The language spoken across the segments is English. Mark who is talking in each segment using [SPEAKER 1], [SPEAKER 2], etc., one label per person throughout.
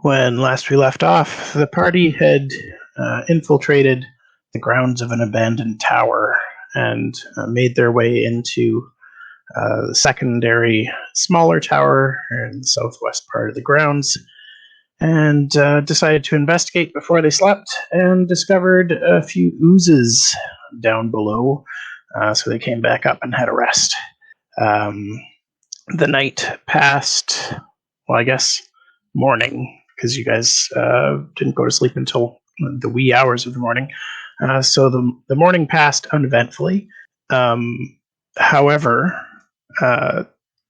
[SPEAKER 1] When last we left off, the party had infiltrated the grounds of an abandoned tower and made their way into the secondary, smaller tower in the southwest part of the grounds, and decided to investigate before they slept, and discovered a few oozes down below, so they came back up and had a rest. The night passed, well, I guess morning, because you guys didn't go to sleep until the wee hours of the morning. So the morning passed uneventfully. However,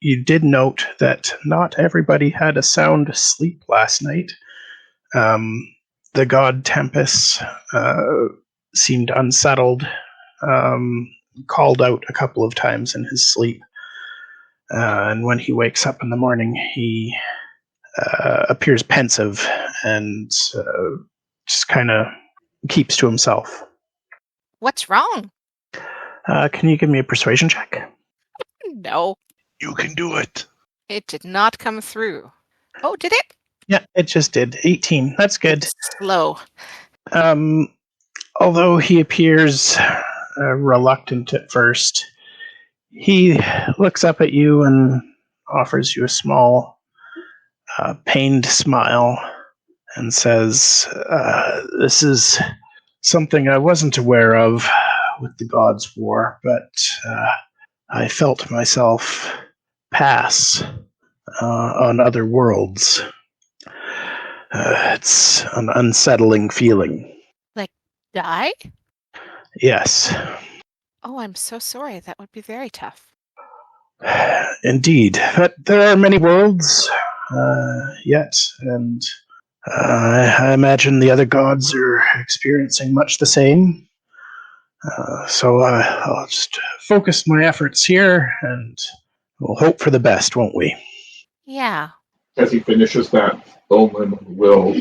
[SPEAKER 1] you did note that not everybody had a sound sleep last night. The god Tempest seemed unsettled, called out a couple of times in his sleep. And when he wakes up in the morning, he appears pensive and just kind of keeps to himself.
[SPEAKER 2] What's wrong?
[SPEAKER 1] Can you give me a persuasion check?
[SPEAKER 2] No.
[SPEAKER 3] You can do it.
[SPEAKER 2] It did not come through. Oh, did it?
[SPEAKER 1] Yeah, it just did. 18. That's good.
[SPEAKER 2] It's slow.
[SPEAKER 1] Although he appears reluctant at first, he looks up at you and offers you a small, pained smile and says, this is something I wasn't aware of with the Gods' War, but I felt myself pass on other worlds. It's an unsettling feeling.
[SPEAKER 2] Like, die?
[SPEAKER 1] Yes.
[SPEAKER 2] Oh, I'm so sorry. That would be very tough.
[SPEAKER 1] Indeed. But there are many worlds yet, and I imagine the other gods are experiencing much the same. So I'll just focus my efforts here, and we'll hope for the best, won't we?
[SPEAKER 2] Yeah.
[SPEAKER 4] As he finishes that, Ulnan will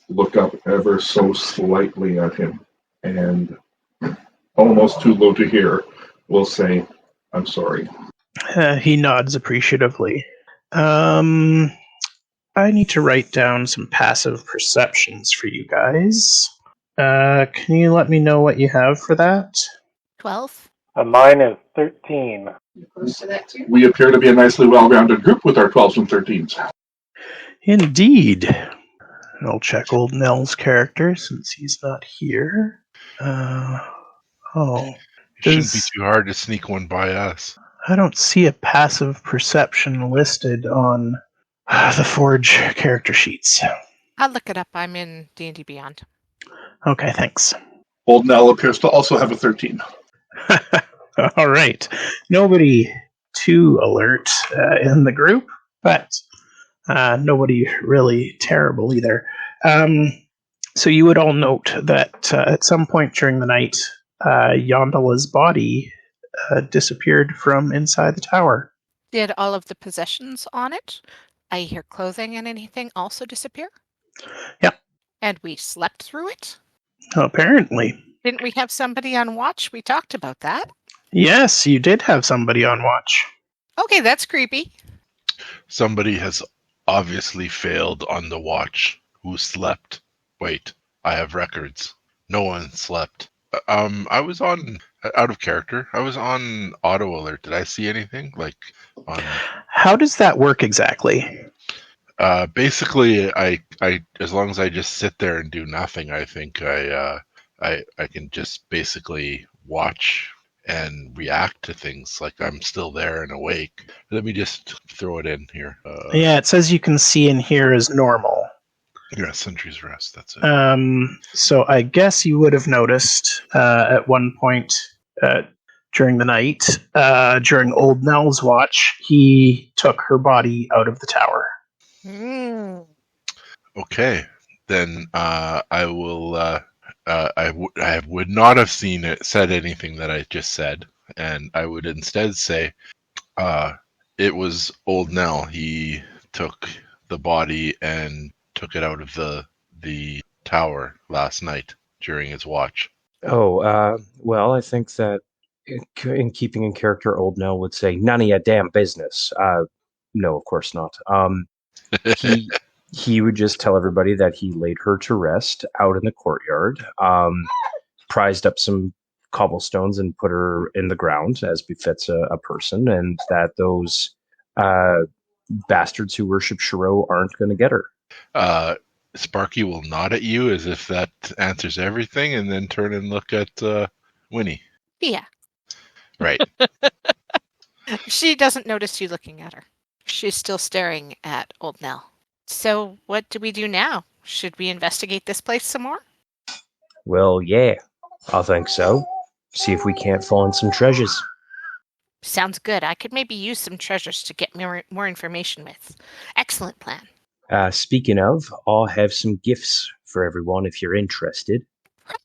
[SPEAKER 4] look up ever so slightly at him, and almost too low to hear, will say, I'm sorry.
[SPEAKER 1] He nods appreciatively. I need to write down some passive perceptions for you guys. Can you let me know what you have for that?
[SPEAKER 2] 12.
[SPEAKER 5] Mine is 13.
[SPEAKER 4] We appear to be a nicely well-rounded group with our 12s and 13s.
[SPEAKER 1] Indeed. I'll check old Knell's character since he's not here.
[SPEAKER 3] It shouldn't be too hard to sneak one by us.
[SPEAKER 1] I don't see a passive perception listed on the Forge character sheets.
[SPEAKER 2] I'll look it up. I'm in D&D Beyond.
[SPEAKER 1] Okay, thanks.
[SPEAKER 4] Old Knell appears to also have a 13.
[SPEAKER 1] All right. Nobody too alert in the group, but nobody really terrible either. So you would all note that at some point during the night, Yondala's body disappeared from inside the tower.
[SPEAKER 2] Did all of the possessions on it, I hear clothing and anything, also disappear?
[SPEAKER 1] Yeah.
[SPEAKER 2] And we slept through it?
[SPEAKER 1] Apparently.
[SPEAKER 2] Didn't we have somebody on watch? We talked about that.
[SPEAKER 1] Yes, you did have somebody on watch.
[SPEAKER 2] Okay, that's creepy.
[SPEAKER 3] Somebody has obviously failed on the watch. Who slept? Wait, I have records. No one slept. I was on, out of character, I was on auto alert. Did I see anything?
[SPEAKER 1] How does that work exactly?
[SPEAKER 3] Basically, I as long as I just sit there and do nothing, I think I can just basically watch and react to things like I'm still there and awake. Let me just throw it in here.
[SPEAKER 1] Yeah, it says you can see and hear as normal.
[SPEAKER 3] Yeah, Sentry's Rest, that's it.
[SPEAKER 1] So I guess you would have noticed at one point during the night, during Old Knell's watch, he took her body out of the tower.
[SPEAKER 2] Mm.
[SPEAKER 3] Okay, then I will. I would not have said anything that I just said, and I would instead say, it was Old Knell. He took the body and took it out of the tower last night during his watch.
[SPEAKER 5] Oh, well, I think that in keeping in character, Old Knell would say, none of your damn business. No, of course not. He would just tell everybody that he laid her to rest out in the courtyard, prized up some cobblestones and put her in the ground as befits a person, and that those bastards who worship Shiro aren't going to get her.
[SPEAKER 3] Sparky will nod at you as if that answers everything, and then turn and look at Winnie.
[SPEAKER 2] Yeah.
[SPEAKER 3] Right.
[SPEAKER 2] She doesn't notice you looking at her. She's still staring at old Knell. So what do we do now? Should we investigate this place some more?
[SPEAKER 5] Well, yeah, I think so. See if we can't find some treasures.
[SPEAKER 2] Sounds good. I could maybe use some treasures to get more information with. Excellent plan.
[SPEAKER 5] Speaking of, I'll have some gifts for everyone if you're interested.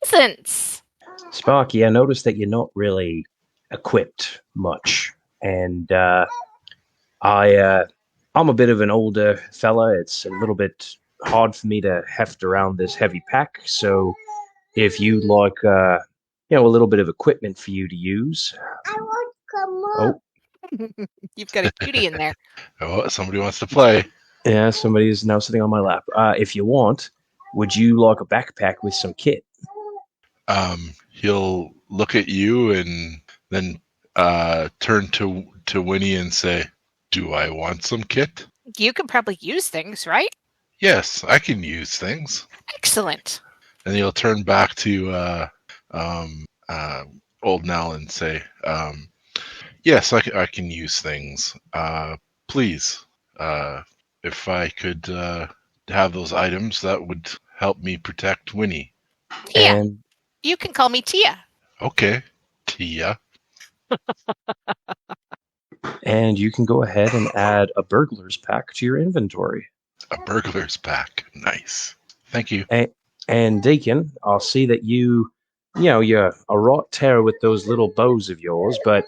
[SPEAKER 2] Presents!
[SPEAKER 5] Sparky, I noticed that you're not really equipped much, and I'm a bit of an older fella. It's a little bit hard for me to heft around this heavy pack, so if you'd like, a little bit of equipment for you to use.
[SPEAKER 6] I want come up.
[SPEAKER 5] Oh,
[SPEAKER 2] You've got a cutie in there.
[SPEAKER 3] Oh, somebody wants to play.
[SPEAKER 5] yeah, somebody is now sitting on my lap. If you want, would you like a backpack with some kit?
[SPEAKER 3] He'll look at you and then turn to Winnie and say, "Do I want some kit?"
[SPEAKER 2] You can probably use things, right?
[SPEAKER 3] Yes, I can use things.
[SPEAKER 2] Excellent.
[SPEAKER 3] And he'll turn back to old Knell and say, "Yes, I can use things. Please, if I could have those items, that would help me protect Winnie."
[SPEAKER 2] Tia.
[SPEAKER 5] And
[SPEAKER 2] You can call me Tia.
[SPEAKER 3] Okay, Tia.
[SPEAKER 5] And you can go ahead and add a burglar's pack to your inventory.
[SPEAKER 3] A burglar's pack. Nice. Thank you.
[SPEAKER 5] And Deacon, I'll see that you're a right terror with those little bows of yours, but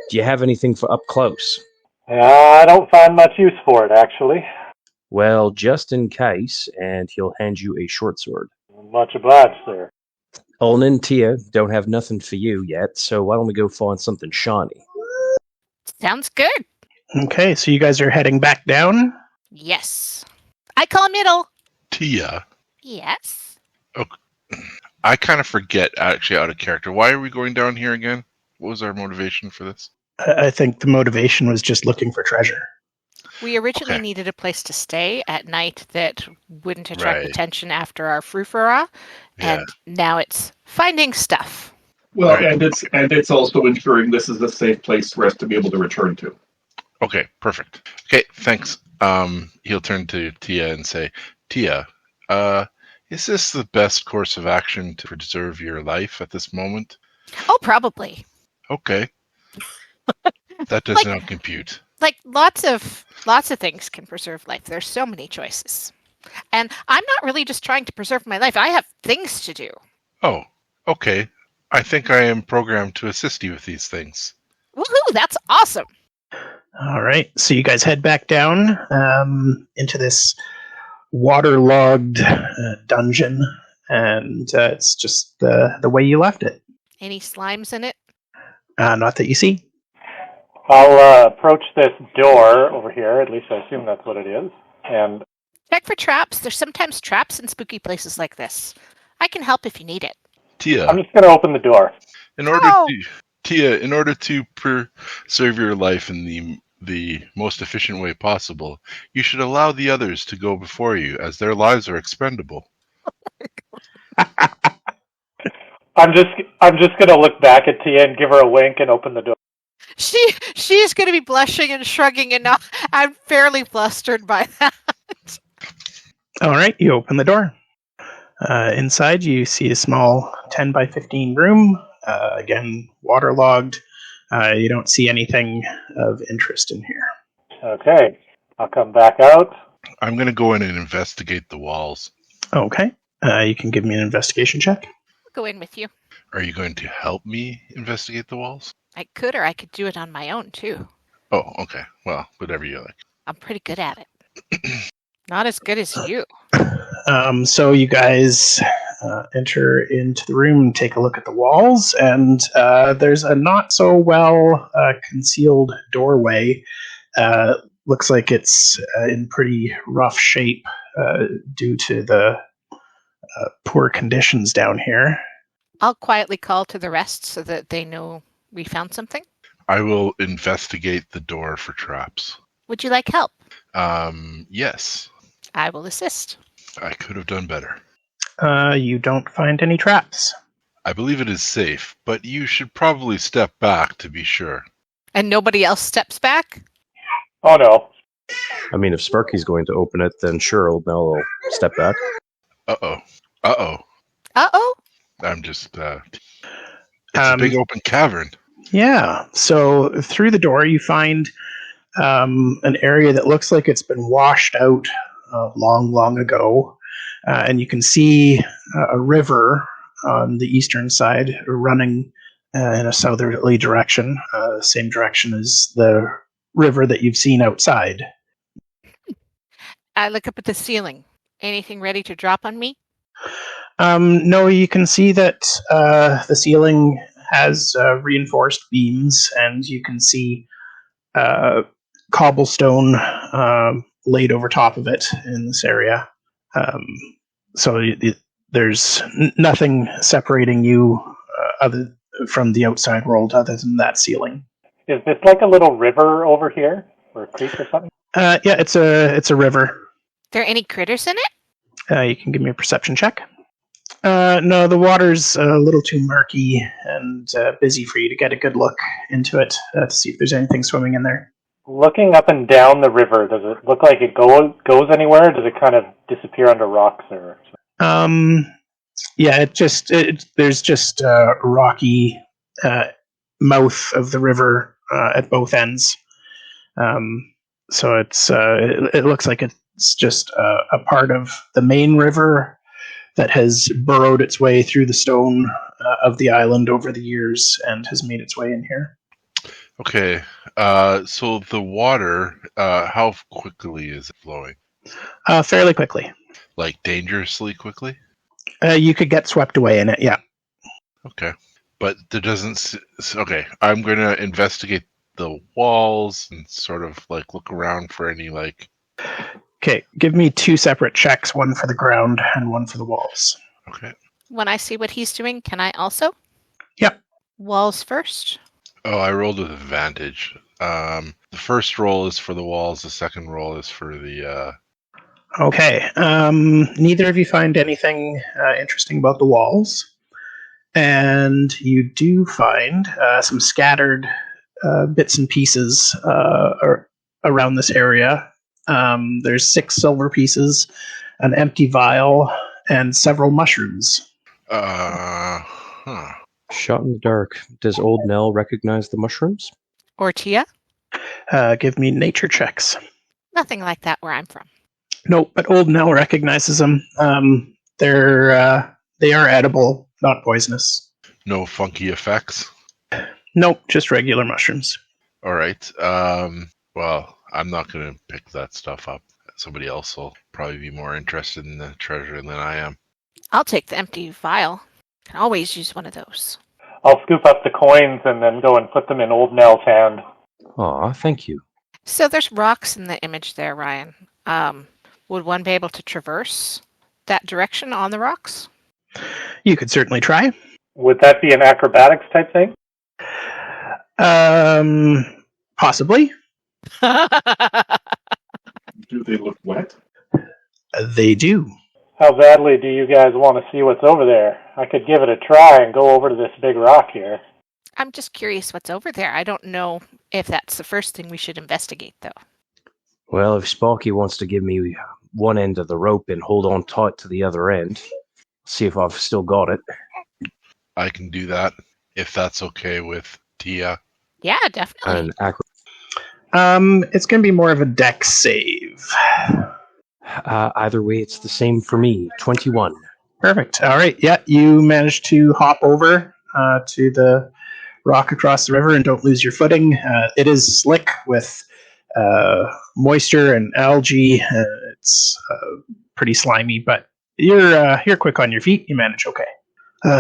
[SPEAKER 5] do you have anything for up close?
[SPEAKER 7] I don't find much use for it, actually.
[SPEAKER 5] Well, just in case, and he'll hand you a short sword.
[SPEAKER 7] Much obliged, sir.
[SPEAKER 5] Ulnan and Tia don't have nothing for you yet, so why don't we go find something shiny?
[SPEAKER 2] Sounds good.
[SPEAKER 1] Okay, so you guys are heading back down.
[SPEAKER 2] Yes. I call middle.
[SPEAKER 3] Tia.
[SPEAKER 2] Yes.
[SPEAKER 3] I kind of forget, actually, out of character. Why are we going down here again? What was our motivation for this?
[SPEAKER 1] I think the motivation was just looking for treasure.
[SPEAKER 2] We originally
[SPEAKER 3] Okay.
[SPEAKER 2] needed a place to stay at night that wouldn't attract
[SPEAKER 3] Right.
[SPEAKER 2] attention after our frou-frou, and now it's finding stuff.
[SPEAKER 4] Well,
[SPEAKER 3] Right.
[SPEAKER 4] and it's also ensuring this is a safe place for us to be able to return to.
[SPEAKER 3] Okay, perfect. Okay, thanks. He'll turn to Tia and say, "Tia, is this the best course of action to preserve your life at this moment?"
[SPEAKER 2] Oh, probably.
[SPEAKER 3] Okay. That does not compute.
[SPEAKER 2] Like lots of things can preserve life. There's so many choices. And I'm not really just trying to preserve my life. I have things to do.
[SPEAKER 3] Oh, okay. I think I am programmed to assist you with these things.
[SPEAKER 2] Woohoo, that's awesome.
[SPEAKER 1] All right, so you guys head back down into this waterlogged dungeon, and it's just the way you left it.
[SPEAKER 2] Any slimes in it?
[SPEAKER 1] Not that you see.
[SPEAKER 7] I'll approach this door over here, at least I assume that's what it is, and
[SPEAKER 2] Check for traps. There's sometimes traps in spooky places like this. I can help if you need it.
[SPEAKER 3] Tia,
[SPEAKER 7] I'm just going to open the door.
[SPEAKER 3] in order
[SPEAKER 2] Oh.
[SPEAKER 3] to preserve your life in the most efficient way possible, you should allow the others to go before you, as their lives are expendable.
[SPEAKER 7] I'm just going to look back at Tia and give her a wink and open the door.
[SPEAKER 2] She's going to be blushing and shrugging, and not. I'm fairly flustered by that.
[SPEAKER 1] All right, you open the door. Inside, you see a small 10 by 15 room. Again, waterlogged. You don't see anything of interest in here.
[SPEAKER 7] Okay, I'll come back out.
[SPEAKER 3] I'm going to go in and investigate the walls.
[SPEAKER 1] Okay, you can give me an investigation check.
[SPEAKER 2] I'll go in with you.
[SPEAKER 3] Are you going to help me investigate the walls?
[SPEAKER 2] I could, or I could do it on my own too.
[SPEAKER 3] Oh, okay. Well, whatever you like.
[SPEAKER 2] I'm pretty good at it. Not as good as you.
[SPEAKER 1] So you guys enter into the room and take a look at the walls, and there's a not so well concealed doorway. Looks like it's in pretty rough shape. due to the poor conditions down here.
[SPEAKER 2] I'll quietly call to the rest so that they know we found something.
[SPEAKER 3] I will investigate the door for traps.
[SPEAKER 2] Would you like help?
[SPEAKER 3] Yes.
[SPEAKER 2] I will assist.
[SPEAKER 3] I could have done better.
[SPEAKER 1] You don't find any traps.
[SPEAKER 3] I believe it is safe, but you should probably step back to be sure.
[SPEAKER 2] And nobody else steps back?
[SPEAKER 7] Oh no.
[SPEAKER 5] I mean, if Sparky's going to open it, then sure, old Knell will step back.
[SPEAKER 3] Uh-oh.
[SPEAKER 2] Uh-oh?
[SPEAKER 3] I'm just, it's a big open cavern.
[SPEAKER 1] Yeah, so through the door you find an area that looks like it's been washed out long ago. And you can see a river on the eastern side running in a southerly direction, same direction as the river that you've seen outside.
[SPEAKER 2] I look up at the ceiling. Anything ready to drop on me?
[SPEAKER 1] No, you can see that the ceiling has reinforced beams, and you can see cobblestone laid over top of it in this area. So there's nothing separating you other from the outside world other than that ceiling.
[SPEAKER 7] Is this like a little river over here? Or a creek or something?
[SPEAKER 1] Yeah, it's a river.
[SPEAKER 2] There any critters in it?
[SPEAKER 1] You can give me a perception check. No, the water's a little too murky and busy for you to get a good look into it to see if there's anything swimming in there.
[SPEAKER 7] Looking up and down the river, does it look like it goes anywhere? Or does it kind of disappear under rocks or something?
[SPEAKER 1] Yeah, there's just a rocky mouth of the river at both ends. So it looks like it's just a part of the main river that has burrowed its way through the stone of the island over the years and has made its way in here.
[SPEAKER 3] Okay, so the water, how quickly is it flowing?
[SPEAKER 1] Fairly quickly.
[SPEAKER 3] Like dangerously quickly?
[SPEAKER 1] You could get swept away in it, yeah.
[SPEAKER 3] Okay, but there doesn't... Okay, I'm going to investigate the walls and sort of like look around for any like...
[SPEAKER 1] Okay, give me 2 separate checks, one for the ground and one for the walls.
[SPEAKER 3] Okay.
[SPEAKER 2] When I see what he's doing, can I also?
[SPEAKER 1] Yep.
[SPEAKER 2] Walls first.
[SPEAKER 3] Oh, I rolled with advantage. The first roll is for the walls, the second roll is for the...
[SPEAKER 1] Okay, neither of you find anything interesting about the walls. And you do find some scattered bits and pieces around this area. There's 6 silver pieces, an empty vial, and several mushrooms.
[SPEAKER 5] Shot in the dark. Does old Knell recognize the mushrooms?
[SPEAKER 2] Or Tia?
[SPEAKER 1] Give me nature checks.
[SPEAKER 2] Nothing like that where I'm from.
[SPEAKER 1] Nope, but old Knell recognizes them. They are edible, not poisonous.
[SPEAKER 3] No funky effects?
[SPEAKER 1] Nope, just regular mushrooms.
[SPEAKER 3] All right. Well, I'm not going to pick that stuff up. Somebody else will probably be more interested in the treasure than I am.
[SPEAKER 2] I'll take the empty vial. Can always use one of those.
[SPEAKER 7] I'll scoop up the coins and then go and put them in old Knell's hand.
[SPEAKER 5] Aw, thank you.
[SPEAKER 2] So there's rocks in the image there, Ryan. Would one be able to traverse that direction on the rocks?
[SPEAKER 1] You could certainly try.
[SPEAKER 7] Would that be an acrobatics type thing?
[SPEAKER 1] Possibly.
[SPEAKER 4] Do they look wet?
[SPEAKER 1] They do.
[SPEAKER 7] How badly do you guys want to see what's over there? I could give it a try and go over to this big rock here.
[SPEAKER 2] I'm just curious what's over there. I don't know if that's the first thing we should investigate, though.
[SPEAKER 5] Well, if Sparky wants to give me one end of the rope and hold on tight to the other end, see if I've still got it.
[SPEAKER 3] I can do that, if that's okay with Tia.
[SPEAKER 2] Yeah, definitely.
[SPEAKER 1] It's going to be more of a dex save.
[SPEAKER 5] Either way, it's the same for me. 21.
[SPEAKER 1] Perfect. All right. Yeah, you managed to hop over to the rock across the river and don't lose your footing. It is slick with moisture and algae. It's pretty slimy, but you're quick on your feet. You manage okay.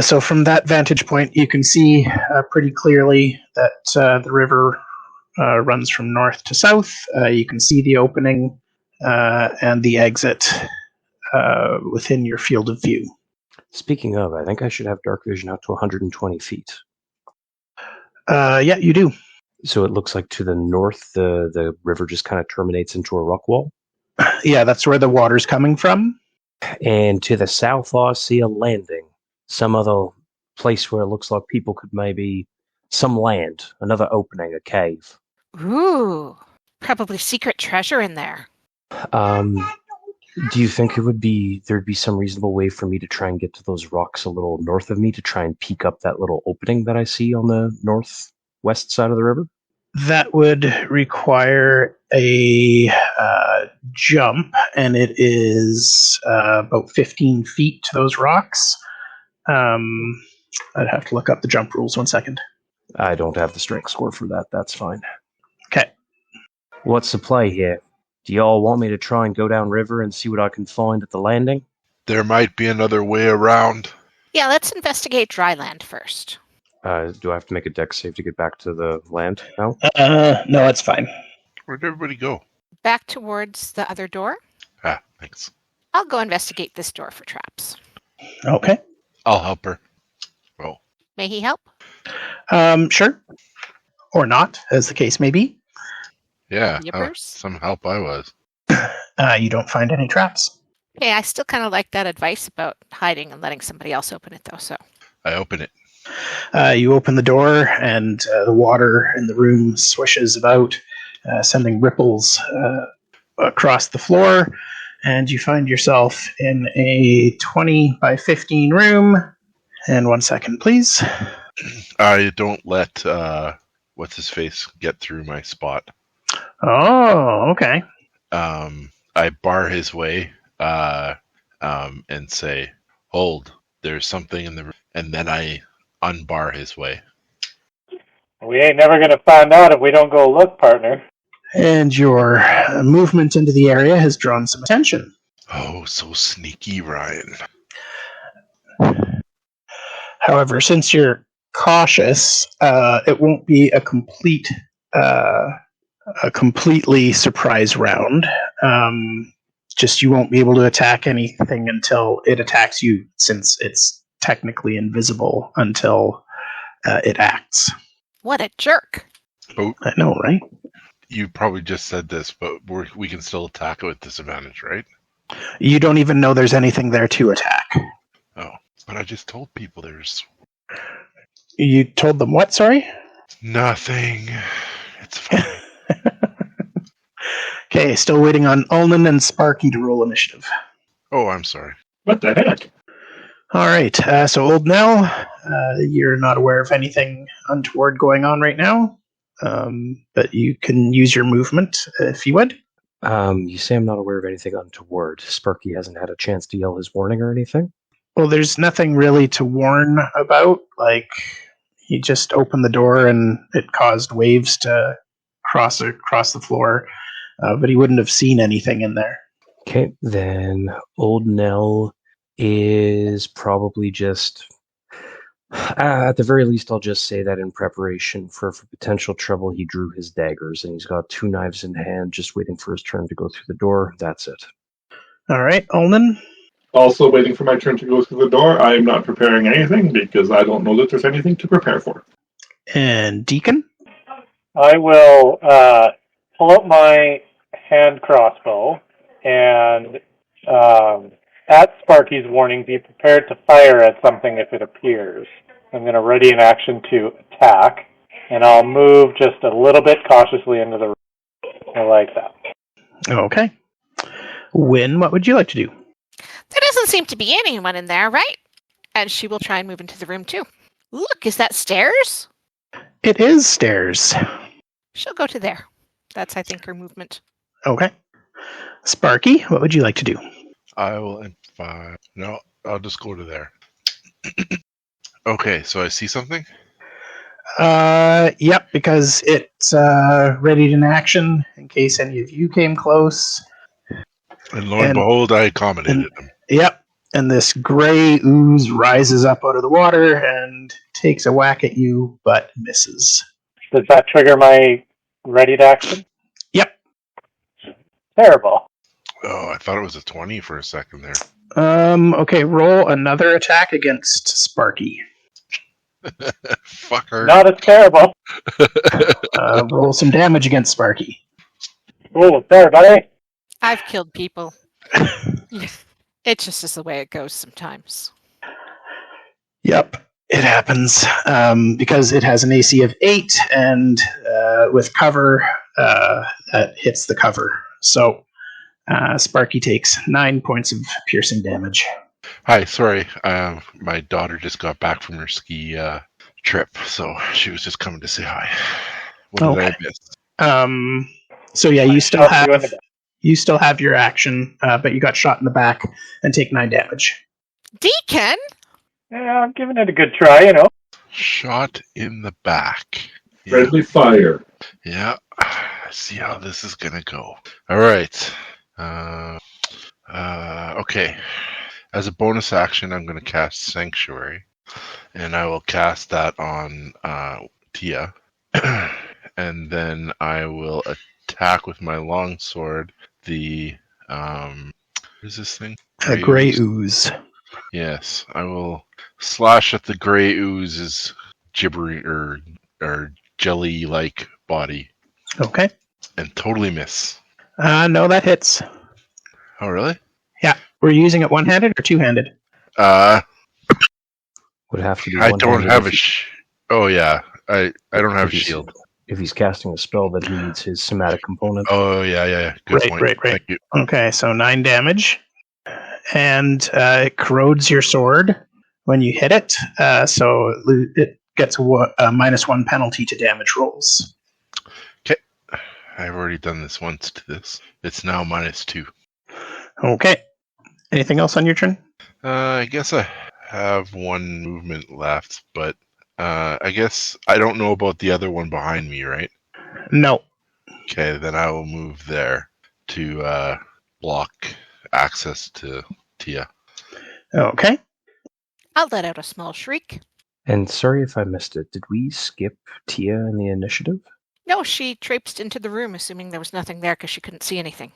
[SPEAKER 1] So from that vantage point, you can see pretty clearly that the river runs from north to south. You can see the opening and the exit within your field of view.
[SPEAKER 5] Speaking of, I think I should have dark vision out to 120 feet.
[SPEAKER 1] Yeah, you do.
[SPEAKER 5] So it looks like to the north, the river just kind of terminates into a rock wall.
[SPEAKER 1] Yeah, that's where the water's coming from.
[SPEAKER 5] And to the south, I see a landing. Some other place where it looks like people could maybe... Some land, another opening, a cave.
[SPEAKER 2] Ooh, probably secret treasure in there.
[SPEAKER 5] Do you think there'd be some reasonable way for me to try and get to those rocks a little north of me to try and peek up that little opening that I see on the northwest side of the river?
[SPEAKER 1] That would require a jump, and it is about 15 feet to those rocks. I'd have to look up the jump rules. 1 second.
[SPEAKER 5] I don't have the strength score for that. That's fine.
[SPEAKER 1] Okay.
[SPEAKER 5] What's the play here? Do y'all want me to try and go downriver and see what I can find at the landing?
[SPEAKER 3] There might be another way around.
[SPEAKER 2] Yeah, let's investigate dry land first.
[SPEAKER 5] Do I have to make a dex save to get back to the land now?
[SPEAKER 1] No, it's fine.
[SPEAKER 3] Where'd everybody go?
[SPEAKER 2] Back towards the other door.
[SPEAKER 3] Ah, thanks.
[SPEAKER 2] I'll go investigate this door for traps.
[SPEAKER 1] Okay.
[SPEAKER 3] I'll help her. Oh.
[SPEAKER 2] May he help?
[SPEAKER 1] Sure. Or not, as the case may be.
[SPEAKER 3] Yeah,
[SPEAKER 2] Yippers?
[SPEAKER 3] some help I was.
[SPEAKER 1] You don't find any traps.
[SPEAKER 2] Okay, I still kind of like that advice about hiding and letting somebody else open it, though, so.
[SPEAKER 3] I open it.
[SPEAKER 1] You open the door, and the water in the room swishes about, sending ripples across the floor, and you find yourself in a 20 by 15 room. And 1 second, please.
[SPEAKER 3] I don't let what's-his-face get through my spot.
[SPEAKER 1] Oh, okay.
[SPEAKER 3] I bar his way and say, "Hold, there's something in the room," and then I unbar his way.
[SPEAKER 7] We ain't never gonna find out if we don't go look, partner.
[SPEAKER 1] And your movement into the area has drawn some attention.
[SPEAKER 3] Oh, so sneaky, Ryan.
[SPEAKER 1] However, since you're cautious, it won't be a completely surprise round. Just you won't be able to attack anything until it attacks you, since it's technically invisible until it acts.
[SPEAKER 2] What a jerk.
[SPEAKER 3] Oh,
[SPEAKER 1] I know, right?
[SPEAKER 3] you probably just said this, but we can still attack it with disadvantage, right?
[SPEAKER 1] You don't even know there's anything there to attack.
[SPEAKER 3] Oh, but I just told people there's...
[SPEAKER 1] You told them what, sorry?
[SPEAKER 3] Nothing. It's fine.
[SPEAKER 1] Okay, still waiting on Ulnan and Sparky to roll initiative.
[SPEAKER 3] Oh, I'm sorry.
[SPEAKER 4] What the heck?
[SPEAKER 1] All right, so Old Knell, you're not aware of anything untoward going on right now, but you can use your movement if you would.
[SPEAKER 5] You say I'm not aware of anything untoward. Sparky hasn't had a chance to yell his warning or anything?
[SPEAKER 1] Well, there's nothing really to warn about. Like, he just opened the door and it caused waves to cross across the floor, but he wouldn't have seen anything in there.
[SPEAKER 5] Okay, then Old Knell is probably just... at the very least, I'll just say that in preparation for potential trouble, he drew his daggers, and he's got 2 knives in hand, just waiting for his turn to go through the door. That's it.
[SPEAKER 1] All right, Ulnan?
[SPEAKER 4] Also waiting for my turn to go through the door. I am not preparing anything because I don't know that there's anything to prepare for.
[SPEAKER 1] And Deacon?
[SPEAKER 7] I will pull up my hand crossbow and at Sparky's warning, be prepared to fire at something if it appears. I'm going to ready an action to attack, and I'll move just a little bit cautiously into the room. I like that.
[SPEAKER 1] Okay. Wynn, what would you like to do?
[SPEAKER 2] There doesn't seem to be anyone in there, right? And she will try and move into the room, too. Look, is that stairs?
[SPEAKER 1] It is stairs.
[SPEAKER 2] She'll go to there. That's, I think, her movement.
[SPEAKER 1] Okay. Sparky, what would you like to do?
[SPEAKER 3] I will fire. No, I'll just go to there. Okay, so I see something?
[SPEAKER 1] Yep, because it's readied in action in case any of you came close.
[SPEAKER 3] And lo and behold, I accommodated him.
[SPEAKER 1] Yep, and this gray ooze rises up out of the water and takes a whack at you, but misses.
[SPEAKER 7] Does that trigger my readied action?
[SPEAKER 1] Yep.
[SPEAKER 7] Terrible.
[SPEAKER 3] Oh, I thought it was a 20 for a second there.
[SPEAKER 1] Okay, roll another attack against Sparky.
[SPEAKER 3] Fucker.
[SPEAKER 7] Not as terrible.
[SPEAKER 1] Roll some damage against Sparky.
[SPEAKER 7] Ooh, sorry, buddy.
[SPEAKER 2] I've killed people. It just is the way it goes sometimes.
[SPEAKER 1] Yep, it happens. Because it has an AC of 8, and with cover, that hits the cover. So Sparky takes 9 points of piercing damage.
[SPEAKER 3] Hi, sorry. My daughter just got back from her ski trip, so she was just coming to say hi. What did I miss?
[SPEAKER 1] So yeah, you still have your action, but you got shot in the back and take 9 damage.
[SPEAKER 2] Deacon?
[SPEAKER 7] Yeah, I'm giving it a good try, you know.
[SPEAKER 3] Shot in the back. Yeah.
[SPEAKER 4] Friendly fire.
[SPEAKER 3] Yeah. See how this is gonna go. All right. Okay. As a bonus action, I'm gonna cast Sanctuary, and I will cast that on Tia, and then I will attack with my longsword the what is this thing?
[SPEAKER 1] A gray ooze.
[SPEAKER 3] Yes, I will slash at the gray ooze's gibbering or jelly-like body.
[SPEAKER 1] Okay.
[SPEAKER 3] And totally miss.
[SPEAKER 1] No, that hits.
[SPEAKER 3] Oh, really?
[SPEAKER 1] Yeah. Were you using it one-handed or two-handed?
[SPEAKER 5] Would have to be.
[SPEAKER 3] I don't have a. Oh yeah, I don't have a
[SPEAKER 5] he's-
[SPEAKER 3] shield.
[SPEAKER 5] If he's casting a spell that needs his somatic component.
[SPEAKER 3] Oh yeah. Good point.
[SPEAKER 1] Right.
[SPEAKER 3] Thank you.
[SPEAKER 1] Okay, so 9 damage. And it corrodes your sword when you hit it. So it gets a -1 penalty to damage rolls.
[SPEAKER 3] Okay. I've already done this once to this. It's now -2.
[SPEAKER 1] Okay. Anything else on your turn?
[SPEAKER 3] I guess I have one movement left, but I guess I don't know about the other one behind me, right?
[SPEAKER 1] No.
[SPEAKER 3] Okay, then I will move there to block access to Tia.
[SPEAKER 1] Okay.
[SPEAKER 2] I'll let out a small shriek.
[SPEAKER 5] And sorry if I missed it. Did we skip Tia in the initiative?
[SPEAKER 2] No, she traipsed into the room, assuming there was nothing there because she couldn't see anything.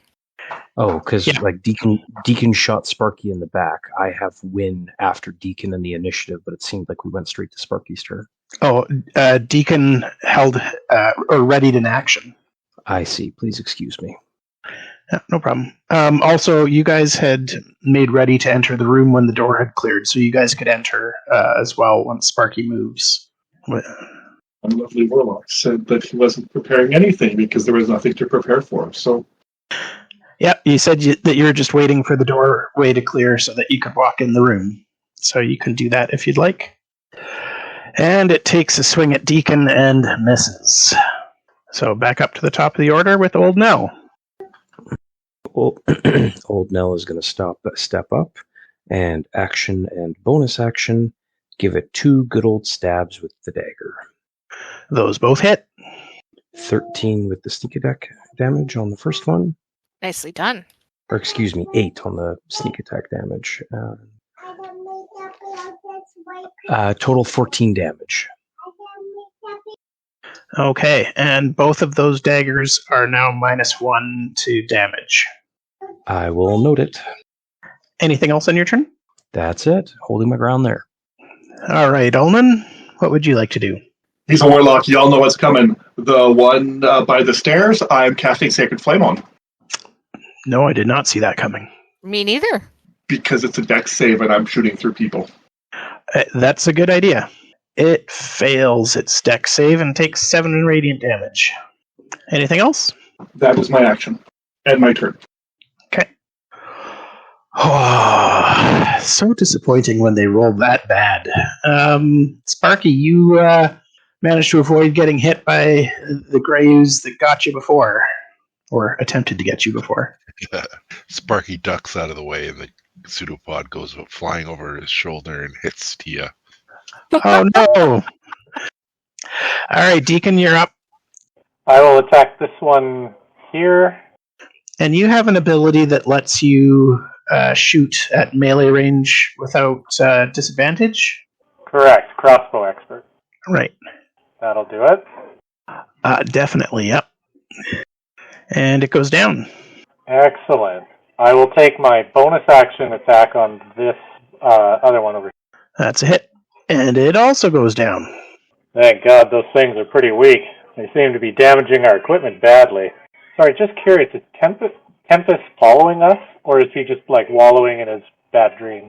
[SPEAKER 5] Oh, because
[SPEAKER 1] Yeah.
[SPEAKER 5] like Deacon shot Sparky in the back. I have win after Deacon in the initiative, but it seemed like we went straight to Sparky's turn.
[SPEAKER 1] Oh, Deacon held or readied in action.
[SPEAKER 5] I see. Please excuse me.
[SPEAKER 1] Yeah, no problem. Also, you guys had made ready to enter the room when the door had cleared, so you guys could enter as well once Sparky moves.
[SPEAKER 4] A lovely warlock said that he wasn't preparing anything because there was nothing to prepare for. So,
[SPEAKER 1] Yeah, you said that you were just waiting for the doorway to clear so that you could walk in the room. So you can do that if you'd like. And it takes a swing at Deacon and misses. So back up to the top of the order with Old Knell.
[SPEAKER 5] Well, Old Knell is going to step up, and action and bonus action, give it 2 good old stabs with the dagger.
[SPEAKER 1] Those both hit.
[SPEAKER 5] 13 with the sneak attack damage on the first one.
[SPEAKER 2] Nicely done.
[SPEAKER 5] Or excuse me, 8 on the sneak attack damage. Total 14 damage.
[SPEAKER 1] Okay, and both of those daggers are now -1 to damage.
[SPEAKER 5] I will note it.
[SPEAKER 1] Anything else on your turn?
[SPEAKER 5] That's it. Holding my ground there.
[SPEAKER 1] All right, Ulnan, what would you like to do?
[SPEAKER 4] he's a warlock. Y'all know what's coming. The one by the stairs, I'm casting Sacred Flame on
[SPEAKER 1] No, I did not see that coming.
[SPEAKER 2] Me neither.
[SPEAKER 4] because it's a dex save and I'm shooting through people.
[SPEAKER 1] That's a good idea. It fails its dex save and takes 7 radiant damage. Anything else?
[SPEAKER 4] That is my action and my turn.
[SPEAKER 1] Okay. Oh, so disappointing when they roll that bad. Sparky, you managed to avoid getting hit by the graves that got you before, or attempted to get you before.
[SPEAKER 3] Sparky ducks out of the way, and the pseudopod goes flying over his shoulder and hits Tia.
[SPEAKER 1] Oh no! All right, Deacon, you're up.
[SPEAKER 7] I will attack this one here.
[SPEAKER 1] And you have an ability that lets you shoot at melee range without disadvantage?
[SPEAKER 7] Correct. Crossbow expert.
[SPEAKER 1] Right.
[SPEAKER 7] That'll do it.
[SPEAKER 1] Definitely, yep. And it goes down.
[SPEAKER 7] Excellent. I will take my bonus action attack on this other one over here.
[SPEAKER 1] That's a hit. And it also goes down.
[SPEAKER 7] Thank God those things are pretty weak. They seem to be damaging our equipment badly. Sorry, just curious, is Tempest following us, or is he just like wallowing in his bad dream?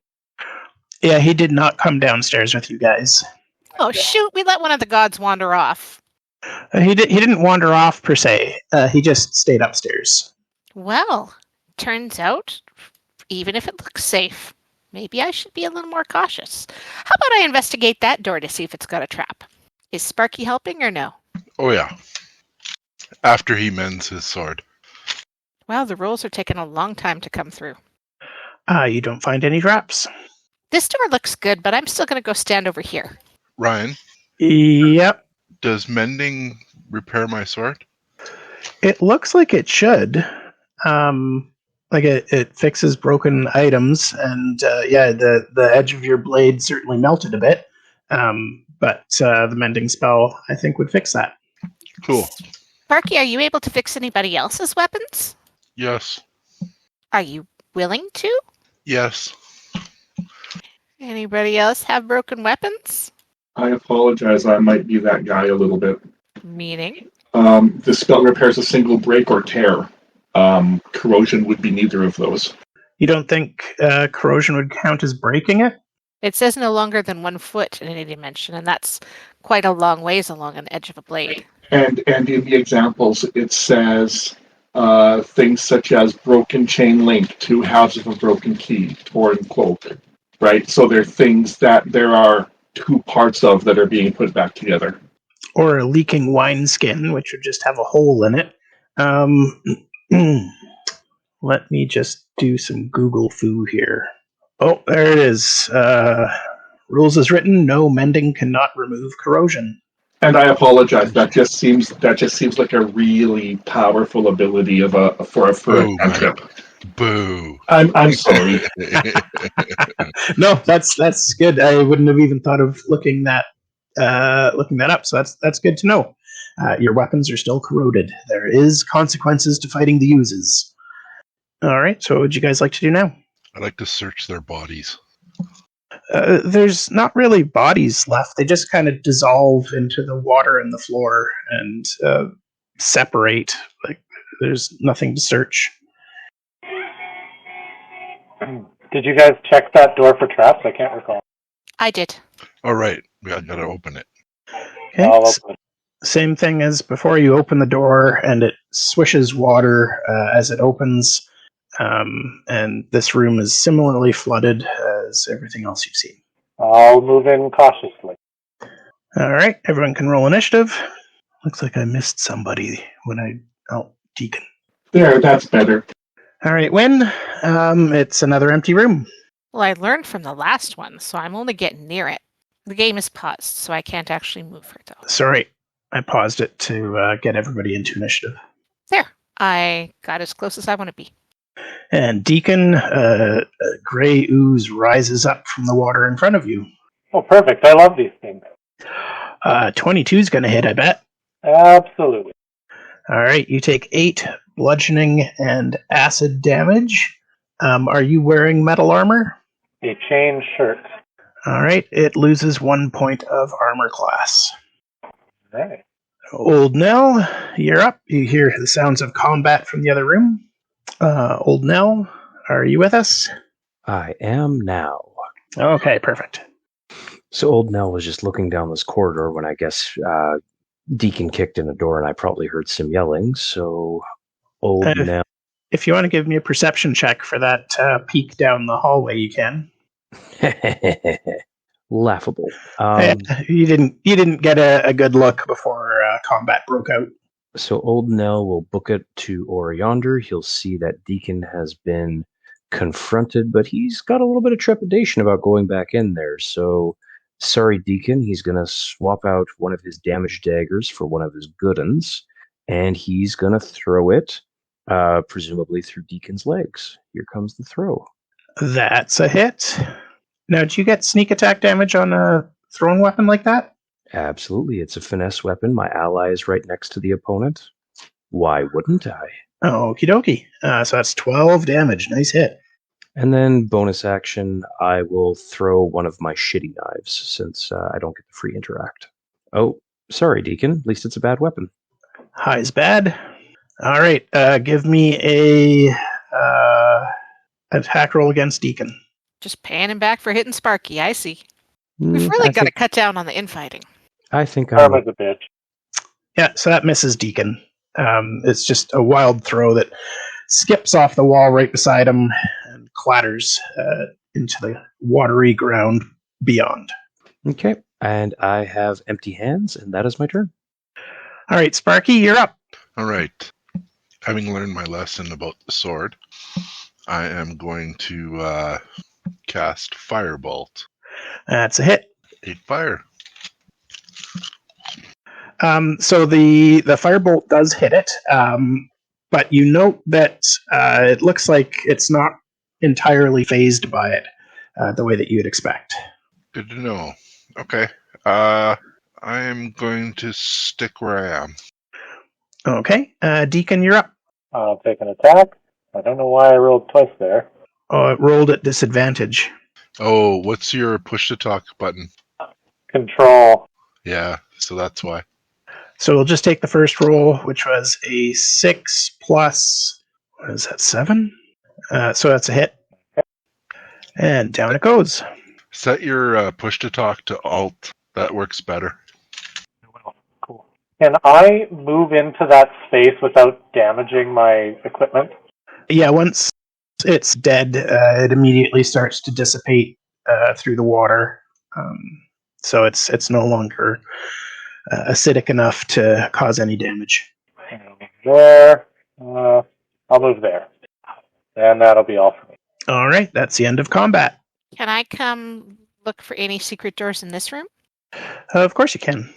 [SPEAKER 1] Yeah, he did not come downstairs with you guys.
[SPEAKER 2] Oh, shoot, we let one of the gods wander off.
[SPEAKER 1] He didn't wander off, per se. He just stayed upstairs.
[SPEAKER 2] Well, turns out, even if it looks safe, maybe I should be a little more cautious. How about I investigate that door to see if it's got a trap? Is Sparky helping or no?
[SPEAKER 3] Oh, yeah. After he mends his sword.
[SPEAKER 2] Well, the rolls are taking a long time to come through.
[SPEAKER 1] You don't find any traps.
[SPEAKER 2] This door looks good, but I'm still going to go stand over here.
[SPEAKER 3] Ryan,
[SPEAKER 1] Yep.
[SPEAKER 3] does mending repair my sword?
[SPEAKER 1] It looks like it should. Like it fixes broken items, and the edge of your blade certainly melted a bit. But the mending spell, I think, would fix that.
[SPEAKER 3] Cool.
[SPEAKER 2] Sparky, are you able to fix anybody else's weapons?
[SPEAKER 3] Yes.
[SPEAKER 2] Are you willing to?
[SPEAKER 3] Yes.
[SPEAKER 2] Anybody else have broken weapons?
[SPEAKER 4] I apologize, I might be that guy a little bit.
[SPEAKER 2] Meaning?
[SPEAKER 4] The spell repairs a single break or tear. Corrosion would be neither of those.
[SPEAKER 1] You don't think corrosion would count as breaking it?
[SPEAKER 2] It says no longer than 1 foot in any dimension, and that's quite a long ways along an edge of a blade.
[SPEAKER 4] And in the examples, it says things such as broken chain link, 2 halves of a broken key, torn cloak, right? So they're things that there are 2 parts of that are being put back together.
[SPEAKER 1] Or a leaking wineskin, which would just have a hole in it. Let me just do some Google foo here. Oh, there it is. Rules as written, no mending cannot remove corrosion.
[SPEAKER 4] And I apologize. That just seems like a really powerful ability for a cantrip.
[SPEAKER 3] Boo.
[SPEAKER 4] I'm sorry.
[SPEAKER 1] No, that's good. I wouldn't have even thought of looking that up. So that's good to know. Your weapons are still corroded. There is consequences to fighting the uses. All right. So what would you guys like to do now?
[SPEAKER 3] I'd like to search their bodies.
[SPEAKER 1] There's not really bodies left. They just kind of dissolve into the water and the floor and separate. Like there's nothing to search.
[SPEAKER 7] Did you guys check that door for traps? I can't recall.
[SPEAKER 2] I did.
[SPEAKER 3] All right. We got to open it.
[SPEAKER 1] Okay.
[SPEAKER 7] I'll open it.
[SPEAKER 1] Same thing as before. You open the door and it swishes water as it opens. And this room is similarly flooded as everything else you've seen.
[SPEAKER 7] I'll move in cautiously.
[SPEAKER 1] All right, everyone can roll initiative. Looks like I missed somebody Deacon.
[SPEAKER 4] There, that's better.
[SPEAKER 1] All right, Win. It's another empty room.
[SPEAKER 2] Well, I learned from the last one, so I'm only getting near it. The game is paused, so I can't actually move her, though.
[SPEAKER 1] Sorry, I paused it to get everybody into initiative.
[SPEAKER 2] There. I got as close as I want to be.
[SPEAKER 1] And Deacon, a gray ooze rises up from the water in front of you.
[SPEAKER 7] Oh, perfect. I love these things.
[SPEAKER 1] 22 is going to hit, I bet.
[SPEAKER 7] Absolutely.
[SPEAKER 1] All right, you take 8 bludgeoning and acid damage. Are you wearing metal armor?
[SPEAKER 7] A chain shirt.
[SPEAKER 1] All right, it loses 1 point of armor class.
[SPEAKER 7] All right.
[SPEAKER 1] Old Knell, you're up. You hear the sounds of combat from the other room. Old Knell, are you with us?
[SPEAKER 5] I am now.
[SPEAKER 1] Okay, perfect.
[SPEAKER 5] So Old Knell was just looking down this corridor when I guess Deacon kicked in a door and I probably heard some yelling. So Old Knell.
[SPEAKER 1] If you want to give me a perception check for that peek down the hallway, you can.
[SPEAKER 5] Laughable.
[SPEAKER 1] You didn't get a good look before combat broke out.
[SPEAKER 5] So Old Knell will book it to or yonder. He'll see that Deacon has been confronted, but he's got a little bit of trepidation about going back in there. So, sorry, Deacon, he's going to swap out one of his damage daggers for one of his good uns, and he's going to throw it, presumably through Deacon's legs. Here comes the throw.
[SPEAKER 1] That's a hit. Now, do you get sneak attack damage on a thrown weapon like that?
[SPEAKER 5] Absolutely. It's a finesse weapon. My ally is right next to the opponent. Why wouldn't I?
[SPEAKER 1] Okie dokie. So that's 12 damage. Nice hit.
[SPEAKER 5] And then bonus action, I will throw one of my shitty knives since I don't get the free interact. Oh, sorry, Deacon. At least it's a bad weapon.
[SPEAKER 1] High's bad. All right. Give me a attack roll against Deacon.
[SPEAKER 2] Just paying him back for hitting Sparky, I see. We've really got to cut down on the infighting.
[SPEAKER 5] I think
[SPEAKER 7] Karma's a bitch.
[SPEAKER 1] Yeah, so that misses Deacon. It's just a wild throw that skips off the wall right beside him and clatters into the watery ground beyond.
[SPEAKER 5] Okay, and I have empty hands, and that is my turn.
[SPEAKER 1] All right, Sparky, you're up.
[SPEAKER 3] All right. Having learned my lesson about the sword, I am going to cast Firebolt.
[SPEAKER 1] That's a hit.
[SPEAKER 3] 8 fire.
[SPEAKER 1] So the firebolt does hit it, but you note that it looks like it's not entirely phased by it the way that you'd expect.
[SPEAKER 3] Good to know. Okay. I am going to stick where I am.
[SPEAKER 1] Okay, Deacon, you're up.
[SPEAKER 7] I'll take an attack. I don't know why I rolled twice there.
[SPEAKER 1] Oh, it rolled at disadvantage.
[SPEAKER 3] Oh, what's your push to talk button?
[SPEAKER 7] Control.
[SPEAKER 3] Yeah, so that's why.
[SPEAKER 1] So we'll just take the first roll, which was a 6 plus, what is that, 7? So that's a hit. And down it goes.
[SPEAKER 3] Set your push to talk to Alt. That works better.
[SPEAKER 7] Cool. Can I move into that space without damaging my equipment?
[SPEAKER 1] Yeah, once it's dead, it immediately starts to dissipate through the water. So it's no longer acidic enough to cause any damage.
[SPEAKER 7] There. I'll move there. And that'll be all for me.
[SPEAKER 1] All right, that's the end of combat.
[SPEAKER 2] Can I come look for any secret doors in this room?
[SPEAKER 1] Of course you can.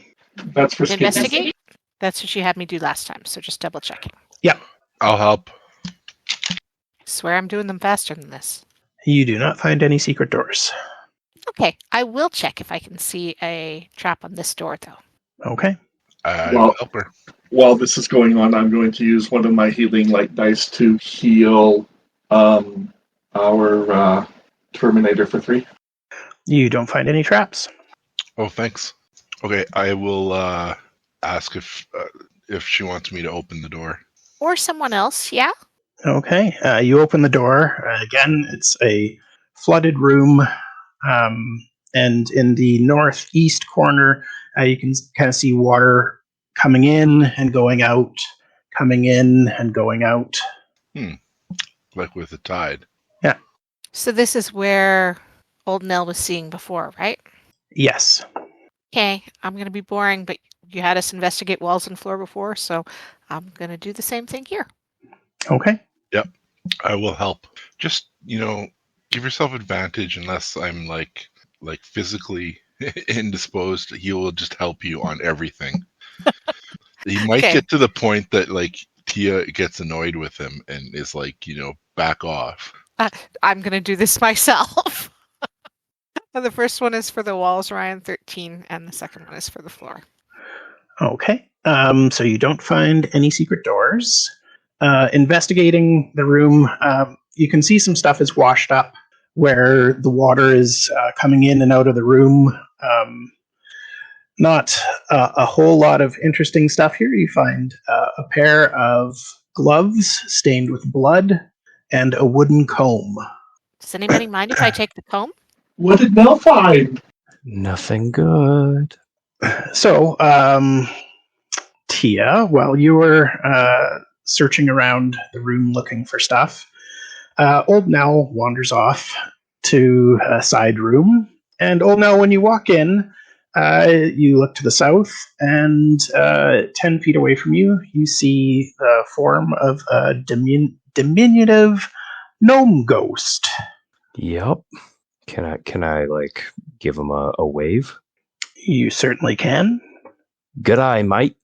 [SPEAKER 4] That's for skipping.
[SPEAKER 2] Investigate? That's what you had me do last time, so just double checking.
[SPEAKER 3] I'll help.
[SPEAKER 2] I swear I'm doing them faster than this.
[SPEAKER 1] You do not find any secret doors.
[SPEAKER 2] Okay, I will check if I can see a trap on this door, though.
[SPEAKER 1] Okay.
[SPEAKER 3] I
[SPEAKER 4] Well-
[SPEAKER 3] will help her.
[SPEAKER 4] While this is going on, I'm going to use one of my healing light dice to heal our Terminator for 3.
[SPEAKER 1] You don't find any traps.
[SPEAKER 3] Oh, thanks. Okay, I will ask if she wants me to open the door.
[SPEAKER 2] Or someone else, yeah?
[SPEAKER 1] Okay. You open the door. Again, it's a flooded room. And in the northeast corner, you can kind of see water coming in and going out, coming in and going out.
[SPEAKER 3] Like with the tide.
[SPEAKER 2] So this is where old Knell was seeing before, right?
[SPEAKER 1] Yes.
[SPEAKER 2] Okay, I'm going to be boring, but you had us investigate walls and floor before, so I'm going to do the same thing here.
[SPEAKER 1] Okay.
[SPEAKER 3] I will help. Just, give yourself advantage unless I'm like physically indisposed. He will just help you on everything. He might
[SPEAKER 2] Okay.
[SPEAKER 3] get to the point that Tia gets annoyed with him and is back off.
[SPEAKER 2] I'm going to do this myself. The first one is for the walls, Ryan, 13, and the second one is for the floor.
[SPEAKER 1] Okay. So you don't find any secret doors. Investigating the room, you can see some stuff is washed up where the water is coming in and out of the room. Not a whole lot of interesting stuff here. You find a pair of gloves stained with blood and a wooden comb.
[SPEAKER 2] Does anybody mind if I take the comb?
[SPEAKER 4] What did Knell find?
[SPEAKER 5] Nothing good.
[SPEAKER 1] So, Tia, while you were searching around the room looking for stuff, old Knell wanders off to a side room. And old Knell, when you walk in, you look to the south, and 10 feet away from you, you see the form of a diminutive gnome ghost.
[SPEAKER 5] Yep. Can I give him a wave?
[SPEAKER 1] You certainly can.
[SPEAKER 5] G'day, mate.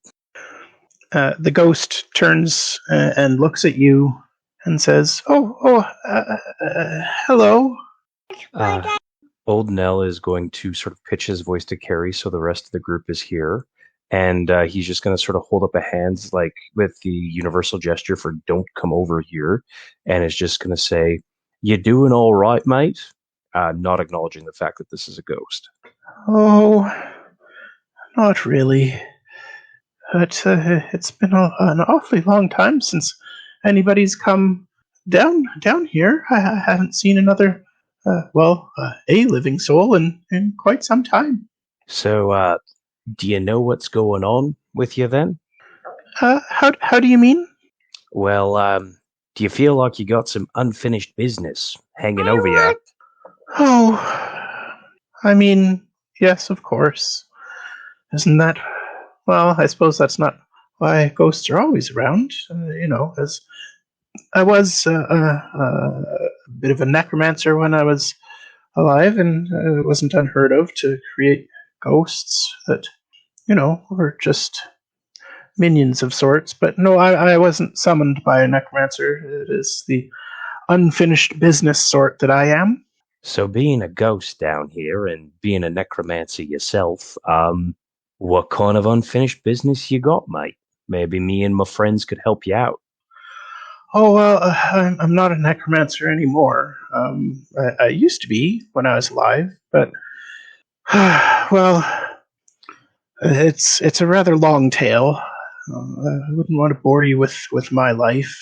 [SPEAKER 1] The ghost turns and looks at you and says, hello.
[SPEAKER 5] Old Knell is going to sort of pitch his voice to Carrie so the rest of the group is here. And he's just going to sort of hold up a hand, like with the universal gesture for "Don't come over here," and is just going to say, "You doing all right, mate?" Not acknowledging the fact that this is a ghost.
[SPEAKER 1] Oh, not really. But it's been an awfully long time since anybody's come down here. I haven't seen another, a living soul in quite some time.
[SPEAKER 5] So, do you know what's going on with you then?
[SPEAKER 1] How do you mean?
[SPEAKER 5] Well, do you feel like you got some unfinished business hanging over you?
[SPEAKER 1] Oh, I mean, yes, of course. Isn't that? Well, I suppose that's not why ghosts are always around. As I was a bit of a necromancer when I was alive, and it wasn't unheard of to create ghosts that, were just minions of sorts. But no, I wasn't summoned by a necromancer. It is the unfinished business sort that I am.
[SPEAKER 5] So, being a ghost down here and being a necromancer yourself, what kind of unfinished business you got, mate? Maybe me and my friends could help you out.
[SPEAKER 1] Oh, well, I'm not a necromancer anymore. I used to be when I was alive, but, well, it's a rather long tale. I wouldn't want to bore you with my life.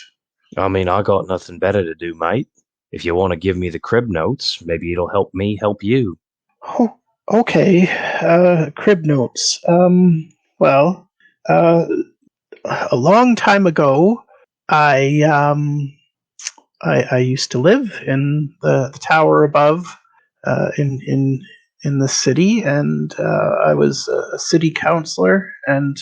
[SPEAKER 5] I mean, I got nothing better to do, mate. If you want to give me the crib notes, maybe it'll help me help you.
[SPEAKER 1] Oh, okay. Crib notes. Well, a long time ago, I used to live in the tower above, in the city, and I was a city councillor, and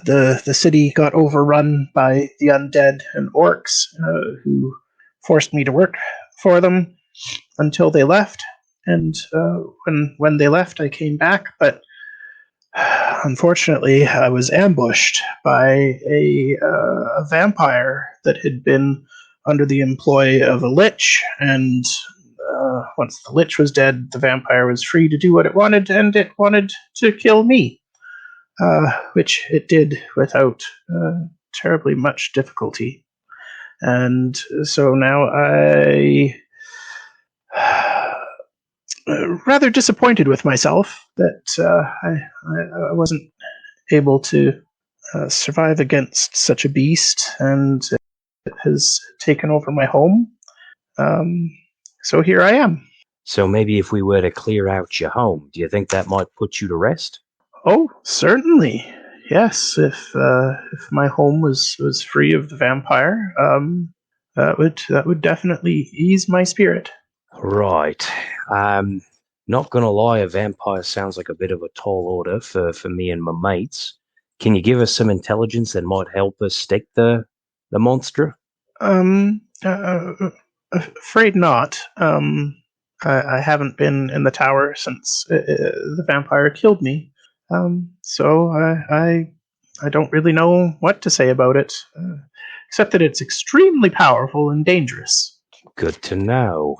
[SPEAKER 1] the city got overrun by the undead and orcs, who forced me to work for them until they left. And when they left, I came back, but unfortunately, I was ambushed by a vampire that had been under the employ of a lich, and once the lich was dead, the vampire was free to do what it wanted, and it wanted to kill me, which it did without terribly much difficulty. And so now I rather disappointed with myself that I wasn't able to survive against such a beast, and it has taken over my home. So here I am.
[SPEAKER 5] So maybe if we were to clear out your home, do you think that might put you to rest?
[SPEAKER 1] Oh, certainly. Yes, if my home was free of the vampire, that would definitely ease my spirit.
[SPEAKER 5] Right. Not gonna lie, a vampire sounds like a bit of a tall order for me and my mates. Can you give us some intelligence that might help us stake the monster?
[SPEAKER 1] Afraid not. I haven't been in the tower since the vampire killed me. So I don't really know what to say about it, except that it's extremely powerful and dangerous.
[SPEAKER 5] Good to know.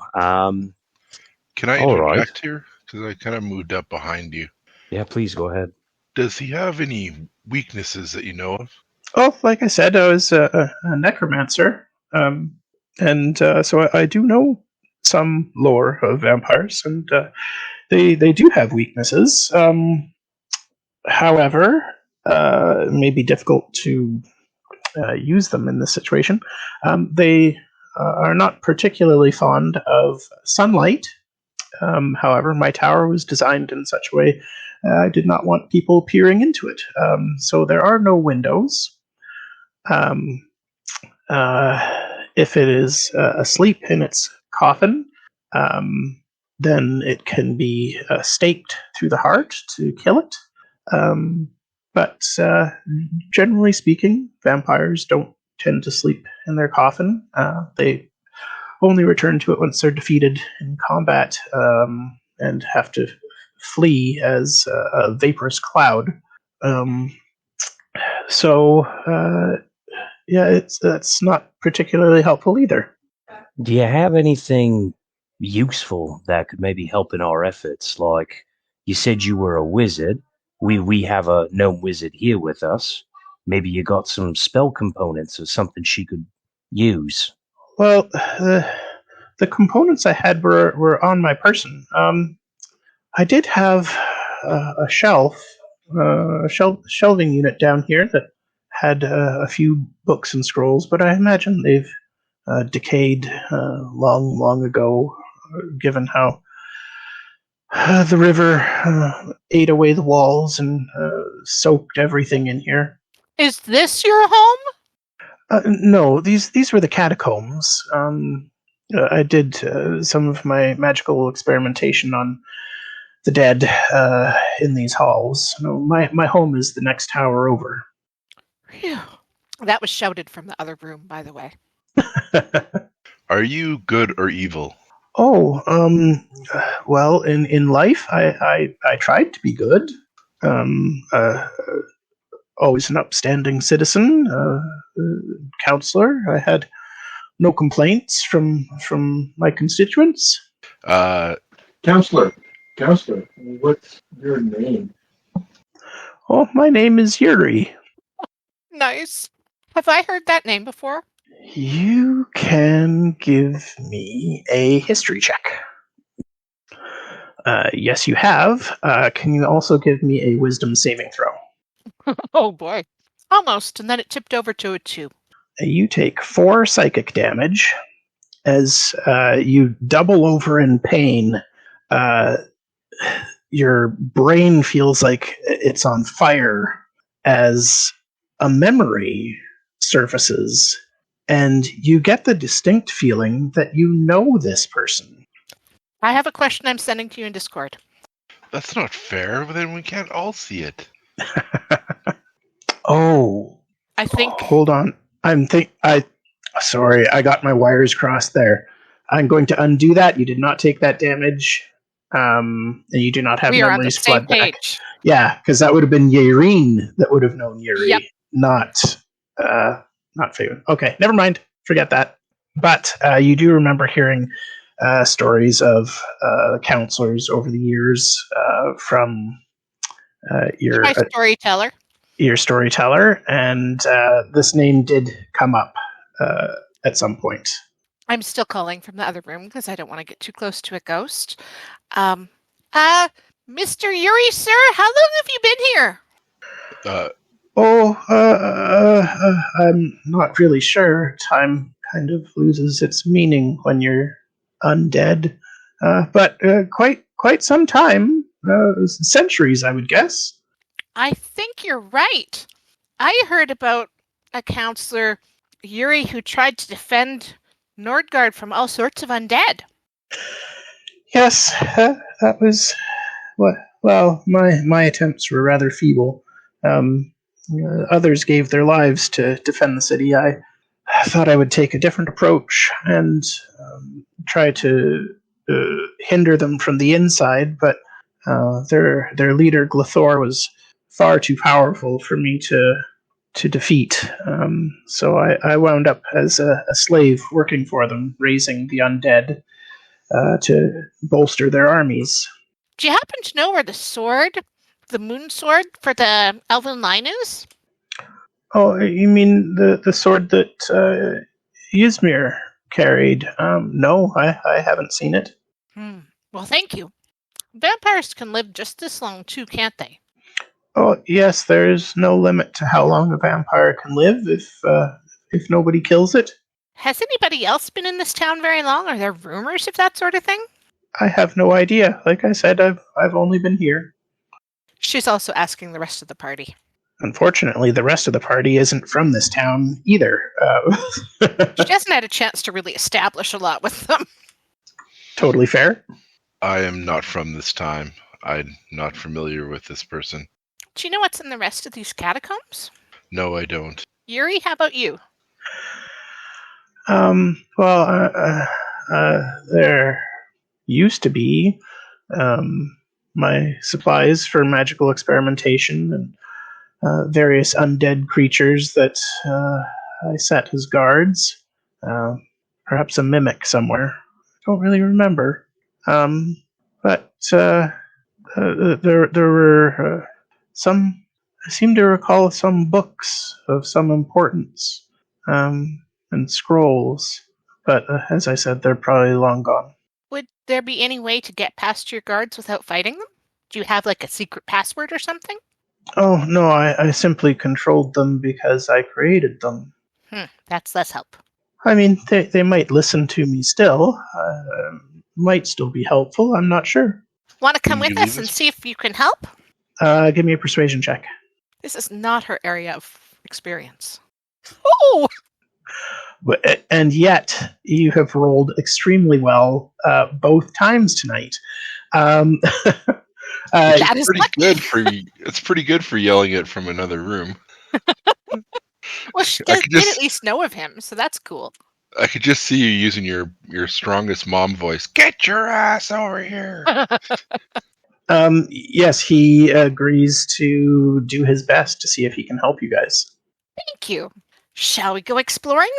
[SPEAKER 3] Can I
[SPEAKER 5] all
[SPEAKER 3] interject
[SPEAKER 5] right.
[SPEAKER 3] here? Because I kind of moved up behind you.
[SPEAKER 5] Yeah, please go ahead.
[SPEAKER 3] Does he have any weaknesses that you know of?
[SPEAKER 1] Oh, like I said, I was a necromancer, and so I do know some lore of vampires, and they do have weaknesses. However, it may be difficult to use them in this situation. They are not particularly fond of sunlight. However, my tower was designed in such a way I did not want people peering into it. So there are no windows. If it is asleep in its coffin, then it can be staked through the heart to kill it. But generally speaking, vampires don't tend to sleep in their coffin. They only return to it once they're defeated in combat, and have to flee as a vaporous cloud. That's not particularly helpful either.
[SPEAKER 5] Do you have anything useful that could maybe help in our efforts? Like, you said you were a wizard. We have a gnome wizard here with us. Maybe you got some spell components or something she could use.
[SPEAKER 1] Well, the components I had were on my person. I did have a shelving unit down here that had a few books and scrolls, but I imagine they've decayed long ago, given how the river ate away the walls and soaked everything in here.
[SPEAKER 2] Is this your home?
[SPEAKER 1] No, these were the catacombs. I did some of my magical experimentation on the dead in these halls. No, my home is the next tower over.
[SPEAKER 2] Phew. That was shouted from the other room, by the way.
[SPEAKER 3] Are you good or evil?
[SPEAKER 1] Oh, well, in life, I tried to be good. Always an upstanding citizen, counselor. I had no complaints from my constituents.
[SPEAKER 4] Counselor, what's your name?
[SPEAKER 1] Oh, my name is Yuri.
[SPEAKER 2] Nice. Have I heard that name before?
[SPEAKER 1] You can give me a history check. Yes, you have. Can you also give me a wisdom saving throw?
[SPEAKER 2] Oh boy. Almost, and then it tipped over to a 2.
[SPEAKER 1] You take 4 psychic damage as you double over in pain. Your brain feels like it's on fire as a memory surfaces, and you get the distinct feeling that you know this person.
[SPEAKER 2] I have a question I'm sending to you in Discord.
[SPEAKER 3] That's not fair. Then we can't all see it.
[SPEAKER 1] Oh,
[SPEAKER 2] I think.
[SPEAKER 1] hold on. Sorry, I got my wires crossed there. I'm going to undo that. You did not take that damage. And you do not have
[SPEAKER 2] We are on the
[SPEAKER 1] memories
[SPEAKER 2] same
[SPEAKER 1] flood back.
[SPEAKER 2] page.
[SPEAKER 1] Yeah, because that would have been Yireen that would have known Yuri,
[SPEAKER 2] Yep.
[SPEAKER 1] not Faven. Okay, never mind. Forget that. But you do remember hearing stories of counselors over the years from
[SPEAKER 2] My storyteller.
[SPEAKER 1] your storyteller, and this name did come up at some point.
[SPEAKER 2] I'm still calling from the other room because I don't want to get too close to a ghost. Mr. Yuri, sir, how long have you been here?
[SPEAKER 1] I'm not really sure. Time kind of loses its meaning when you're undead. But quite some time. Centuries, I would guess.
[SPEAKER 2] I think you're right. I heard about a counselor, Yuri, who tried to defend Nordgard from all sorts of undead.
[SPEAKER 1] Yes, that was... Well, my attempts were rather feeble. Others gave their lives to defend the city. I thought I would take a different approach and try to hinder them from the inside, but their leader, Glithor, was far too powerful for me to defeat. So I wound up as a slave working for them, raising the undead to bolster their armies.
[SPEAKER 2] Do you happen to know where the moon sword for the elven line is?
[SPEAKER 1] Oh, you mean the sword that Ysmir carried? No, I haven't seen it.
[SPEAKER 2] Well, thank you. Vampires can live just this long too, can't they?
[SPEAKER 1] Oh, yes, there's no limit to how long a vampire can live if nobody kills it.
[SPEAKER 2] Has anybody else been in this town very long? Are there rumors of that sort of thing?
[SPEAKER 1] I have no idea. Like I said, I've only been here.
[SPEAKER 2] She's also asking the rest of the party.
[SPEAKER 1] Unfortunately, the rest of the party isn't from this town either.
[SPEAKER 2] She hasn't had a chance to really establish a lot with them.
[SPEAKER 1] Totally fair.
[SPEAKER 3] I am not from this time. I'm not familiar with this person.
[SPEAKER 2] Do you know what's in the rest of these catacombs?
[SPEAKER 3] No, I don't.
[SPEAKER 2] Yuri, how about you?
[SPEAKER 1] There used to be my supplies for magical experimentation and various undead creatures that I set as guards. Perhaps a mimic somewhere. I don't really remember. But there were I seem to recall some books of some importance, and scrolls. But as I said, they're probably long gone.
[SPEAKER 2] Would there be any way to get past your guards without fighting them? Do you have like a secret password or something?
[SPEAKER 1] Oh, no, I simply controlled them because I created them.
[SPEAKER 2] That's less help.
[SPEAKER 1] I mean, they might listen to me still. Might still be helpful, I'm not sure.
[SPEAKER 2] Want to come
[SPEAKER 3] Can you
[SPEAKER 2] with us
[SPEAKER 3] leave
[SPEAKER 2] and
[SPEAKER 3] us?
[SPEAKER 2] see if you can help?
[SPEAKER 1] Give me a persuasion check.
[SPEAKER 2] This is not her area of experience. Oh!
[SPEAKER 1] And yet, you have rolled extremely well both times tonight.
[SPEAKER 2] That is
[SPEAKER 3] Pretty
[SPEAKER 2] lucky.
[SPEAKER 3] good for it's pretty good for yelling it from another room.
[SPEAKER 2] Well, she
[SPEAKER 3] I
[SPEAKER 2] did
[SPEAKER 3] could just-
[SPEAKER 2] at least know of him, so that's cool.
[SPEAKER 3] I could just see you using your strongest mom voice. Get your ass over here.
[SPEAKER 1] Yes, he agrees to do his best to see if he can help you guys.
[SPEAKER 2] Thank you. Shall we go exploring?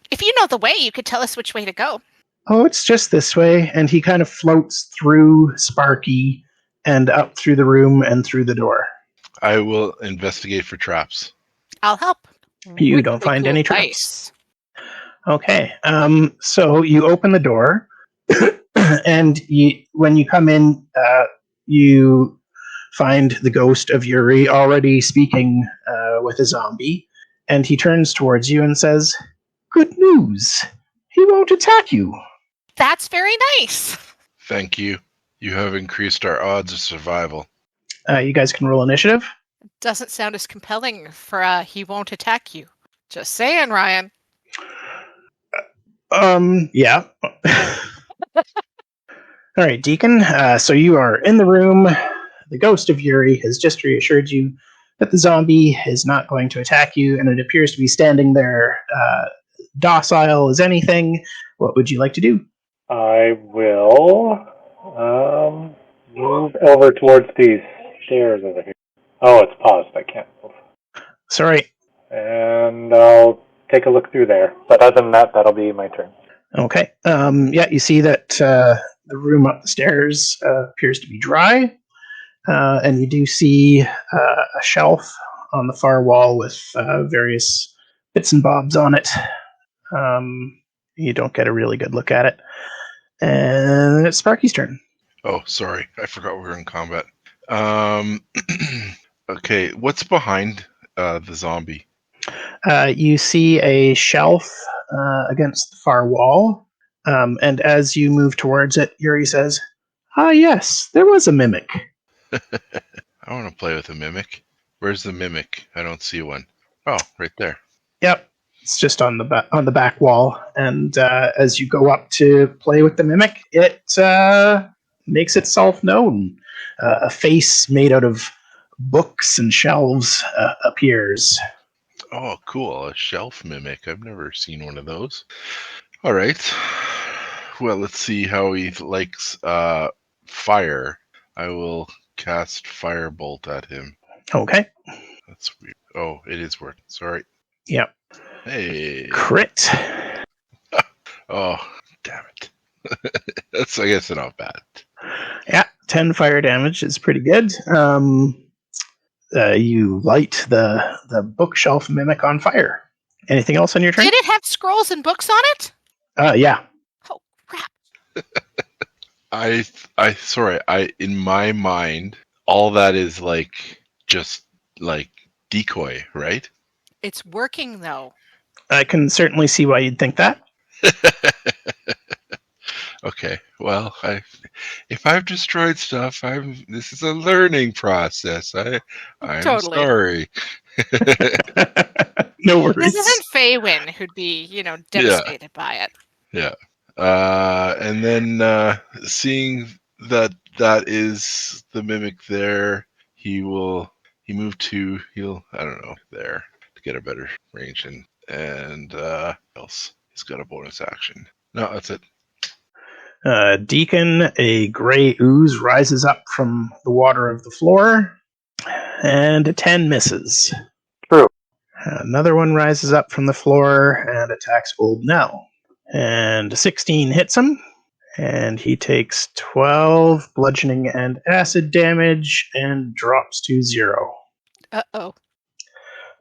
[SPEAKER 2] If you know the way, you could tell us which way to go.
[SPEAKER 1] Oh, it's just this way. And he kind of floats through Sparky and up through the room and through the door.
[SPEAKER 3] I will investigate for traps.
[SPEAKER 2] I'll help.
[SPEAKER 1] You
[SPEAKER 2] With
[SPEAKER 1] don't
[SPEAKER 2] the
[SPEAKER 1] find
[SPEAKER 2] cool
[SPEAKER 1] any traps.
[SPEAKER 2] dice.
[SPEAKER 1] Okay. So you open the door, and when you come in, you find the ghost of Yuri already speaking with a zombie, and he turns towards you and says, "Good news. He won't attack you."
[SPEAKER 2] That's very nice.
[SPEAKER 3] Thank you. You have increased our odds of survival.
[SPEAKER 1] You guys can roll initiative.
[SPEAKER 2] Doesn't sound as compelling for he won't attack you. Just saying, Ryan.
[SPEAKER 1] Yeah. All right, Deacon. So you are in the room. The ghost of Yuri has just reassured you that the zombie is not going to attack you, and it appears to be standing there docile as anything. What would you like to do?
[SPEAKER 7] I will move over towards these stairs over here. Oh, it's paused. I can't move.
[SPEAKER 1] Sorry.
[SPEAKER 7] And I'll take a look through there. But other than that, that'll be my turn.
[SPEAKER 1] Okay. Yeah, you see that the room up the stairs appears to be dry, and you do see a shelf on the far wall with various bits and bobs on it. You don't get a really good look at it. And it's Sparky's turn.
[SPEAKER 3] Oh, sorry. I forgot we were in combat. Okay, what's behind the zombie?
[SPEAKER 1] You see a shelf against the far wall, and as you move towards it, Yuri says, "Ah, yes, there was a mimic."
[SPEAKER 3] I want to play with a mimic. Where's the mimic? I don't see one. Oh, right there.
[SPEAKER 1] Yep, it's just on the back wall, and as you go up to play with the mimic, it makes itself known. A face made out of books and shelves appears.
[SPEAKER 3] Oh, cool. A shelf mimic. I've never seen one of those. All right. Well, let's see how he likes fire. I will cast Firebolt at him.
[SPEAKER 1] Okay.
[SPEAKER 3] That's weird. Oh, it is working. Sorry.
[SPEAKER 1] Yep.
[SPEAKER 3] Hey.
[SPEAKER 1] Crit.
[SPEAKER 3] Oh, damn it. That's, I guess, not bad.
[SPEAKER 1] Yeah, 10 fire damage is pretty good. You light the bookshelf mimic on fire. Anything else on your turn?
[SPEAKER 2] Did it have scrolls and books on it?
[SPEAKER 1] Yeah.
[SPEAKER 2] Oh, crap.
[SPEAKER 3] In my mind, all that is just decoy, right?
[SPEAKER 2] It's working, though.
[SPEAKER 1] I can certainly see why you'd think that.
[SPEAKER 3] Okay, well, if I've destroyed stuff, this is a learning process. I'm
[SPEAKER 2] Totally.
[SPEAKER 3] sorry.
[SPEAKER 1] No worries.
[SPEAKER 2] This isn't Faywin who'd be, devastated by it.
[SPEAKER 3] Yeah. And then seeing that is the mimic there, he'll I don't know, there to get a better range and else. He's got a bonus action. No, that's it.
[SPEAKER 1] Deacon, a gray ooze rises up from the water of the floor, and a 10 misses.
[SPEAKER 7] True.
[SPEAKER 1] Another one rises up from the floor and attacks old Knell. And a 16 hits him, and he takes 12 bludgeoning and acid damage and drops to 0.
[SPEAKER 2] Uh-oh.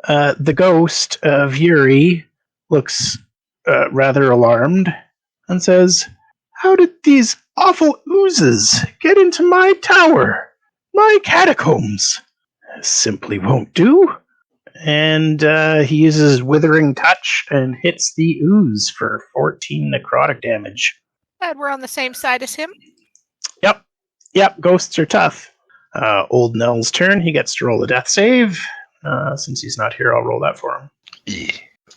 [SPEAKER 1] The ghost of Yuri looks rather alarmed and says, "How did these awful oozes get into my tower? My catacombs? Simply won't do." And he uses Withering Touch and hits the ooze for 14 necrotic damage.
[SPEAKER 2] Glad we're on the same side as him.
[SPEAKER 1] Yep, ghosts are tough. Old Knell's turn. He gets to roll a death save. Since he's not here, I'll roll that for him.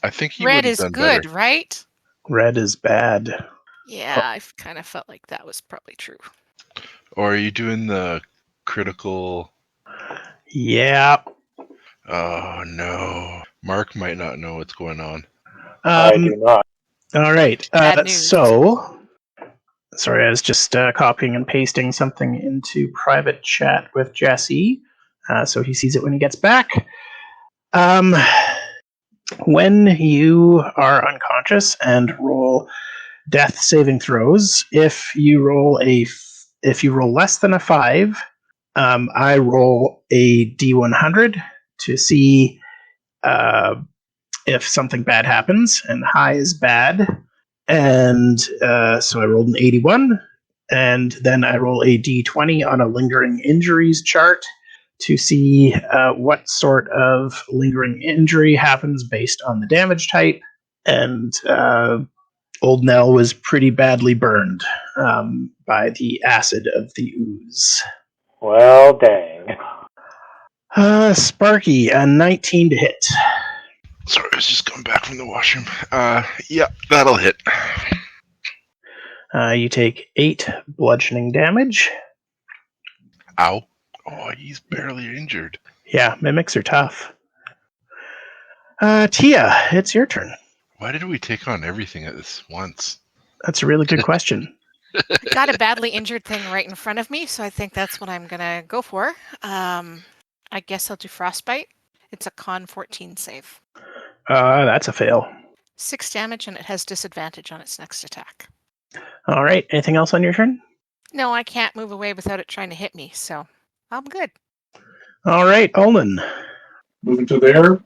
[SPEAKER 3] I think he
[SPEAKER 2] Red
[SPEAKER 3] would have
[SPEAKER 2] is
[SPEAKER 3] done
[SPEAKER 2] good,
[SPEAKER 3] better.
[SPEAKER 2] right?
[SPEAKER 1] Red is bad.
[SPEAKER 2] Yeah, I kind of felt like that was probably true.
[SPEAKER 3] Or are you doing the critical?
[SPEAKER 1] Yeah.
[SPEAKER 3] Oh no, Mark might not know what's going on.
[SPEAKER 7] I do not.
[SPEAKER 1] All right.
[SPEAKER 2] Bad news.
[SPEAKER 1] So, sorry, I was just copying and pasting something into private chat with Jesse, so he sees it when he gets back. When you are unconscious and roll death saving throws, if you roll less than a 5, I roll a D100 to see if something bad happens, and high is bad. And so I rolled an 81, and then I roll a D20 on a lingering injuries chart to see what sort of lingering injury happens based on the damage type. And old Knell was pretty badly burned by the acid of the ooze.
[SPEAKER 7] Well, dang.
[SPEAKER 1] Sparky, a 19 to hit.
[SPEAKER 3] Sorry, I was just coming back from the washroom. Yeah, that'll hit.
[SPEAKER 1] You take 8 bludgeoning damage.
[SPEAKER 3] Ow. Oh, he's barely injured.
[SPEAKER 1] Yeah, mimics are tough. Tia, it's your turn.
[SPEAKER 3] Why did we take on everything at this once?
[SPEAKER 1] That's a really good question.
[SPEAKER 2] I got a badly injured thing right in front of me, so I think that's what I'm going to go for. I guess I'll do Frostbite. It's a con 14 save.
[SPEAKER 1] That's a fail.
[SPEAKER 2] 6 damage, and it has disadvantage on its next attack.
[SPEAKER 1] All right, anything else on your turn?
[SPEAKER 2] No, I can't move away without it trying to hit me, so I'm good.
[SPEAKER 1] All right, Ulnan.
[SPEAKER 4] Moving to there,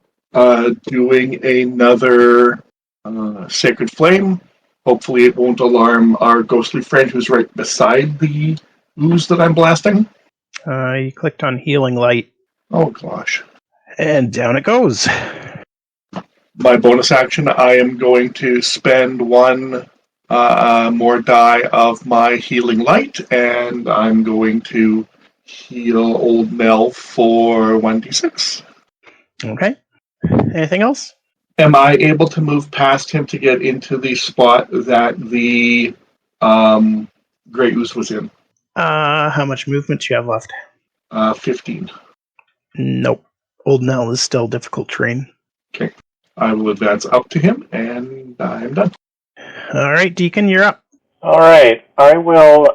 [SPEAKER 4] doing another Sacred Flame. Hopefully it won't alarm our ghostly friend who's right beside the ooze that I'm blasting.
[SPEAKER 1] You clicked on Healing Light,
[SPEAKER 4] Oh gosh.
[SPEAKER 1] and down it goes.
[SPEAKER 4] My bonus action, I am going to spend one more die of my Healing Light, and I'm going to heal old Knell for 1d6.
[SPEAKER 1] Okay. Anything else?
[SPEAKER 4] Am I able to move past him to get into the spot that the Grey Ooze was in?
[SPEAKER 1] How much movement do you have left?
[SPEAKER 4] 15.
[SPEAKER 1] Nope. Old Knell is still difficult terrain.
[SPEAKER 4] Okay. I will advance up to him, and I'm done.
[SPEAKER 1] All right, Deacon, you're up.
[SPEAKER 7] All right, I will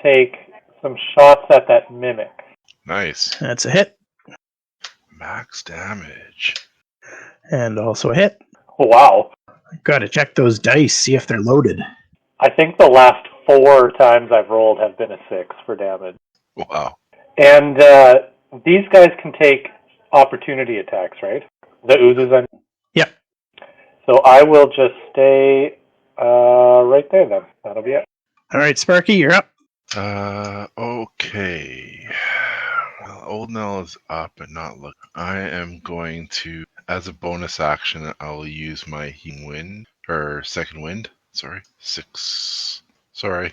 [SPEAKER 7] take some shots at that mimic.
[SPEAKER 3] Nice.
[SPEAKER 1] That's a hit,
[SPEAKER 3] Max damage.
[SPEAKER 1] and also a hit.
[SPEAKER 7] Wow.
[SPEAKER 1] Gotta check those dice, see if they're loaded.
[SPEAKER 7] I think the last 4 times I've rolled have been a 6 for damage.
[SPEAKER 3] Wow.
[SPEAKER 7] And these guys can take opportunity attacks, right? The oozes, I mean.
[SPEAKER 1] Yep.
[SPEAKER 7] So I will just stay right there then. That'll be it.
[SPEAKER 1] All right, Sparky, you're up.
[SPEAKER 3] Okay. Well, old Knell is up and not look. I am going to, as a bonus action, I'll use my healing wind, or second wind. Sorry. 6. Sorry.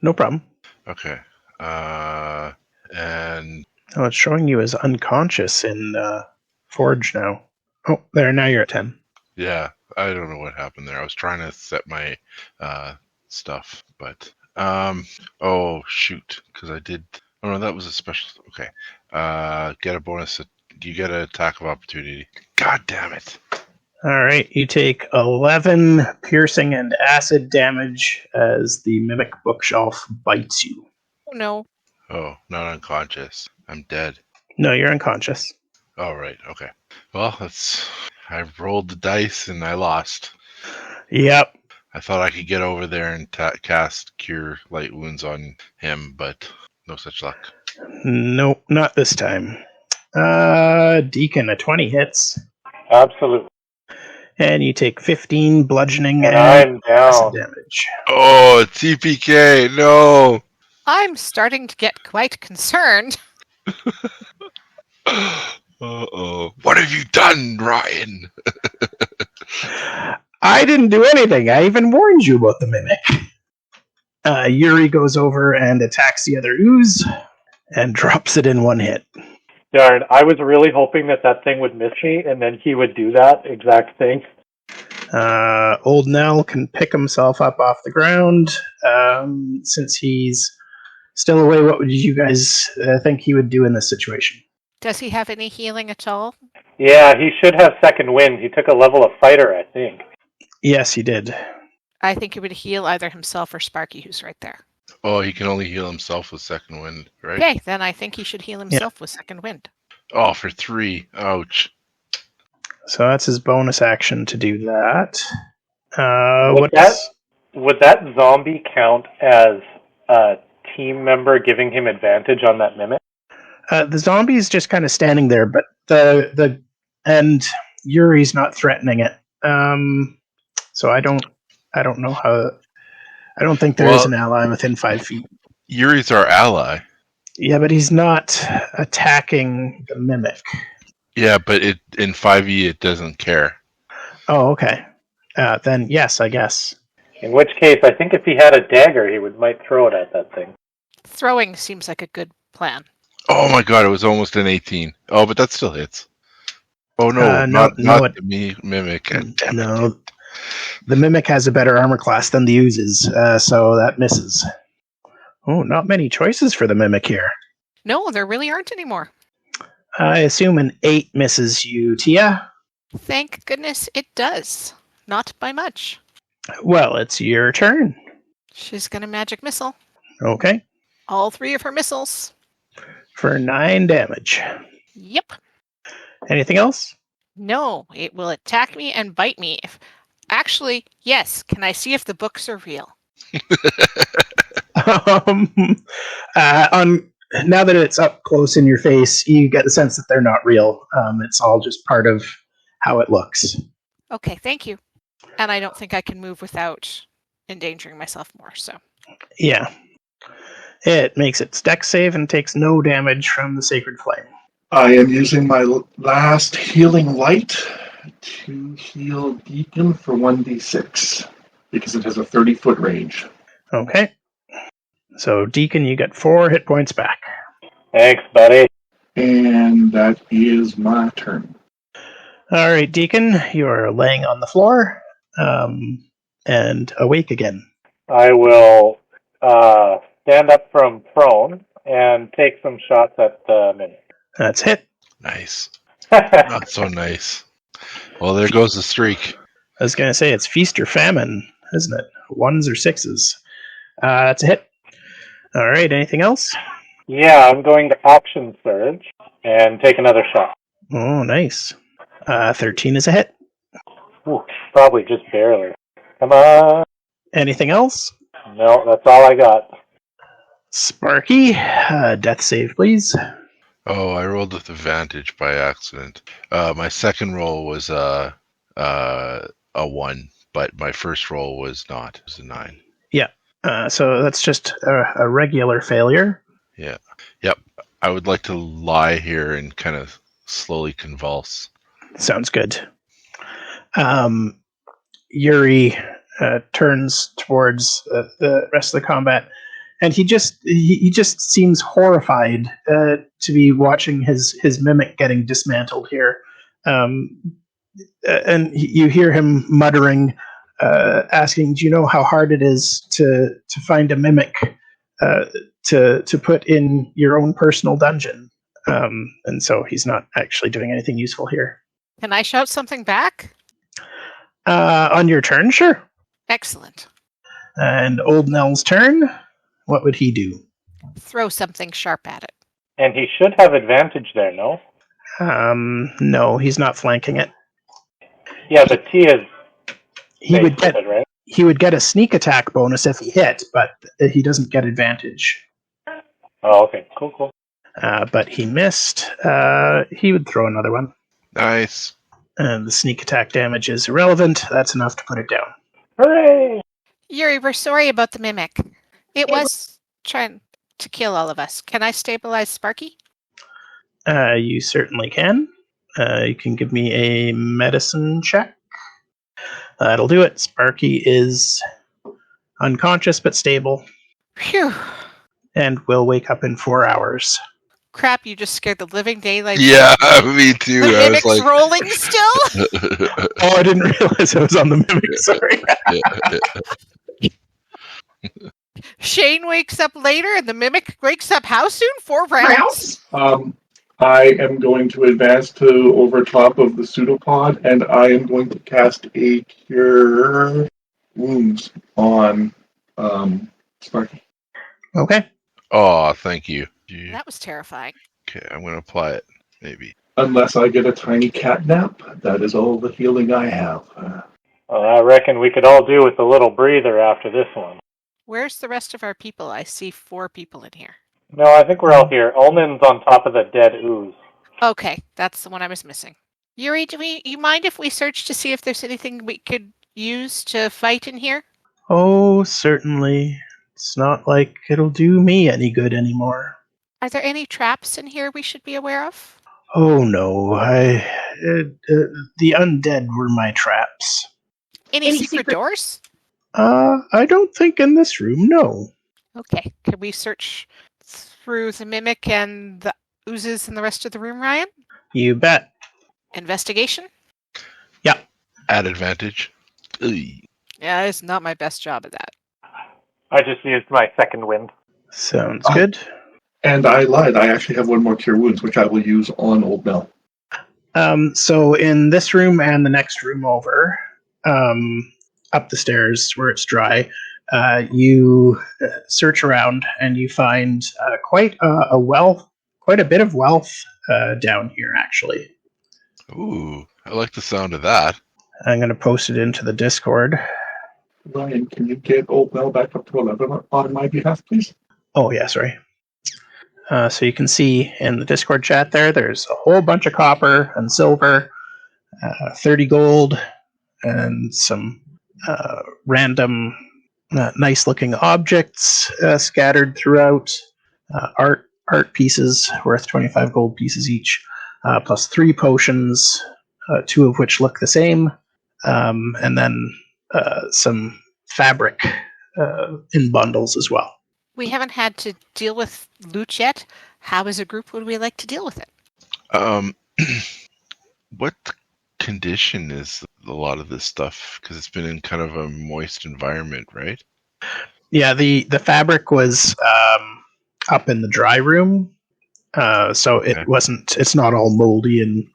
[SPEAKER 1] No problem.
[SPEAKER 3] Okay. And
[SPEAKER 1] Oh, it's showing you as unconscious in Forge now. Oh, there, now you're at 10.
[SPEAKER 3] yeah, I don't know what happened there. I was trying to set my stuff, but oh shoot, because I did. Oh no, that was a special. Okay, get a bonus. You get an attack of opportunity. God damn it!
[SPEAKER 1] All right, you take 11 piercing and acid damage as the mimic bookshelf bites you.
[SPEAKER 2] Oh, no.
[SPEAKER 3] Oh, not unconscious. I'm dead.
[SPEAKER 1] No, you're unconscious.
[SPEAKER 3] All right. Okay. Well, I rolled the dice and I lost.
[SPEAKER 1] Yep.
[SPEAKER 3] I thought I could get over there and cast Cure Light Wounds on him, but no such luck.
[SPEAKER 1] Nope, not this time. Deacon, a 20 hits.
[SPEAKER 7] Absolutely.
[SPEAKER 1] And you take 15 bludgeoning
[SPEAKER 7] And
[SPEAKER 1] and
[SPEAKER 7] I'm down.
[SPEAKER 1] damage.
[SPEAKER 3] Oh, TPK, no.
[SPEAKER 2] I'm starting to get quite concerned.
[SPEAKER 3] Uh-oh. What have you done, Ryan?
[SPEAKER 1] I didn't do anything. I even warned you about the mimic. Yuri goes over and attacks the other ooze and drops it in one hit.
[SPEAKER 7] Darn, I was really hoping that thing would miss me, and then he would do that exact thing.
[SPEAKER 1] Old Knell can pick himself up off the ground. Since he's still away, what would you guys think he would do in this situation?
[SPEAKER 2] Does he have any healing at all?
[SPEAKER 7] Yeah, he should have second wind. He took a level of fighter, I think.
[SPEAKER 1] Yes, he did.
[SPEAKER 2] I think he would heal either himself or Sparky, who's right there.
[SPEAKER 3] Oh, he can only heal himself with second wind, right?
[SPEAKER 2] Okay, then I think he should heal himself with second wind.
[SPEAKER 3] Oh, for 3. Ouch.
[SPEAKER 1] So that's his bonus action to do that.
[SPEAKER 7] Would that zombie count as a team member giving him advantage on that mimic?
[SPEAKER 1] The zombie's just kind of standing there, but and Yuri's not threatening it. So I don't know how. I don't think there is an ally within 5 feet.
[SPEAKER 3] Yuri's our ally.
[SPEAKER 1] Yeah, but he's not attacking the mimic.
[SPEAKER 3] Yeah, but in 5e it doesn't care.
[SPEAKER 1] Oh, okay. Then yes, I guess.
[SPEAKER 7] In which case, I think if he had a dagger, he might throw it at that thing.
[SPEAKER 2] Throwing seems like a good plan.
[SPEAKER 3] Oh my god, it was almost an 18. Oh, but that still hits. Oh no, not the mimic.
[SPEAKER 1] No, the mimic has a better armor class than the oozes, so that misses. Oh, not many choices for the mimic here.
[SPEAKER 2] No, there really aren't anymore.
[SPEAKER 1] I assume an 8 misses you, Tia.
[SPEAKER 2] Thank goodness it does. Not by much.
[SPEAKER 1] Well, it's your turn.
[SPEAKER 2] She's going to magic missile.
[SPEAKER 1] Okay.
[SPEAKER 2] All 3 of her missiles.
[SPEAKER 1] For 9 damage.
[SPEAKER 2] Yep.
[SPEAKER 1] Anything else?
[SPEAKER 2] No, it will attack me and bite me. Actually, yes. Can I see if the books are real?
[SPEAKER 1] Now that it's up close in your face, you get the sense that they're not real. It's all just part of how it looks.
[SPEAKER 2] Okay, thank you. And I don't think I can move without endangering myself more, so.
[SPEAKER 1] Yeah. It makes its dex save and takes no damage from the Sacred Flame.
[SPEAKER 4] I am using my last healing light to heal Deacon for 1d6 because it has a 30-foot range.
[SPEAKER 1] Okay. So, Deacon, you get 4 hit points back.
[SPEAKER 7] Thanks, buddy.
[SPEAKER 4] And that is my turn.
[SPEAKER 1] All right, Deacon, you are laying on the floor and awake again.
[SPEAKER 7] I will stand up from prone and take some shots at the mimic.
[SPEAKER 1] That's hit.
[SPEAKER 3] Nice. Not so nice. Well, there goes the streak.
[SPEAKER 1] I was going to say it's feast or famine, isn't it? 1s or 6s. That's a hit. All right, anything else?
[SPEAKER 7] Yeah, I'm going to action surge and take another shot.
[SPEAKER 1] Oh, nice. 13 is a hit.
[SPEAKER 7] Ooh, probably just barely. Come on.
[SPEAKER 1] Anything else?
[SPEAKER 7] No, that's all I got.
[SPEAKER 1] Sparky, death save, please.
[SPEAKER 3] Oh, I rolled with advantage by accident. My second roll was a 1, but my first roll was not. It was a 9.
[SPEAKER 1] Yeah. So that's just a regular failure.
[SPEAKER 3] Yeah. Yep. I would like to lie here and kind of slowly convulse.
[SPEAKER 1] Sounds good. Yuri turns towards the rest of the combat, and he just seems horrified to be watching his mimic getting dismantled here. And you hear him muttering, asking, "Do you know how hard it is to find a mimic to put in your own personal dungeon?" And so he's not actually doing anything useful here.
[SPEAKER 2] Can I shout something back?
[SPEAKER 1] On your turn, sure.
[SPEAKER 2] Excellent.
[SPEAKER 1] And Old Nell's turn. What would he do?
[SPEAKER 2] Throw something sharp at it.
[SPEAKER 7] And he should have advantage there, no?
[SPEAKER 1] No, he's not flanking it.
[SPEAKER 7] Yeah, but T is...
[SPEAKER 1] He would get
[SPEAKER 7] it, right?
[SPEAKER 1] He would get a sneak attack bonus if he hit, but he doesn't get advantage.
[SPEAKER 7] Oh, okay. Cool.
[SPEAKER 1] but he missed. He would throw another one.
[SPEAKER 3] Nice.
[SPEAKER 1] And the sneak attack damage is irrelevant. That's enough to put it down.
[SPEAKER 7] Hooray!
[SPEAKER 2] Yuri, we're sorry about the mimic. It was trying to kill all of us. Can I stabilize Sparky?
[SPEAKER 1] You certainly can. You can give me a medicine check. That'll do it. Sparky is unconscious but stable
[SPEAKER 2] Phew.
[SPEAKER 1] and will wake up in 4 hours.
[SPEAKER 2] Crap, you just scared the living daylights.
[SPEAKER 3] Yeah, me too.
[SPEAKER 2] The
[SPEAKER 3] I was
[SPEAKER 2] mimic's
[SPEAKER 3] like,
[SPEAKER 2] rolling still?
[SPEAKER 1] Oh, I didn't realize I was on the mimic. Sorry.
[SPEAKER 2] Shane wakes up later and the mimic wakes up how soon? 4 rounds?
[SPEAKER 4] I am going to advance to over top of the pseudopod, and I am going to cast a Cure Wounds on Sparky.
[SPEAKER 1] Okay.
[SPEAKER 3] Oh, thank you. Yeah.
[SPEAKER 2] That was terrifying.
[SPEAKER 3] Okay, I'm going to apply it, maybe.
[SPEAKER 4] Unless I get a tiny cat nap, that is all the healing I have.
[SPEAKER 7] Well, I reckon we could all do with a little breather after this one.
[SPEAKER 2] Where's the rest of our people? I see 4 people in here.
[SPEAKER 7] No, I think we're all here. Ulnan's on top of the dead ooze.
[SPEAKER 2] Okay, that's the one I was missing. Yuri, you mind if we search to see if there's anything we could use to fight in here?
[SPEAKER 1] Oh, certainly. It's not like it'll do me any good anymore.
[SPEAKER 2] Are there any traps in here we should be aware of?
[SPEAKER 1] Oh no, the undead were my traps.
[SPEAKER 2] Any secret doors?
[SPEAKER 1] I don't think in this room, no.
[SPEAKER 2] Okay, can we search through the mimic and the oozes in the rest of the room, Ryan?
[SPEAKER 1] You bet.
[SPEAKER 2] Investigation?
[SPEAKER 1] Yeah.
[SPEAKER 3] At advantage. Ugh.
[SPEAKER 2] Yeah, it's not my best job at that.
[SPEAKER 7] I just used my second wind.
[SPEAKER 1] Sounds good.
[SPEAKER 4] And I lied. I actually have one more Cure Wounds, which I will use on Old Knell.
[SPEAKER 1] So in this room and the next room over, up the stairs where it's dry, you search around and you find quite a bit of wealth down here, actually.
[SPEAKER 3] Ooh, I like the sound of that.
[SPEAKER 1] I'm going to post it into the Discord.
[SPEAKER 4] Ryan, can you get Old Knell back up to 11 on my behalf, please?
[SPEAKER 1] Oh, yeah, sorry. So you can see in the Discord chat there's a whole bunch of copper and silver, 30 gold, and some random nice-looking objects scattered throughout, art pieces worth 25 gold pieces each, plus 3 potions, 2 of which look the same, and then some fabric in bundles as well.
[SPEAKER 2] We haven't had to deal with loot yet. How as a group would we like to deal with it?
[SPEAKER 3] What condition is a lot of this stuff? Because it's been in kind of a moist environment, right?
[SPEAKER 1] Yeah, the fabric was up in the dry room, so
[SPEAKER 3] Okay.
[SPEAKER 1] it's not all moldy and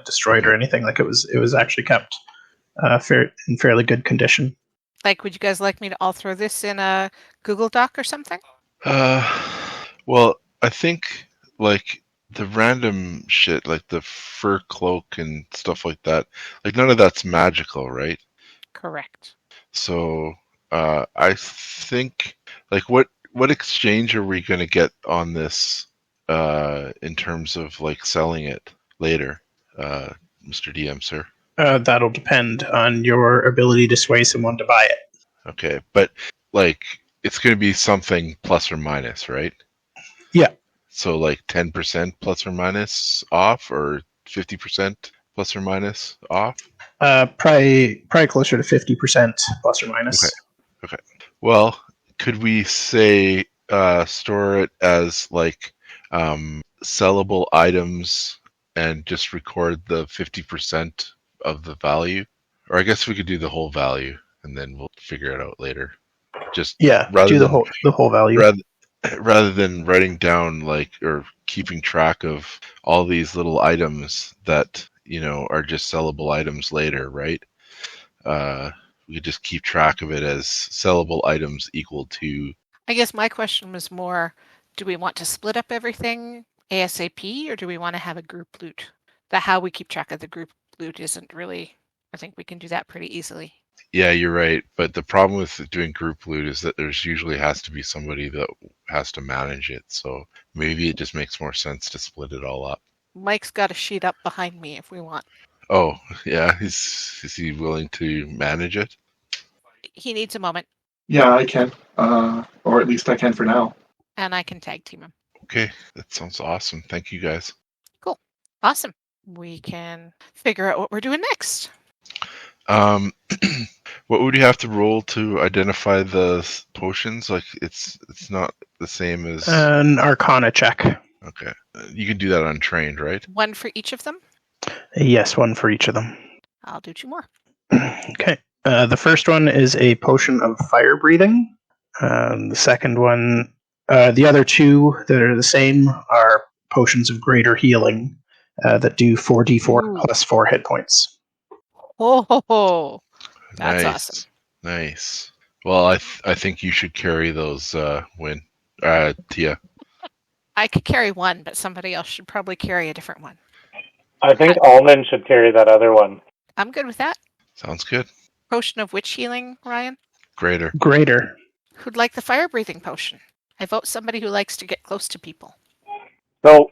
[SPEAKER 1] destroyed or anything. Like it was actually kept in fairly good condition.
[SPEAKER 2] Like, would you guys like me to all throw this in a Google Doc or something?
[SPEAKER 3] Well, I think like the random shit, like the fur cloak and stuff like that, like none of that's magical, right?
[SPEAKER 2] Correct.
[SPEAKER 3] So I think like what exchange are we going to get on this in terms of like selling it later, Mr. DM, sir?
[SPEAKER 1] That'll depend on your ability to sway someone to buy it.
[SPEAKER 3] Okay, but like it's going to be something plus or minus, right?
[SPEAKER 1] Yeah.
[SPEAKER 3] So like 10% plus or minus off, or 50% plus or minus off?
[SPEAKER 1] Probably closer to 50% plus or minus.
[SPEAKER 3] Okay. Well, could we say store it as like sellable items and just record the 50% of the value? Or I guess we could do the whole value and then we'll figure it out later. Just
[SPEAKER 1] Yeah, do the whole value.
[SPEAKER 3] Rather than writing down like or keeping track of all these little items that, you know, are just sellable items later, right? We could just keep track of it as sellable items equal to.
[SPEAKER 2] I guess my question was more, do we want to split up everything ASAP or do we want to have a group loot? How we keep track of the group loot isn't really, I think we can do that pretty easily.
[SPEAKER 3] Yeah, you're right. But the problem with doing group loot is that there's usually has to be somebody that has to manage it. So maybe it just makes more sense to split it all up.
[SPEAKER 2] Mike's got a sheet up behind me if we want.
[SPEAKER 3] Oh, yeah. Is he willing to manage it?
[SPEAKER 2] He needs a moment,
[SPEAKER 4] Yeah, I can. Or at least I can for now.
[SPEAKER 2] and I can tag team him.
[SPEAKER 3] Okay, that sounds awesome. Thank you, guys.
[SPEAKER 2] Cool. Awesome. We can figure out what we're doing next.
[SPEAKER 3] What would you have to roll to identify the potions? Like, it's not the same as...
[SPEAKER 1] An Arcana check.
[SPEAKER 3] Okay. You can do that untrained, right?
[SPEAKER 2] One for each of them.
[SPEAKER 1] Yes, one for each of them.
[SPEAKER 2] I'll do 2 more.
[SPEAKER 1] Okay. The first one is a potion of fire breathing. The second one, the other 2 that are the same are potions of greater healing that do 4d4
[SPEAKER 2] Ooh.
[SPEAKER 1] plus 4 hit points.
[SPEAKER 2] Oh, that's
[SPEAKER 3] Nice.
[SPEAKER 2] awesome.
[SPEAKER 3] Nice. Well, I think you should carry those, Tia.
[SPEAKER 2] I could carry one, but somebody else should probably carry a different one.
[SPEAKER 7] I think Ulnan should carry that other one.
[SPEAKER 2] I'm good with that.
[SPEAKER 3] Sounds good.
[SPEAKER 2] Potion of witch healing, Ryan?
[SPEAKER 3] Greater.
[SPEAKER 1] Greater.
[SPEAKER 2] Who'd like the fire breathing potion? I vote somebody who likes to get close to people.
[SPEAKER 7] So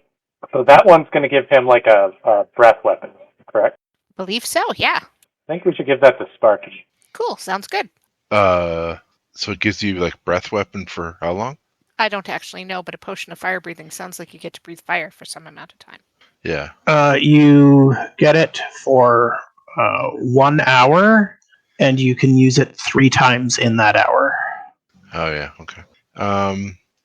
[SPEAKER 7] that one's going to give him like a breath weapon, correct?
[SPEAKER 2] Believe so, yeah.
[SPEAKER 7] I think we should give that to Sparky.
[SPEAKER 2] Cool, sounds good.
[SPEAKER 3] So it gives you like breath weapon for how long?
[SPEAKER 2] I don't actually know, but a potion of fire breathing sounds like you get to breathe fire for some amount of time.
[SPEAKER 3] Yeah.
[SPEAKER 1] You get it for 1 hour, and you can use it 3 times in that hour.
[SPEAKER 3] Oh yeah. Okay.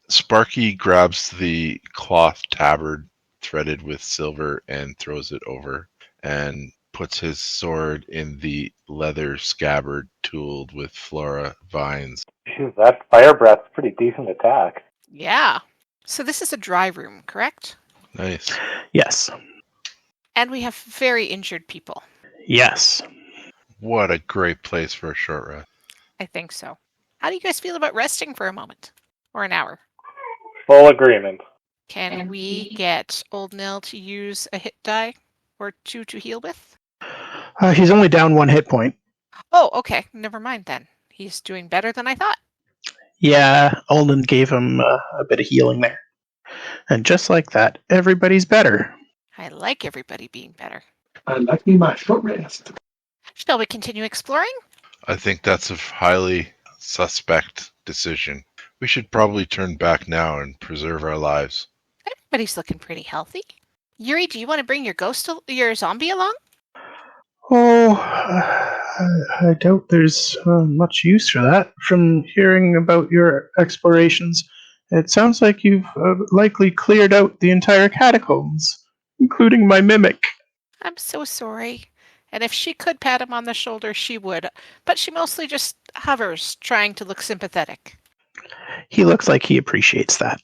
[SPEAKER 3] Sparky grabs the cloth tabard threaded with silver and throws it over, and puts his sword in the leather scabbard tooled with flora vines.
[SPEAKER 7] Jeez, that fire breath's pretty decent attack.
[SPEAKER 2] Yeah. So this is a dry room, correct?
[SPEAKER 3] Nice.
[SPEAKER 1] Yes.
[SPEAKER 2] And we have very injured people.
[SPEAKER 1] Yes.
[SPEAKER 3] What a great place for a short rest.
[SPEAKER 2] I think so. How do you guys feel about resting for a moment? Or an hour?
[SPEAKER 7] Full agreement.
[SPEAKER 2] Can we get Old Knell to use a hit die or 2 to heal with?
[SPEAKER 1] He's only down 1 hit point.
[SPEAKER 2] Oh, okay. Never mind then. He's doing better than I thought.
[SPEAKER 1] Yeah, Ulnan gave him a bit of healing there. And just like that, everybody's better.
[SPEAKER 2] I like everybody being better.
[SPEAKER 4] I like me my short rest.
[SPEAKER 2] Shall we continue exploring?
[SPEAKER 3] I think that's a highly suspect decision. We should probably turn back now and preserve our lives.
[SPEAKER 2] Everybody's looking pretty healthy. Yuri, do you want to bring your zombie along?
[SPEAKER 1] Oh, I doubt there's much use for that. From hearing about your explorations, it sounds like you've likely cleared out the entire catacombs, including my mimic.
[SPEAKER 2] I'm so sorry. And if she could pat him on the shoulder, she would. But she mostly just hovers, trying to look sympathetic.
[SPEAKER 1] He looks like he appreciates that.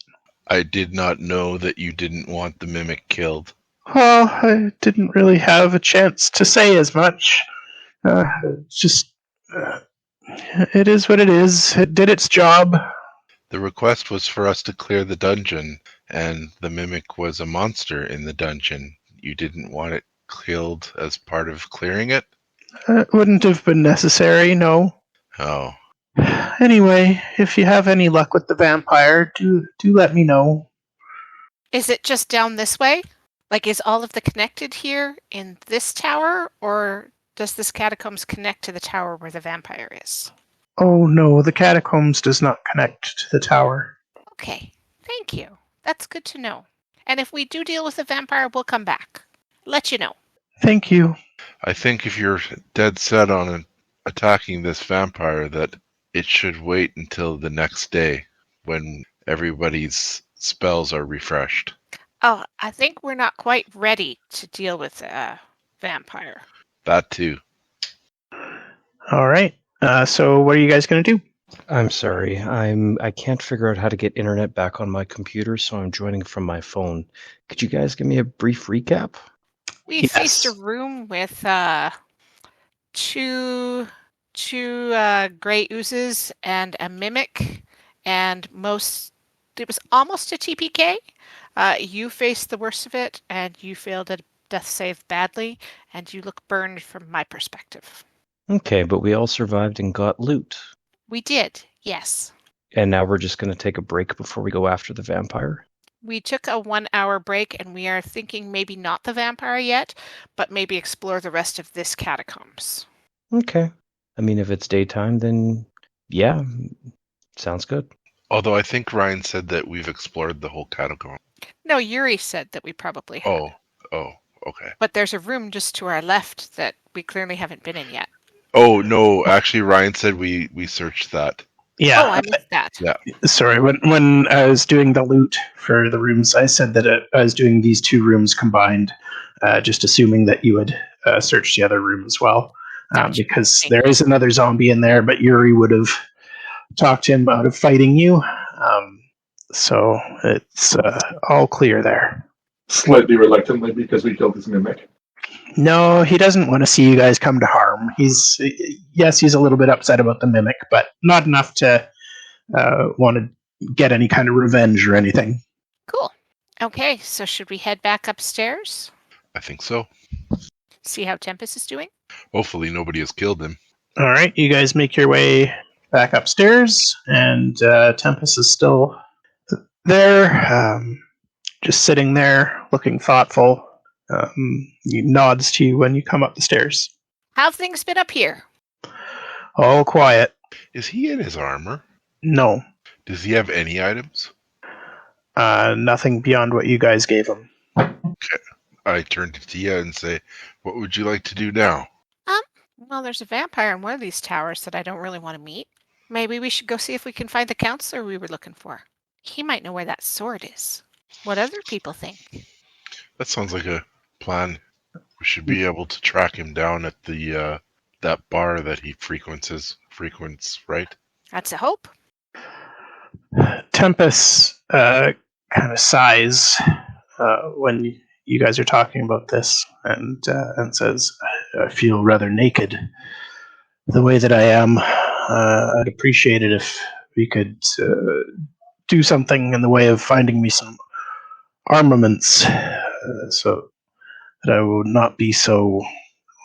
[SPEAKER 3] I did not know that you didn't want the mimic killed.
[SPEAKER 1] Well, I didn't really have a chance to say as much. It is what it is. It did its job.
[SPEAKER 3] The request was for us to clear the dungeon, and the mimic was a monster in the dungeon. You didn't want it killed as part of clearing it?
[SPEAKER 1] It wouldn't have been necessary, no.
[SPEAKER 3] Oh.
[SPEAKER 1] Anyway, if you have any luck with the vampire, do let me know.
[SPEAKER 2] Is it just down this way? Like, is all of the connected here in this tower? Or does this catacombs connect to the tower where the vampire is?
[SPEAKER 1] Oh no, the catacombs does not connect to the tower.
[SPEAKER 2] Okay, thank you. That's good to know. And if we do deal with the vampire, we'll come back. Let you know.
[SPEAKER 1] Thank you.
[SPEAKER 3] I think if you're dead set on attacking this vampire, that it should wait until the next day when everybody's spells are refreshed.
[SPEAKER 2] Oh, I think we're not quite ready to deal with a vampire.
[SPEAKER 3] That too.
[SPEAKER 1] All right. So what are you guys going to do?
[SPEAKER 5] I'm sorry. I can't figure out how to get internet back on my computer, so I'm joining from my phone. Could you guys give me a brief recap?
[SPEAKER 2] We faced a room with two gray oozes and a mimic, and it was almost a TPK. You faced the worst of it, and you failed a death save badly, and you look burned from my perspective.
[SPEAKER 5] Okay, but we all survived and got loot.
[SPEAKER 2] We did, yes.
[SPEAKER 5] And now we're just going to take a break before we go after the vampire?
[SPEAKER 2] We took a 1 hour break and we are thinking maybe not the vampire yet, but maybe explore the rest of this catacombs.
[SPEAKER 5] Okay. I mean, if it's daytime, then yeah, sounds good.
[SPEAKER 3] Although I think Ryan said that we've explored the whole catacomb.
[SPEAKER 2] No, Yuri said that we probably have.
[SPEAKER 3] Oh, okay.
[SPEAKER 2] But there's a room just to our left that we clearly haven't been in yet.
[SPEAKER 3] Oh, no, actually Ryan said we searched that.
[SPEAKER 1] Yeah.
[SPEAKER 2] Oh, I missed that.
[SPEAKER 3] Yeah.
[SPEAKER 1] Sorry, when I was doing the loot for the rooms, I said that I was doing these 2 rooms combined, just assuming that you had searched the other room as well.
[SPEAKER 2] Gotcha.
[SPEAKER 1] Because there is another zombie in there, but Yuri would have talked him out of fighting you. So it's all clear there.
[SPEAKER 4] Slightly reluctantly because we killed his mimic.
[SPEAKER 1] No, he doesn't want to see you guys come to harm. He's a little bit upset about the mimic, but not enough to want to get any kind of revenge or anything.
[SPEAKER 2] Cool. Okay, so should we head back upstairs?
[SPEAKER 3] I think so.
[SPEAKER 2] See how Tempest is doing?
[SPEAKER 3] Hopefully nobody has killed him.
[SPEAKER 1] All right, you guys make your way back upstairs, and Tempest is still there, just sitting there, looking thoughtful. He nods to you when you come up the stairs.
[SPEAKER 2] How've things been up here?
[SPEAKER 1] All quiet.
[SPEAKER 3] Is he in his armor?
[SPEAKER 1] No,
[SPEAKER 3] Does he have any items?
[SPEAKER 1] nothing beyond what you guys gave him.
[SPEAKER 3] I turn to Tia and say, what would you like to do now?
[SPEAKER 2] Well, there's a vampire in one of these towers that I don't really want to meet. Maybe we should go see if we can find the counselor we were looking for. He might know where that sword is. What other people think?
[SPEAKER 3] That sounds like a plan. We should be able to track him down at the that bar that he frequents, right?
[SPEAKER 2] That's a hope.
[SPEAKER 1] Tempest kind of sighs when you guys are talking about this, and says, "I feel rather naked. The way that I am, I'd appreciate it if we could do something in the way of finding me some armaments, so that I would not be so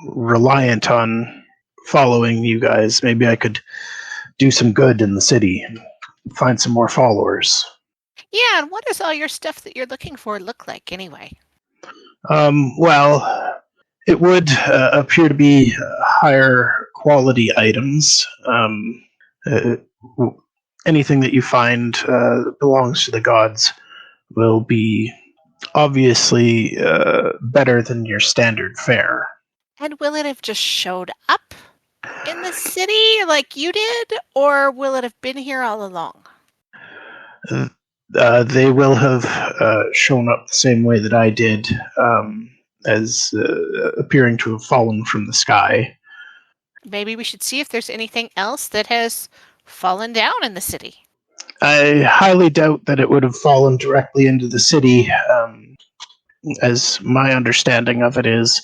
[SPEAKER 1] reliant on following you guys. Maybe I could do some good in the city and find some more followers."
[SPEAKER 2] Yeah, and what does all your stuff that you're looking for look like anyway?
[SPEAKER 1] Well, it would appear to be higher quality items. Anything that you find that belongs to the gods will be obviously better than your standard fare.
[SPEAKER 2] And will it have just showed up in the city like you did, or will it have been here all along?
[SPEAKER 1] They will have shown up the same way that I did, as appearing to have fallen from the sky.
[SPEAKER 2] Maybe we should see if there's anything else that has fallen down in the city.
[SPEAKER 1] I highly doubt that it would have fallen directly into the city, as my understanding of it is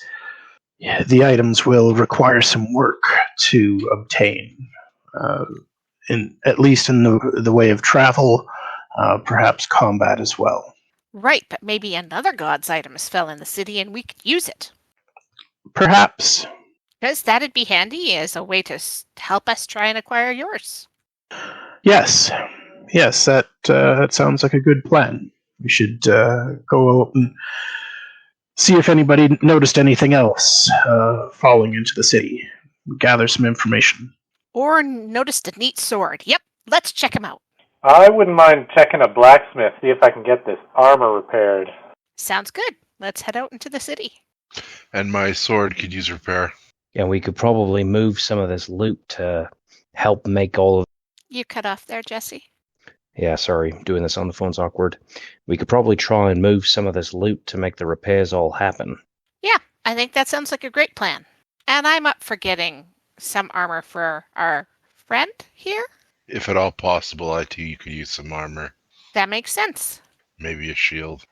[SPEAKER 1] the items will require some work to obtain, at least in the way of travel, perhaps combat as well.
[SPEAKER 2] Right, but maybe another god's items fell in the city and we could use it.
[SPEAKER 1] Perhaps.
[SPEAKER 2] Because that'd be handy as a way to help us try and acquire yours.
[SPEAKER 1] Yes, that sounds like a good plan. We should go out and see if anybody noticed anything else falling into the city. Gather some information.
[SPEAKER 2] Or noticed a neat sword. Yep, let's check him out.
[SPEAKER 7] I wouldn't mind checking a blacksmith, see if I can get this armor repaired.
[SPEAKER 2] Sounds good. Let's head out into the city.
[SPEAKER 3] And my sword could use repair.
[SPEAKER 5] Yeah, we could probably move some of this loot to help make all of...
[SPEAKER 2] You cut off there, Jesse.
[SPEAKER 5] Yeah, sorry, doing this on the phone's awkward. We could probably try and move some of this loot to make the repairs all happen.
[SPEAKER 2] Yeah, I think that sounds like a great plan. And I'm up for getting some armor for our friend here.
[SPEAKER 3] If at all possible, I too you could use some armor.
[SPEAKER 2] That makes sense.
[SPEAKER 3] Maybe a shield.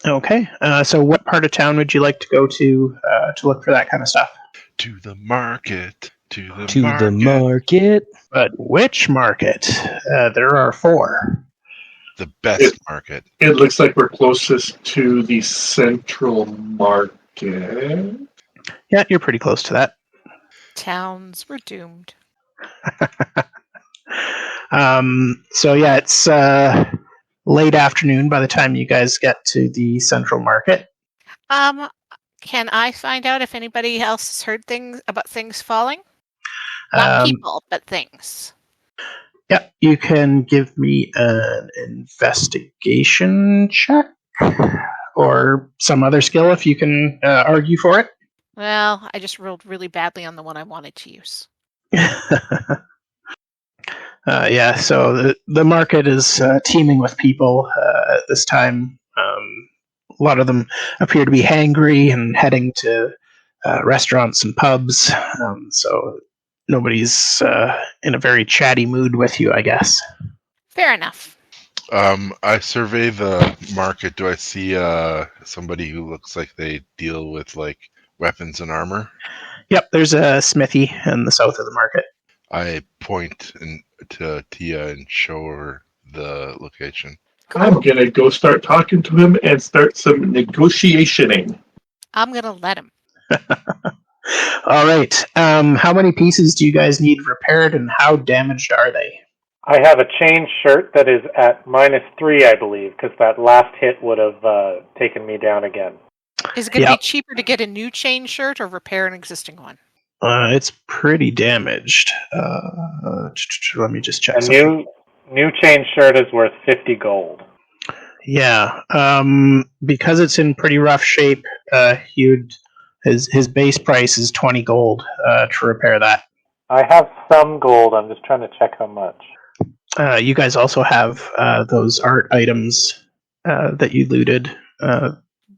[SPEAKER 1] Okay, so what part of town would you like to go to look for that kind of stuff?
[SPEAKER 3] To the market. To
[SPEAKER 5] the market.
[SPEAKER 1] But which market? There are 4.
[SPEAKER 3] The best market.
[SPEAKER 4] It looks like we're closest to the central market.
[SPEAKER 1] Yeah, you're pretty close to that.
[SPEAKER 2] Towns were doomed.
[SPEAKER 1] So yeah, it's late afternoon by the time you guys get to the central market.
[SPEAKER 2] Can I find out if anybody else has heard things about things falling? Not people, but things.
[SPEAKER 1] Yeah, you can give me an investigation check or some other skill if you can argue for it.
[SPEAKER 2] Well, I just rolled really badly on the one I wanted to use.
[SPEAKER 1] Yeah, so the market is teeming with people at this time. A lot of them appear to be hangry and heading to restaurants and pubs. So nobody's in a very chatty mood with you, I guess.
[SPEAKER 2] Fair enough.
[SPEAKER 3] I survey the market. Do I see somebody who looks like they deal with like weapons and armor?
[SPEAKER 1] Yep, there's a smithy in the south of the market.
[SPEAKER 3] I point to Tia and show her the location.
[SPEAKER 4] I'm gonna go start talking to him and start some negotiationing.
[SPEAKER 2] I'm gonna let him.
[SPEAKER 1] All right. How many pieces do you guys need repaired, and how damaged are they?
[SPEAKER 7] I have a chain shirt that is at -3, I believe, because that last hit would have taken me down again.
[SPEAKER 2] Is it going to be cheaper to get a new chain shirt or repair an existing one?
[SPEAKER 1] It's pretty damaged. Let me just check.
[SPEAKER 7] New chain shirt is worth 50 gold.
[SPEAKER 1] Yeah. Because it's in pretty rough shape, his base price is 20 gold to repair that.
[SPEAKER 7] I have some gold. I'm just trying to check how much.
[SPEAKER 1] You guys also have those art items that you looted.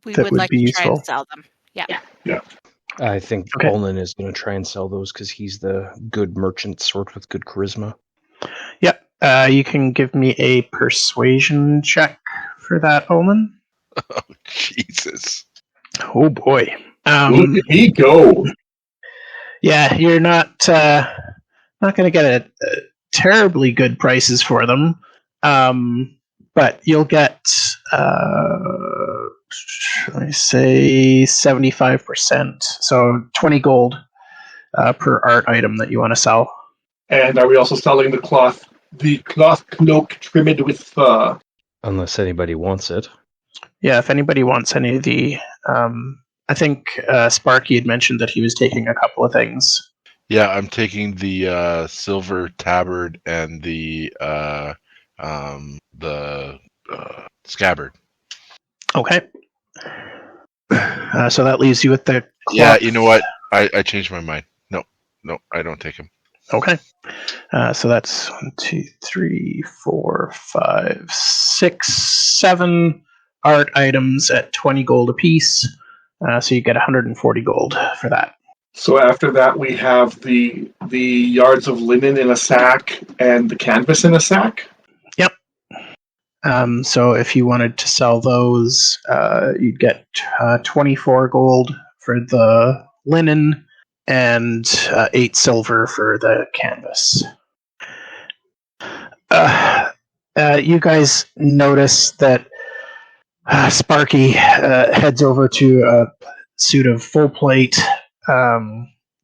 [SPEAKER 2] We
[SPEAKER 1] that
[SPEAKER 2] would
[SPEAKER 1] would
[SPEAKER 2] like
[SPEAKER 1] be
[SPEAKER 2] to try
[SPEAKER 1] useful.
[SPEAKER 2] and sell them. Yeah.
[SPEAKER 5] I think
[SPEAKER 1] Okay.
[SPEAKER 5] Ulnan is going to try and sell those because he's the good merchant sort with good charisma.
[SPEAKER 1] Yep. You can give me a persuasion check for that, Ulnan.
[SPEAKER 3] Oh, Jesus.
[SPEAKER 1] Oh boy.
[SPEAKER 4] Look at me go!
[SPEAKER 1] Yeah, you're not going to get a terribly good prices for them, but you'll get let me say 75%, so 20 gold per art item that you want to sell.
[SPEAKER 4] And are we also selling the cloth cloak trimmed with fur?
[SPEAKER 5] Unless anybody wants it.
[SPEAKER 1] Yeah, if anybody wants any of the, I think Sparky had mentioned that he was taking a couple of things.
[SPEAKER 3] Yeah, I'm taking the silver tabard and the scabbard.
[SPEAKER 1] Okay. So that leaves you with the cloth.
[SPEAKER 3] Yeah, you know what? I changed my mind. No, I don't take him.
[SPEAKER 1] Okay. So that's 1, 2, 3, 4, 5, 6, 7 art items at 20 gold apiece. So you get 140 gold for that.
[SPEAKER 4] So after that, we have the yards of linen in a sack and the canvas in a sack.
[SPEAKER 1] Yep. So if you wanted to sell those, you'd get 24 gold for the linen and 8 silver for the canvas. You guys notice that Sparky heads over to a suit of full plate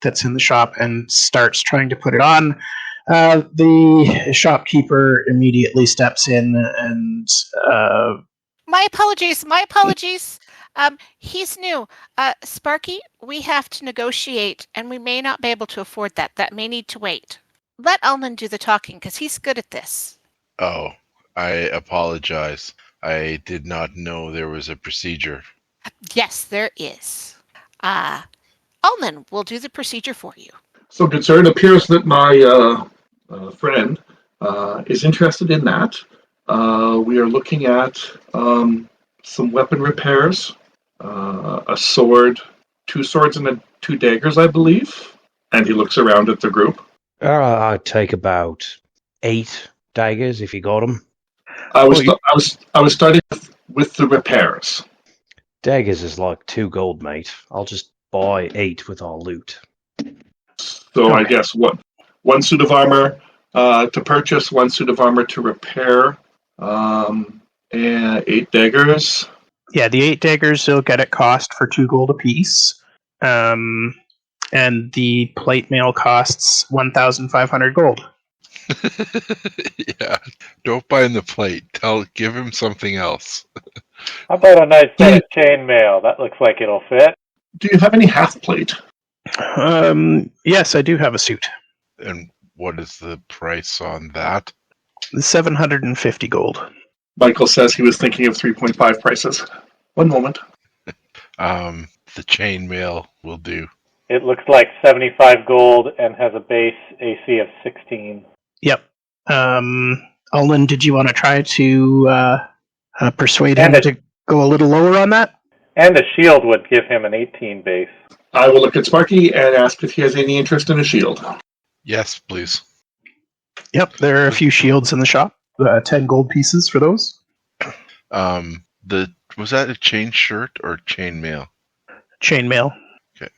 [SPEAKER 1] that's in the shop and starts trying to put it on. The shopkeeper immediately steps in and
[SPEAKER 2] My apologies. He's new. Sparky, we have to negotiate, and we may not be able to afford that. That may need to wait. Let Ulnan do the talking, because he's good at this.
[SPEAKER 3] Oh, I apologize. I did not know there was a procedure.
[SPEAKER 2] Yes, there is. Ulnan will do the procedure for you.
[SPEAKER 4] So, good sir, it appears that my friend is interested in that. We are looking at some weapon repairs, a sword, 2 swords and 2 daggers, I believe. And he looks around at the group.
[SPEAKER 5] I'd take about 8 daggers if you got them.
[SPEAKER 4] I was starting with the repairs.
[SPEAKER 5] Daggers is like 2 gold, mate. I'll just buy 8 with our loot.
[SPEAKER 4] So I guess 1 suit of armor to purchase, 1 suit of armor to repair, and 8 daggers.
[SPEAKER 1] yeah, the 8 daggers you'll get at cost for 2 gold apiece. And the plate mail costs 1,500 gold.
[SPEAKER 3] Yeah, don't bind the plate. Give him something else.
[SPEAKER 7] How about a nice set of chainmail? That looks like it'll fit.
[SPEAKER 4] Do you have any half plate?
[SPEAKER 1] Yes, I do have a suit.
[SPEAKER 3] And what is the price on that?
[SPEAKER 1] 750 gold.
[SPEAKER 4] Michael says he was thinking of 3.5 prices. One moment.
[SPEAKER 3] The chainmail will do.
[SPEAKER 7] It looks like 75 gold and has a base AC of 16.
[SPEAKER 1] Yep. Ulnan, did you want to try to persuade him to go a little lower on that?
[SPEAKER 7] And a shield would give him an 18 base.
[SPEAKER 4] I will look at Sparky and ask if he has any interest in a shield.
[SPEAKER 3] Yes, please.
[SPEAKER 1] Yep, there are a few shields in the shop. 10 gold pieces for those.
[SPEAKER 3] Was that a chain shirt or chainmail?
[SPEAKER 1] Chainmail.
[SPEAKER 3] Okay.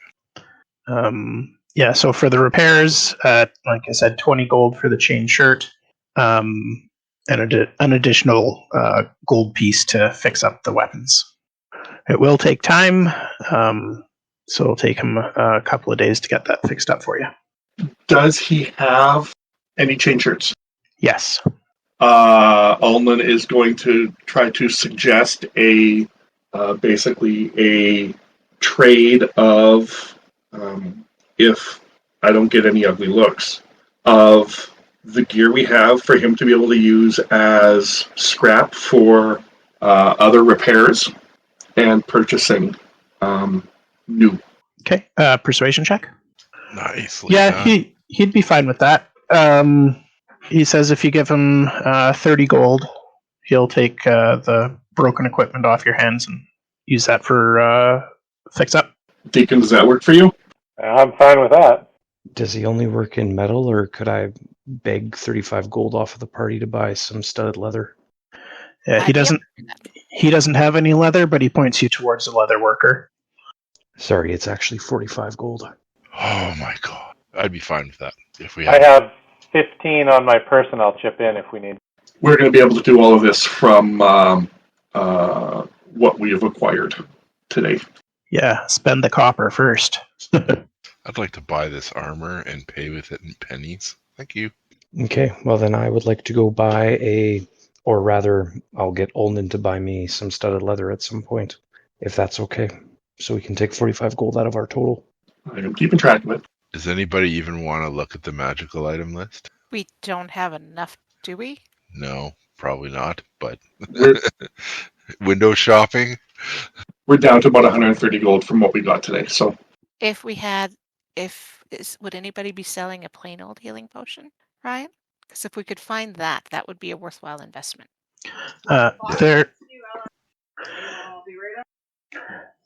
[SPEAKER 1] Yeah, so for the repairs, like I said, 20 gold for the chain shirt, and an additional gold piece to fix up the weapons. It will take time, so it'll take him a couple of days to get that fixed up for you.
[SPEAKER 4] Does he have any chain shirts?
[SPEAKER 1] Yes.
[SPEAKER 4] Ulnan is going to try to suggest basically a trade of, if I don't get any ugly looks, of the gear we have for him to be able to use as scrap for other repairs and purchasing new.
[SPEAKER 1] Okay, persuasion check.
[SPEAKER 3] Nicely
[SPEAKER 1] Yeah,
[SPEAKER 3] done.
[SPEAKER 1] he'd be fine with that. He says if you give him 30 gold, he'll take the broken equipment off your hands and use that for fix up.
[SPEAKER 4] Deacon, does that work for you?
[SPEAKER 7] I'm fine with that.
[SPEAKER 5] Does he only work in metal, or could I beg 35 gold off of the party to buy some studded leather?
[SPEAKER 1] Yeah, he doesn't. He doesn't have any leather, but he points you towards a leather worker.
[SPEAKER 5] Sorry, it's actually 45 gold.
[SPEAKER 3] Oh my god. I'd be fine with that if we
[SPEAKER 7] I have 15 on my person. I'll chip in if we need.
[SPEAKER 4] We're going to be able to do all of this from what we have acquired today.
[SPEAKER 1] Yeah, spend the copper first.
[SPEAKER 3] I'd like to buy this armor and pay with it in pennies. Thank you.
[SPEAKER 5] Okay, well then I would like to go buy or rather, I'll get Ulnan to buy me some studded leather at some point, if that's okay. So we can take 45 gold out of our total.
[SPEAKER 4] I am keeping track of it.
[SPEAKER 3] Does anybody even want to look at the magical item list?
[SPEAKER 2] We don't have enough, do we?
[SPEAKER 3] No, probably not, but
[SPEAKER 4] We're,
[SPEAKER 3] window shopping?
[SPEAKER 4] we're down to about 130 gold from what we got today. So
[SPEAKER 2] Would anybody be selling a plain old healing potion, Ryan? Because if we could find that, that would be a worthwhile investment.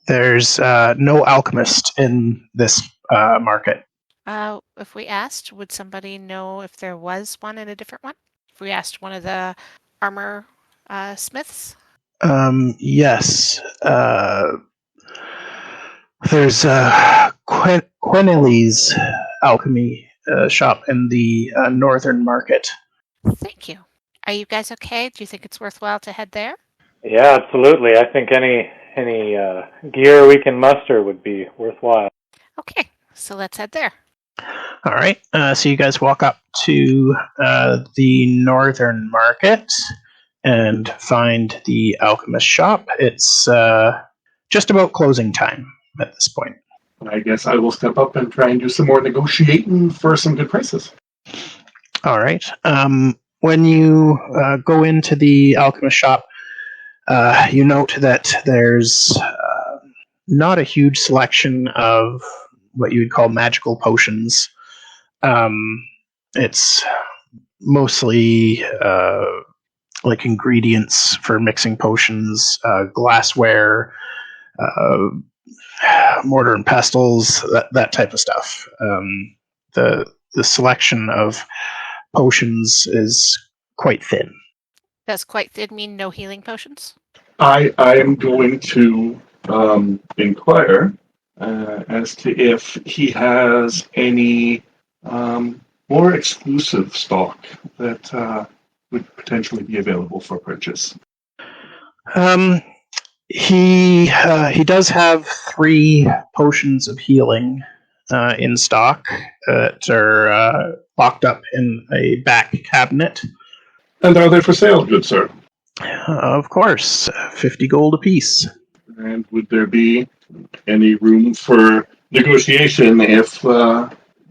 [SPEAKER 1] There's no alchemist in this market.
[SPEAKER 2] If we asked, would somebody know if there was one in a different one? If we asked one of the armor smiths?
[SPEAKER 1] Yes. There's Quenelly's alchemy shop in the northern market.
[SPEAKER 2] Thank you. Are you guys okay? Do you think it's worthwhile to head there?
[SPEAKER 7] Yeah, absolutely. I think any gear we can muster would be worthwhile.
[SPEAKER 2] Okay, so let's head there.
[SPEAKER 1] All right. So you guys walk up to the northern market and find the alchemist shop. It's just about closing time at this point.
[SPEAKER 4] I guess I will step up and try and do some more negotiating for some good prices.
[SPEAKER 1] All right. When you go into the alchemist shop, you note that there's not a huge selection of what you would call magical potions. It's mostly like ingredients for mixing potions, glassware, mortar and pestles, that type of stuff. The selection of potions is quite thin.
[SPEAKER 2] Does quite thin mean no healing potions?
[SPEAKER 4] I am going to inquire as to if he has any more exclusive stock that would potentially be available for purchase.
[SPEAKER 1] He does have 3 potions of healing in stock that are locked up in a back cabinet.
[SPEAKER 4] And are they for sale, good sir?
[SPEAKER 1] Of course, 50 gold apiece.
[SPEAKER 4] And would there be any room for negotiation if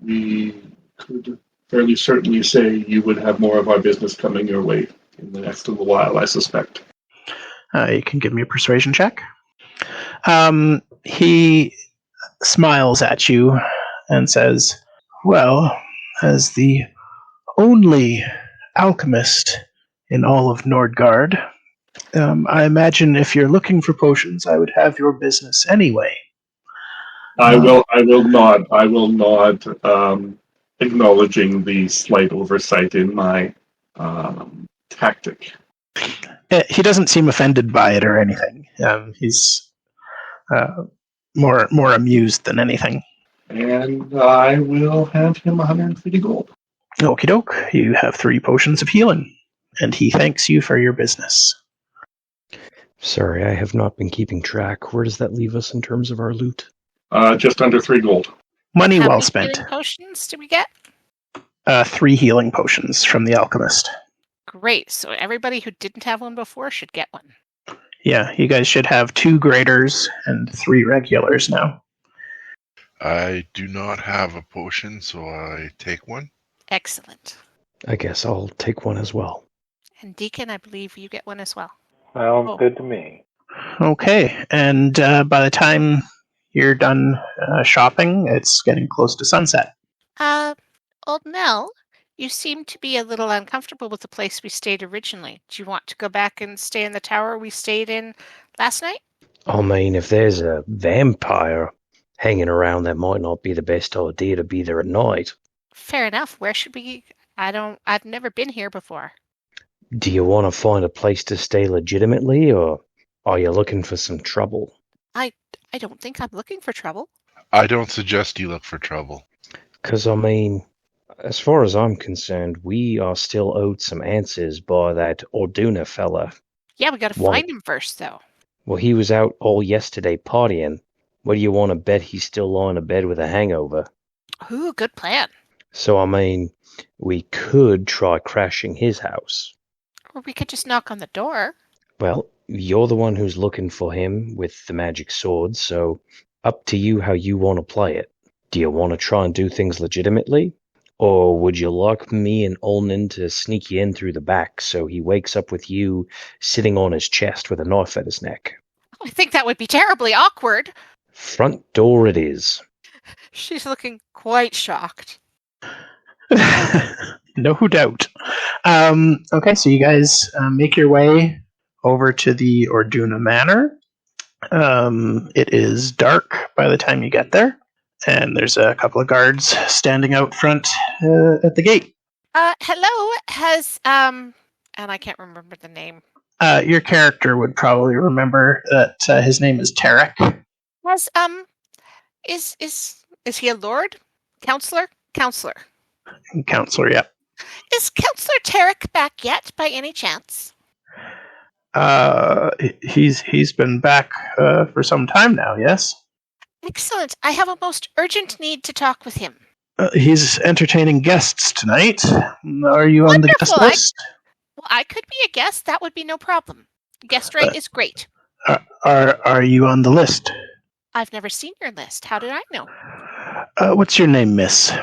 [SPEAKER 4] we could fairly certainly say you would have more of our business coming your way in the next little while, I suspect?
[SPEAKER 1] You can give me a persuasion check. He smiles at you and says, well, as the only alchemist in all of Nordgard, I imagine if you're looking for potions, I would have your business anyway.
[SPEAKER 4] I will nod, acknowledging the slight oversight in my tactic.
[SPEAKER 1] He doesn't seem offended by it or anything. He's more amused than anything.
[SPEAKER 4] And I will have him 150 gold.
[SPEAKER 1] Okie doke, you have 3 potions of healing, and he thanks you for your business.
[SPEAKER 5] Sorry, I have not been keeping track. Where does that leave us in terms of our loot?
[SPEAKER 4] Just under 3 gold.
[SPEAKER 1] Money
[SPEAKER 2] How
[SPEAKER 1] well
[SPEAKER 2] many
[SPEAKER 1] spent.
[SPEAKER 2] healing potions do we get?
[SPEAKER 1] 3 healing potions from the alchemist.
[SPEAKER 2] Great. So everybody who didn't have one before should get one.
[SPEAKER 1] Yeah, you guys should have 2 graders and 3 regulars now.
[SPEAKER 3] I do not have a potion, so I take one.
[SPEAKER 2] Excellent.
[SPEAKER 5] I guess I'll take one as well.
[SPEAKER 2] And Deacon, I believe you get one as well.
[SPEAKER 7] Sounds good to me.
[SPEAKER 1] Okay, and by the time you're done shopping, it's getting close to sunset.
[SPEAKER 2] Old Knell, you seem to be a little uncomfortable with the place we stayed originally. Do you want to go back and stay in the tower we stayed in last night?
[SPEAKER 5] I mean, if there's a vampire hanging around, that might not be the best idea to be there at night.
[SPEAKER 2] Fair enough. Where should we... I've never been here before.
[SPEAKER 5] Do you want to find a place to stay legitimately, or are you looking for some trouble?
[SPEAKER 2] I don't think I'm looking for trouble.
[SPEAKER 3] I don't suggest you look for trouble.
[SPEAKER 5] Because, I mean, as far as I'm concerned, we are still owed some answers by that Orduna fella.
[SPEAKER 2] Yeah, we gotta
[SPEAKER 5] Well-
[SPEAKER 2] find him first, though.
[SPEAKER 5] Well, he was out all yesterday partying. What do you want to bet he's still lying in bed with a hangover?
[SPEAKER 2] Ooh, good plan.
[SPEAKER 5] So, I mean, we could try crashing his house.
[SPEAKER 2] Or we could just knock on the door.
[SPEAKER 5] Well, you're the one who's looking for him with the magic sword, so up to you how you want to play it. Do you want to try and do things legitimately? Or would you like me and Ulnan to sneak you in through the back so he wakes up with you sitting on his chest with a knife at his neck?
[SPEAKER 2] I think that would be terribly awkward.
[SPEAKER 5] Front door it is.
[SPEAKER 2] She's looking quite shocked.
[SPEAKER 1] No doubt. Okay, so you guys make your way over to the Orduna Manor. It is dark by the time you get there, and there's a couple of guards standing out front at the gate.
[SPEAKER 2] Hello, and I can't remember the name.
[SPEAKER 1] Your character would probably remember that his name is Tarek.
[SPEAKER 2] Is he a lord? Counselor? Counselor.
[SPEAKER 1] Counselor, yeah.
[SPEAKER 2] Is Counselor Tarek back yet, by any chance?
[SPEAKER 1] He's been back for some time now, yes?
[SPEAKER 2] Excellent. I have a most urgent need to talk with him.
[SPEAKER 1] He's entertaining guests tonight. Are you on the guest
[SPEAKER 2] Wonderful.
[SPEAKER 1] list?
[SPEAKER 2] Well, I could be a guest. That would be no problem. Guest rate is great.
[SPEAKER 1] Are you on the list?
[SPEAKER 2] I've never seen your list. How did I know?
[SPEAKER 1] What's your name, miss?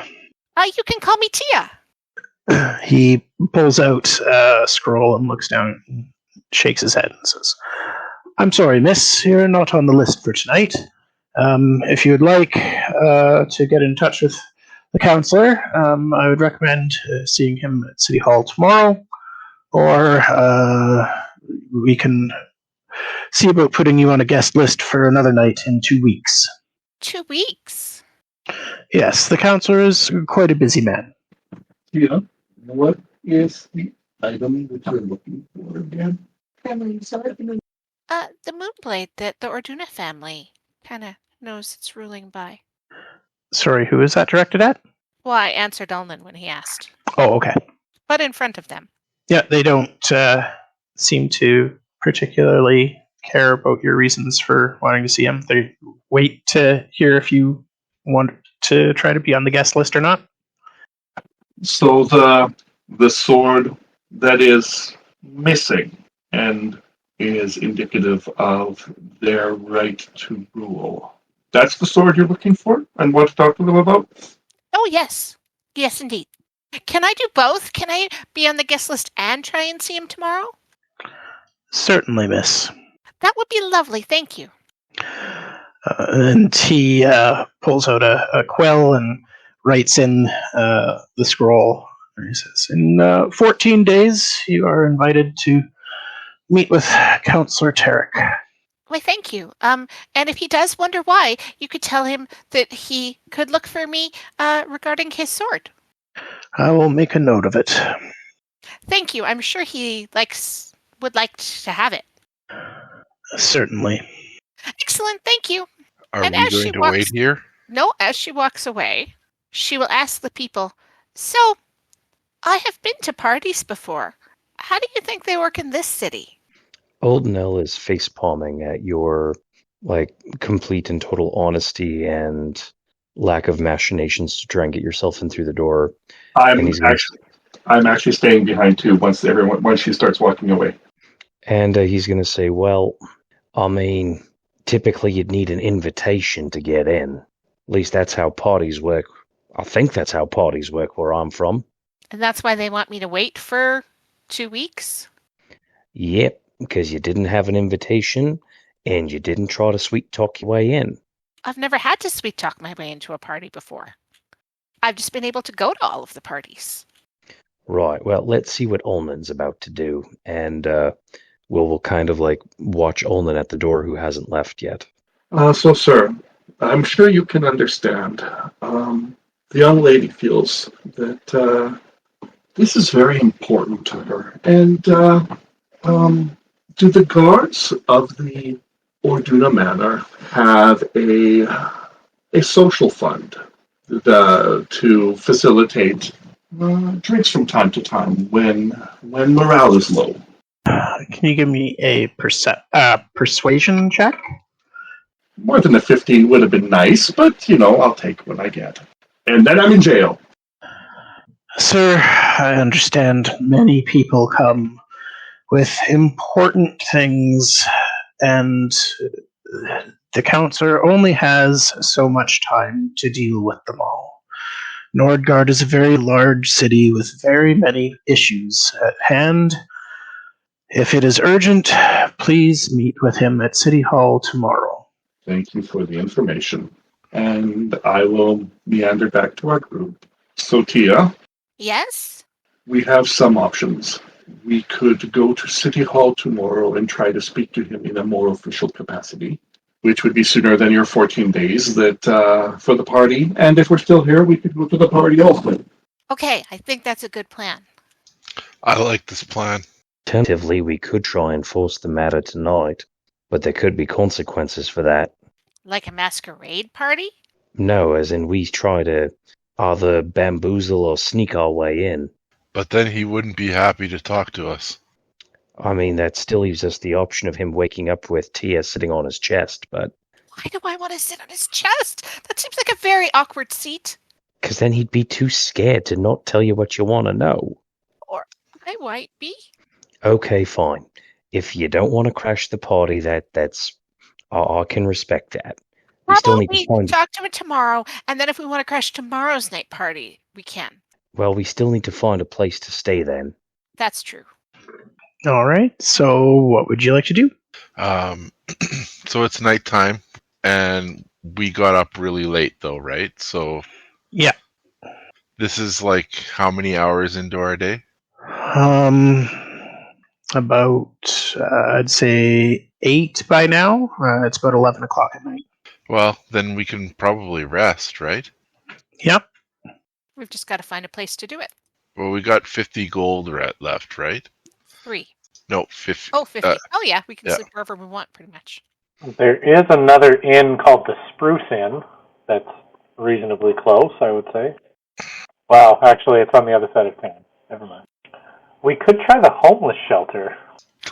[SPEAKER 2] You can call me Tia.
[SPEAKER 1] He pulls out a scroll and looks down and shakes his head and says, I'm sorry, miss, you're not on the list for tonight. If you would like to get in touch with the counselor, I would recommend seeing him at City Hall tomorrow, or we can see about putting you on a guest list for another night in 2 weeks.
[SPEAKER 2] 2 weeks?
[SPEAKER 1] Yes, the counselor is quite a busy man.
[SPEAKER 4] Yeah. What is the item that you're looking for again?
[SPEAKER 2] The Moonblade that the Orduna family kind of knows it's ruling by.
[SPEAKER 1] Sorry, who is that directed at?
[SPEAKER 2] Well, I answered Ulnan when he asked.
[SPEAKER 1] Oh, okay.
[SPEAKER 2] But in front of them.
[SPEAKER 1] Yeah, they don't seem to particularly care about your reasons for wanting to see him. They wait to hear if you want to try to be on the guest list or not?
[SPEAKER 4] So the sword that is missing and is indicative of their right to rule. That's the sword you're looking for and want to talk to them about?
[SPEAKER 2] Oh, yes. Yes, indeed. Can I do both? Can I be on the guest list and try and see him tomorrow?
[SPEAKER 1] Certainly, miss.
[SPEAKER 2] That would be lovely. Thank you.
[SPEAKER 1] And he pulls out a quill and writes in the scroll. He says, in 14 days, you are invited to meet with Counselor Tarek.
[SPEAKER 2] Why, thank you. And if he does wonder why, you could tell him that he could look for me regarding his sword.
[SPEAKER 1] I will make a note of it.
[SPEAKER 2] Thank you. I'm sure he would like to have it.
[SPEAKER 1] Certainly.
[SPEAKER 2] Excellent. Thank you.
[SPEAKER 3] Are
[SPEAKER 2] And
[SPEAKER 3] we
[SPEAKER 2] as
[SPEAKER 3] going
[SPEAKER 2] she
[SPEAKER 3] to
[SPEAKER 2] walks-
[SPEAKER 3] wait here?
[SPEAKER 2] No, as she walks away, she will ask the people, so, I have been to parties before. How do you think they work in this city?
[SPEAKER 5] Old Knell is face-palming at your, complete and total honesty and lack of machinations to try and get yourself in through the door.
[SPEAKER 4] I'm actually staying behind too once she starts walking away.
[SPEAKER 5] And he's going to say, well, I mean, typically you'd need an invitation to get in. At least that's how parties work. I think that's how parties work where I'm from.
[SPEAKER 2] And that's why they want me to wait for 2 weeks?
[SPEAKER 5] Yep, because you didn't have an invitation and you didn't try to sweet talk your way in.
[SPEAKER 2] I've never had to sweet talk my way into a party before. I've just been able to go to all of the parties.
[SPEAKER 5] Right, well, let's see what Ulnan's about to do. And we'll kind of watch Ulnan at the door who hasn't left yet.
[SPEAKER 4] So, sir, I'm sure you can understand. The young lady feels that this is very important to her. And do the guards of the Orduna Manor have a social fund to facilitate drinks from time to time when morale is low?
[SPEAKER 1] Can you give me a persuasion check?
[SPEAKER 4] More than a 15 would have been nice, but, I'll take what I get. And then I'm in jail.
[SPEAKER 1] Sir, I understand many people come with important things, and the counselor only has so much time to deal with them all. Nordgard is a very large city with very many issues at hand. If it is urgent, please meet with him at City Hall tomorrow.
[SPEAKER 4] Thank you for the information. And I will meander back to our group. So, Tia,
[SPEAKER 2] Yes?
[SPEAKER 4] we have some options. We could go to City Hall tomorrow and try to speak to him in a more official capacity, which would be sooner than your 14 days for the party. And if we're still here, we could go to the party also.
[SPEAKER 2] Okay, I think that's a good plan.
[SPEAKER 3] I like this plan.
[SPEAKER 5] Tentatively, we could try and force the matter tonight, but there could be consequences for that.
[SPEAKER 2] Like a masquerade party?
[SPEAKER 5] No, as in we try to either bamboozle or sneak our way in.
[SPEAKER 3] But then he wouldn't be happy to talk to us.
[SPEAKER 5] I mean, that still leaves us the option of him waking up with Tia sitting on his chest, but...
[SPEAKER 2] Why do I want to sit on his chest? That seems like a very awkward seat.
[SPEAKER 5] Because then he'd be too scared to not tell you what you want to know.
[SPEAKER 2] Or I might be.
[SPEAKER 5] Okay, fine. If you don't want to crash the party, that's... I can respect that. We
[SPEAKER 2] How
[SPEAKER 5] still
[SPEAKER 2] about
[SPEAKER 5] need
[SPEAKER 2] we
[SPEAKER 5] to find...
[SPEAKER 2] talk to him tomorrow, and then if we want to crash tomorrow's night party, we can.
[SPEAKER 5] Well, we still need to find a place to stay then.
[SPEAKER 2] That's true.
[SPEAKER 1] All right, so what would you like to do?
[SPEAKER 3] So it's nighttime, and we got up really late, though, right? So
[SPEAKER 1] Yeah.
[SPEAKER 3] this is how many hours into our day?
[SPEAKER 1] About, I'd say 8 by now. It's about 11 o'clock at night.
[SPEAKER 3] Well, then we can probably rest, right?
[SPEAKER 1] Yep.
[SPEAKER 2] We've just got to find a place to do it.
[SPEAKER 3] Well, we got 50 gold left, right?
[SPEAKER 2] 3.
[SPEAKER 3] No, 50.
[SPEAKER 2] Oh, 50. Oh, yeah, we can
[SPEAKER 3] yeah.
[SPEAKER 2] sleep wherever we want, pretty much.
[SPEAKER 7] There is another inn called the Spruce Inn that's reasonably close, I would say. Well, actually, it's on the other side of town. Never mind. We could try the homeless shelter.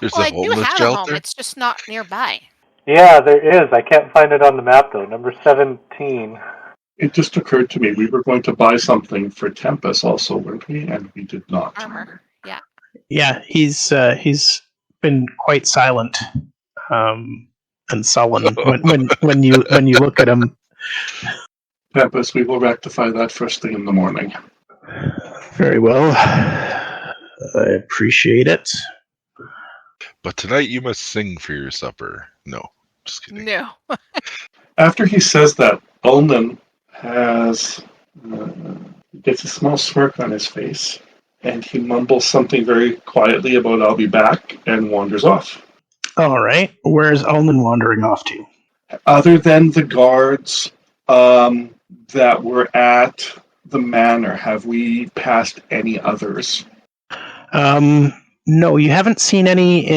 [SPEAKER 3] There's
[SPEAKER 2] Well,
[SPEAKER 3] a
[SPEAKER 2] I do
[SPEAKER 3] homeless
[SPEAKER 2] have a
[SPEAKER 3] shelter?
[SPEAKER 2] home. It's just not nearby.
[SPEAKER 7] Yeah, there is. I can't find it on the map, though. Number 17.
[SPEAKER 4] It just occurred to me we were going to buy something for Tempest also, weren't we? And we did not.
[SPEAKER 2] Armor. Yeah.
[SPEAKER 1] Yeah, he's been quite silent and sullen when you look at him.
[SPEAKER 4] Tempest, we will rectify that first thing in the morning.
[SPEAKER 1] Very well. I appreciate it.
[SPEAKER 3] But tonight you must sing for your supper. No, just kidding.
[SPEAKER 2] No.
[SPEAKER 4] After he says that, Ulnan gets a small smirk on his face, and he mumbles something very quietly about "I'll be back" and wanders off.
[SPEAKER 1] All right. Where's Ulnan wandering off to?
[SPEAKER 4] Other than the guards that were at the manor, have we passed any others?
[SPEAKER 1] No, you haven't seen any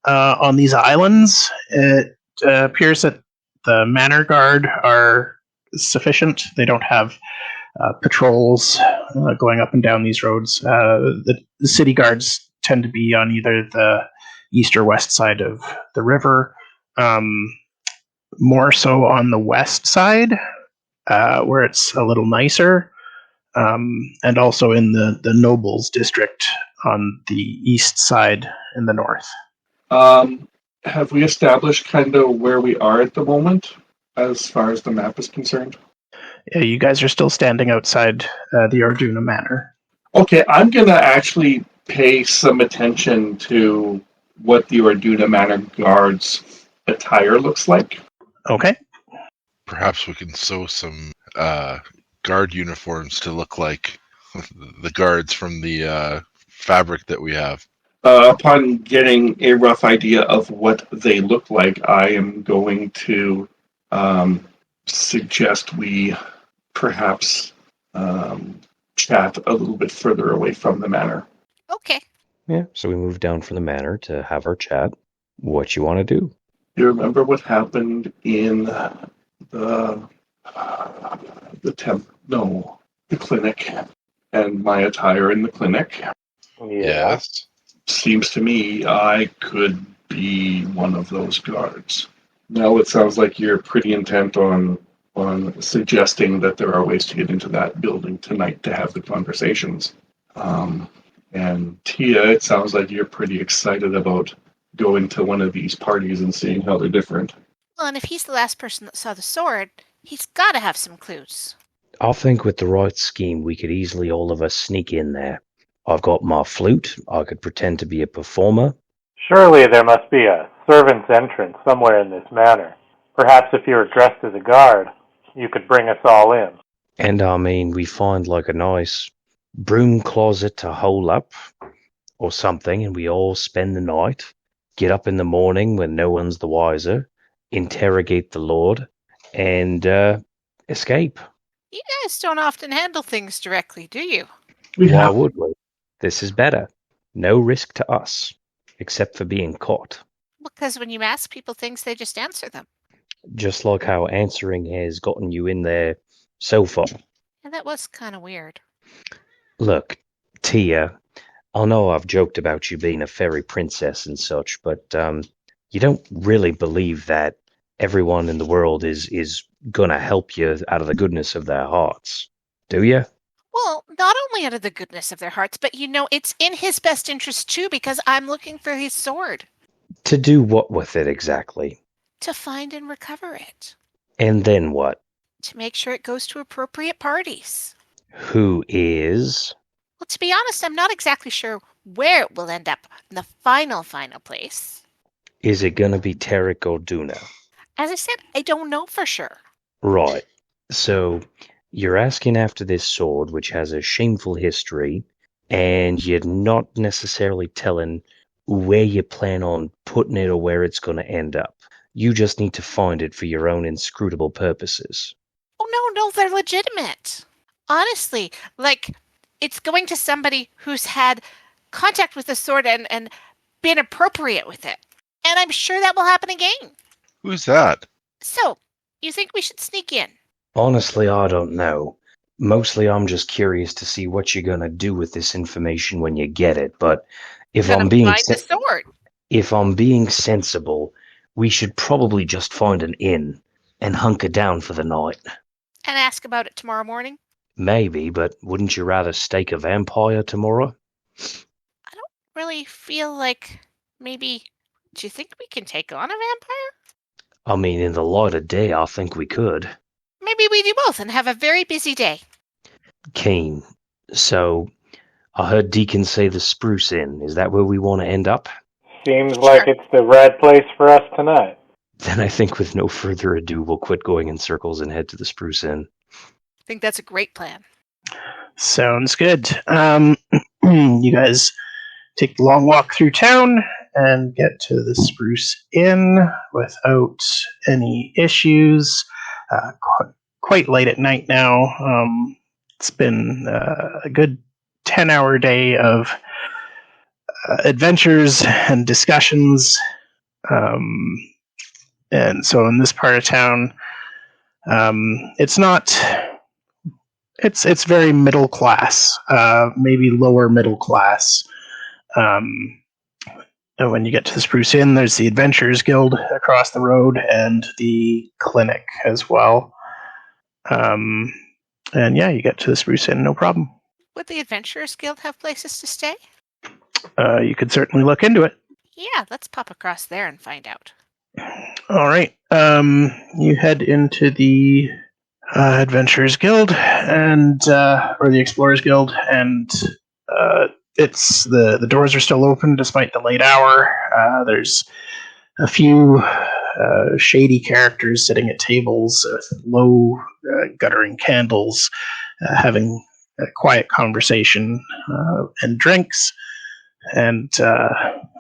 [SPEAKER 1] on these islands. It appears that the manor guard are sufficient. They don't have patrols going up and down these roads. The city guards tend to be on either the east or west side of the river, more so on the west side, where it's a little nicer, and also in the nobles district on the east side in the north.
[SPEAKER 4] Have we established kind of where we are at the moment as far as the map is concerned?
[SPEAKER 1] Yeah, you guys are still standing outside the Arduna Manor.
[SPEAKER 4] Okay, I'm going to actually pay some attention to what the Arduna Manor guards' attire looks like.
[SPEAKER 1] Okay.
[SPEAKER 3] Perhaps we can sew some guard uniforms to look like the guards from the fabric that we have.
[SPEAKER 4] Upon getting a rough idea of what they look like, I am going to suggest we perhaps chat a little bit further away from the manor.
[SPEAKER 2] Okay.
[SPEAKER 5] Yeah, so we moved down from the manor to have our chat. What you want to do?
[SPEAKER 4] You remember what happened in the clinic, and my attire in the clinic?
[SPEAKER 3] Yes.
[SPEAKER 4] Seems to me I could be one of those guards. Now it sounds like you're pretty intent on suggesting that there are ways to get into that building tonight to have the conversations. And Tia, it sounds like you're pretty excited about going to one of these parties and seeing how they're different.
[SPEAKER 2] Well, and if he's the last person that saw the sword, he's got to have some clues.
[SPEAKER 5] I think with the right scheme, we could easily all of us sneak in there. I've got my flute. I could pretend to be a performer.
[SPEAKER 7] Surely there must be a servant's entrance somewhere in this manor. Perhaps if you were dressed as a guard, you could bring us all in.
[SPEAKER 5] And I mean, we find like a nice broom closet to hole up or something, and we all spend the night, get up in the morning when no one's the wiser, interrogate the Lord, and escape.
[SPEAKER 2] You guys don't often handle things directly, do you?
[SPEAKER 5] Why would we? This is better. No risk to us, except for being caught.
[SPEAKER 2] Because when you ask people things, they just answer them.
[SPEAKER 5] Just like how answering has gotten you in there so far.
[SPEAKER 2] And that was kind of weird.
[SPEAKER 5] Look, Tia, I know I've joked about you being a fairy princess and such, but you don't really believe that everyone in the world is gonna help you out of the goodness of their hearts, do you?
[SPEAKER 2] Well, not only out of the goodness of their hearts, but it's in his best interest too, because I'm looking for his sword.
[SPEAKER 5] To do what with it exactly?
[SPEAKER 2] To find and recover it.
[SPEAKER 5] And then what?
[SPEAKER 2] To make sure it goes to appropriate parties.
[SPEAKER 5] Who is?
[SPEAKER 2] Well, to be honest, I'm not exactly sure where it will end up in the final place.
[SPEAKER 5] Is it gonna be Tarek or Duna?
[SPEAKER 2] As I said, I don't know for sure.
[SPEAKER 5] Right. So, you're asking after this sword, which has a shameful history, and you're not necessarily telling where you plan on putting it or where it's going to end up. You just need to find it for your own inscrutable purposes.
[SPEAKER 2] Oh, no, they're legitimate. Honestly, it's going to somebody who's had contact with the sword and been appropriate with it. And I'm sure that will happen again.
[SPEAKER 3] Who's that?
[SPEAKER 2] So, you think we should sneak in?
[SPEAKER 5] Honestly, I don't know. Mostly I'm just curious to see what you're going to do with this information when you get it, but if I'm being
[SPEAKER 2] the sword.
[SPEAKER 5] If I'm being sensible, we should probably just find an inn and hunker down for the night.
[SPEAKER 2] And ask about it tomorrow morning?
[SPEAKER 5] Maybe, but wouldn't you rather stake a vampire tomorrow?
[SPEAKER 2] I don't really feel like maybe... Do you think we can take on a vampire?
[SPEAKER 5] I mean, in the light of day, I think we could.
[SPEAKER 2] Maybe we do both and have a very busy day.
[SPEAKER 5] Keen. So, I heard Deacon say the Spruce Inn. Is that where we want to end up?
[SPEAKER 7] Seems like it's the right place for us tonight.
[SPEAKER 5] Then I think with no further ado, we'll quit going in circles and head to the Spruce Inn.
[SPEAKER 2] I think that's a great plan.
[SPEAKER 1] Sounds good. You guys take the long walk through town and get to the Spruce Inn without any issues. Quite late at night now. It's been a good 10-hour day of adventures and discussions. And so in this part of town, it's not... It's very middle class, maybe lower middle class. And when you get to the Spruce Inn, there's the Adventurers Guild across the road and the clinic as well. And yeah, you get to the Spruce Inn, no problem.
[SPEAKER 2] Would the Adventurers Guild have places to stay?
[SPEAKER 1] You could certainly look into it.
[SPEAKER 2] Yeah, let's pop across there and find out.
[SPEAKER 1] All right. You head into the Adventurers Guild and or the Explorers Guild, and it's the doors are still open despite the late hour. There's a few shady characters sitting at tables with low guttering candles, having a quiet conversation and drinks. And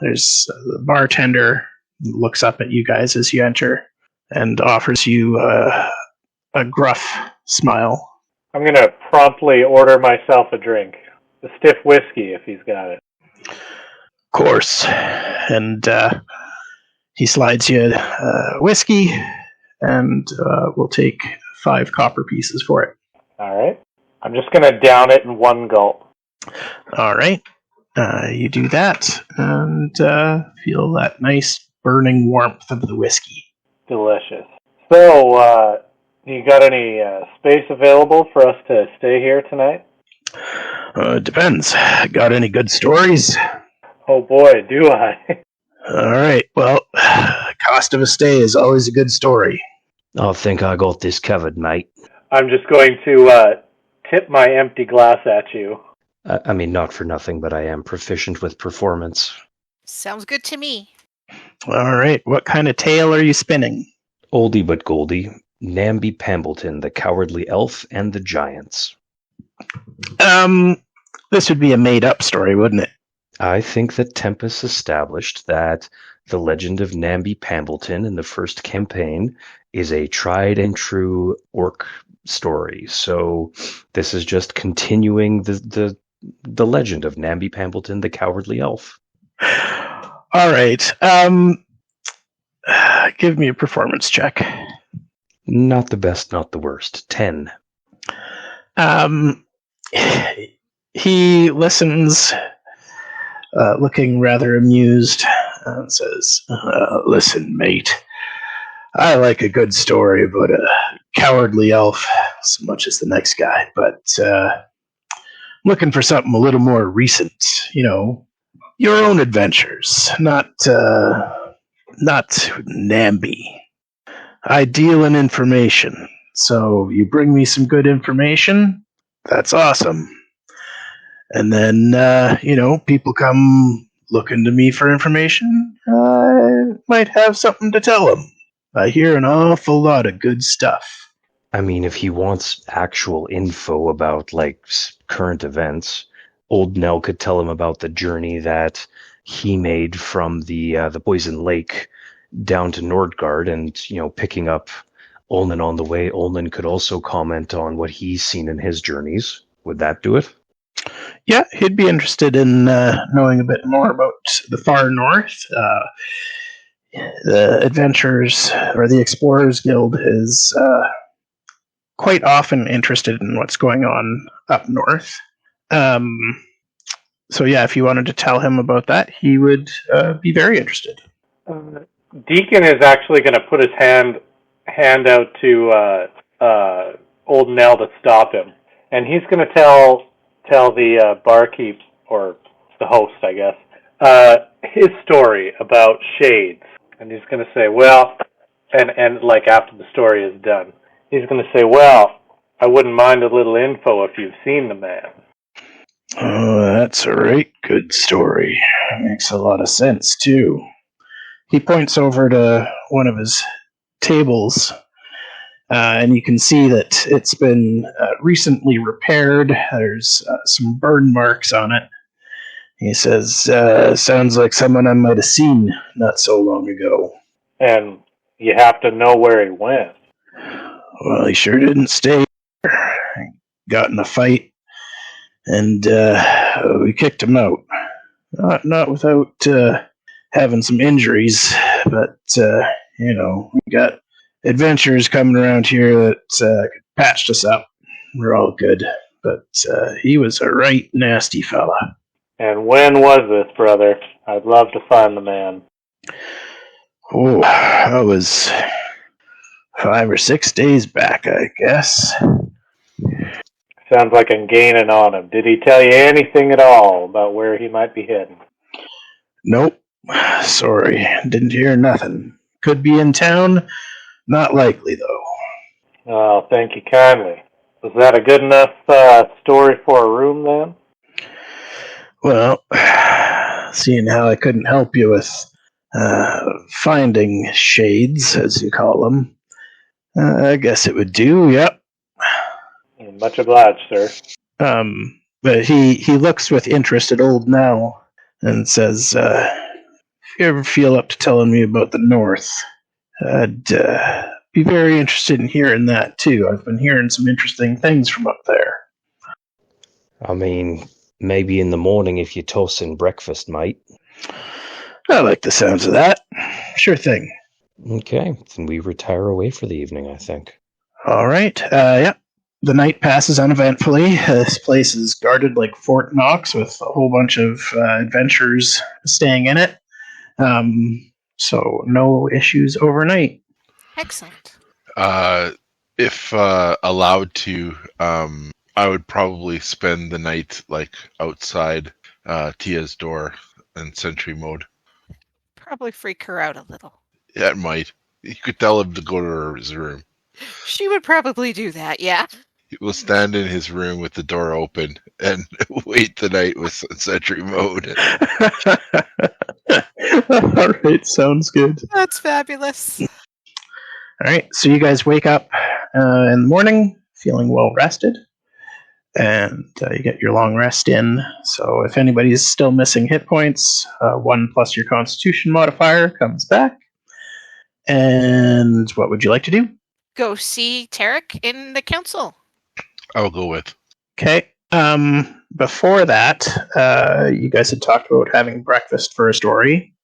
[SPEAKER 1] there's the bartender who looks up at you guys as you enter and offers you a gruff smile.
[SPEAKER 7] I'm going to promptly order myself a drink. A stiff whiskey, if he's got it.
[SPEAKER 1] Of course. And he slides you whiskey, and we'll take 5 copper pieces for it.
[SPEAKER 7] All right. I'm just going to down it in one gulp.
[SPEAKER 1] All right. You do that, and feel that nice burning warmth of the whiskey.
[SPEAKER 7] Delicious. So, you got any space available for us to stay here tonight?
[SPEAKER 1] It depends. Got any good stories?
[SPEAKER 7] Oh boy, do I.
[SPEAKER 1] All right. Well, cost of a stay is always a good story.
[SPEAKER 5] I think I got this covered, mate.
[SPEAKER 7] I'm just going to tip my empty glass at you.
[SPEAKER 5] I mean, not for nothing, but I am proficient with performance.
[SPEAKER 2] Sounds good to me.
[SPEAKER 1] All right. What kind of tale are you spinning?
[SPEAKER 5] Oldie but goldie. Namby Pambleton, the Cowardly Elf, and the Giants.
[SPEAKER 1] This would be a made-up story, wouldn't it?
[SPEAKER 5] I think that Tempest established that the legend of Namby Pambleton in the first campaign is a tried and true orc story. So this is just continuing the legend of Namby Pambleton, the Cowardly Elf.
[SPEAKER 1] All right. Give me a performance check.
[SPEAKER 5] Not the best, not the worst. 10.
[SPEAKER 1] He listens, looking rather amused, and says, "Listen, mate, I like a good story, but a cowardly elf as much as the next guy, but looking for something a little more recent, your own adventures, not Namby. I deal in information, so you bring me some good information, that's awesome. And then, people come looking to me for information, I might have something to tell them. I hear an awful lot of good stuff."
[SPEAKER 5] I mean, if he wants actual info about, current events, old Knell could tell him about the journey that he made from the Poison Lake down to Nordgard and, picking up Ulnan on the way. Ulnan could also comment on what he's seen in his journeys. Would that do it?
[SPEAKER 1] Yeah, he'd be interested in knowing a bit more about the far north. The Adventurers, or the Explorers Guild, is quite often interested in what's going on up north. So yeah, if you wanted to tell him about that, he would be very interested.
[SPEAKER 7] Deacon is actually going to put his hand out to old Knell to stop him, and he's going to tell the barkeep, or the host, I guess, his story about shades, and he's going to say, well, and like after the story is done, he's going to say, well, I wouldn't mind a little info if you've seen the man.
[SPEAKER 1] Oh, that's a right good story. Makes a lot of sense, too. He points over to one of his tables, and you can see that it's been recently repaired. There's some burn marks on it. He says, sounds like someone I might have seen not so long ago.
[SPEAKER 7] And you have to know where he went.
[SPEAKER 1] Well, he sure didn't stay here. Got in a fight, and we kicked him out. Not without having some injuries, but, we got adventurers coming around here that patched us up. We're all good, but he was a right nasty fella.
[SPEAKER 7] And when was this, brother? I'd love to find the man.
[SPEAKER 1] Oh, that was 5 or 6 days back, I guess.
[SPEAKER 7] Sounds like I'm gaining on him. Did he tell you anything at all about where he might be heading?
[SPEAKER 1] Nope. Sorry, didn't hear nothing. Could be in town. Not likely, though.
[SPEAKER 7] Oh, thank you kindly. Was that a good enough story for a room, then?
[SPEAKER 1] Well, seeing how I couldn't help you with finding shades, as you call them, I guess it would do, yep.
[SPEAKER 7] Much obliged, sir.
[SPEAKER 1] But he looks with interest at old Knell and says, if you ever feel up to telling me about the North, I'd be very interested in hearing that, too. I've been hearing some interesting things from up there.
[SPEAKER 5] I mean, maybe in the morning if you're tossing breakfast, mate.
[SPEAKER 1] I like the sounds of that. Sure thing.
[SPEAKER 5] Okay, then we retire away for the evening, I think.
[SPEAKER 1] All right. Yep. The night passes uneventfully. This place is guarded like Fort Knox with a whole bunch of adventurers staying in it. So no issues overnight.
[SPEAKER 2] Excellent.
[SPEAKER 3] If allowed to, I would probably spend the night outside Tia's door in sentry mode.
[SPEAKER 2] Probably freak her out a little.
[SPEAKER 3] Yeah, it might. You could tell him to go to his room.
[SPEAKER 2] She would probably do that, yeah.
[SPEAKER 3] He will stand in his room with the door open and wait the night with sentry mode.
[SPEAKER 1] All right, sounds good.
[SPEAKER 2] That's fabulous.
[SPEAKER 1] All right, so you guys wake up in the morning feeling well rested, and you get your long rest in. So if anybody's still missing hit points, 1 plus your Constitution modifier comes back. And what would you like to do?
[SPEAKER 2] Go see Tarek in the council.
[SPEAKER 3] I'll go with.
[SPEAKER 1] Okay. Before that, you guys had talked about having breakfast for a story.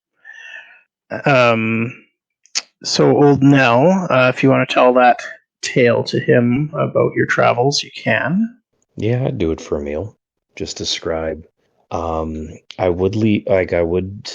[SPEAKER 1] So old Knell, if you want to tell that tale to him about your travels, you can.
[SPEAKER 5] Yeah, I'd do it for a meal. Just describe. I would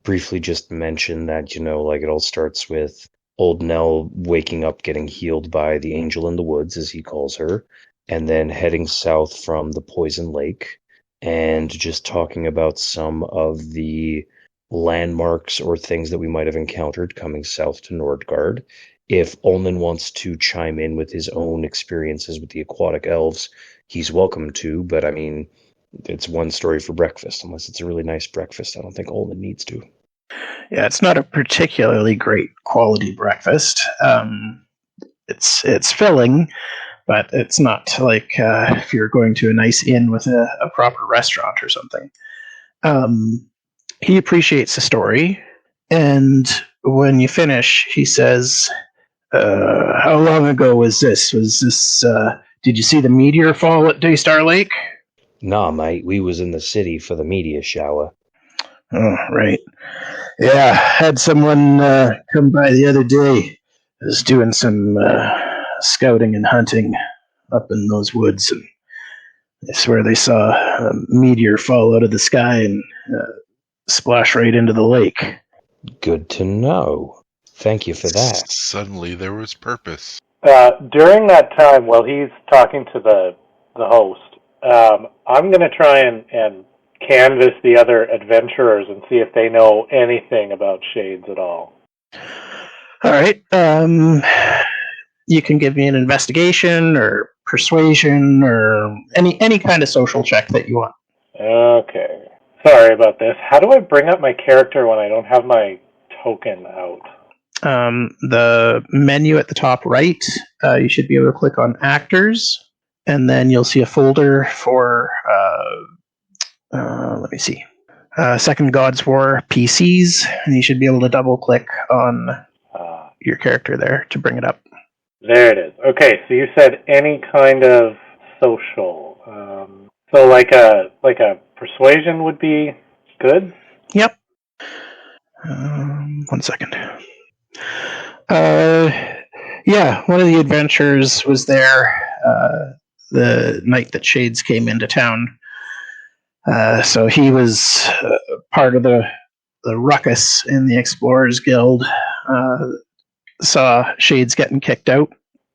[SPEAKER 5] briefly just mention that, it all starts with old Knell waking up, getting healed by the angel in the woods, as he calls her, and then heading south from the Poison Lake, and just talking about some of the landmarks or things that we might have encountered coming south to Nordgard. If Ulnan wants to chime in with his own experiences with the aquatic elves, he's welcome to, but I mean, it's one story for breakfast. Unless it's a really nice breakfast, I don't think Ulnan needs to.
[SPEAKER 1] Yeah, it's not a particularly great quality breakfast. It's filling, but it's not like if you're going to a nice inn with a proper restaurant or something. He appreciates the story, and when you finish, he says, how long ago was this? Did you see the meteor fall at Daystar Lake?
[SPEAKER 5] Nah, mate, we was in the city for the meteor shower.
[SPEAKER 1] Oh, right. Yeah, had someone come by the other day. Was doing some scouting and hunting up in those woods, and I swear they saw a meteor fall out of the sky and splash right into the lake.
[SPEAKER 5] Good to know. Thank you for that.
[SPEAKER 3] Suddenly there was purpose.
[SPEAKER 7] During that time, while he's talking to the host, I'm going to try and canvass the other adventurers and see if they know anything about shades at all.
[SPEAKER 1] All right. You can give me an investigation or persuasion or any kind of social check that you want.
[SPEAKER 7] Okay. Sorry about this. How do I bring up my character when I don't have my token out?
[SPEAKER 1] The menu at the top right, you should be able to click on actors, and then you'll see a folder for, let me see, Second God's War PCs, and you should be able to double click on your character there to bring it up.
[SPEAKER 7] There it is. Okay, so you said any kind of social. So like a persuasion would be good?
[SPEAKER 1] Yep. 1 second. Yeah, one of the adventurers was there the night that Shades came into town. So he was part of the ruckus in the Explorers Guild. Saw Shades getting kicked out.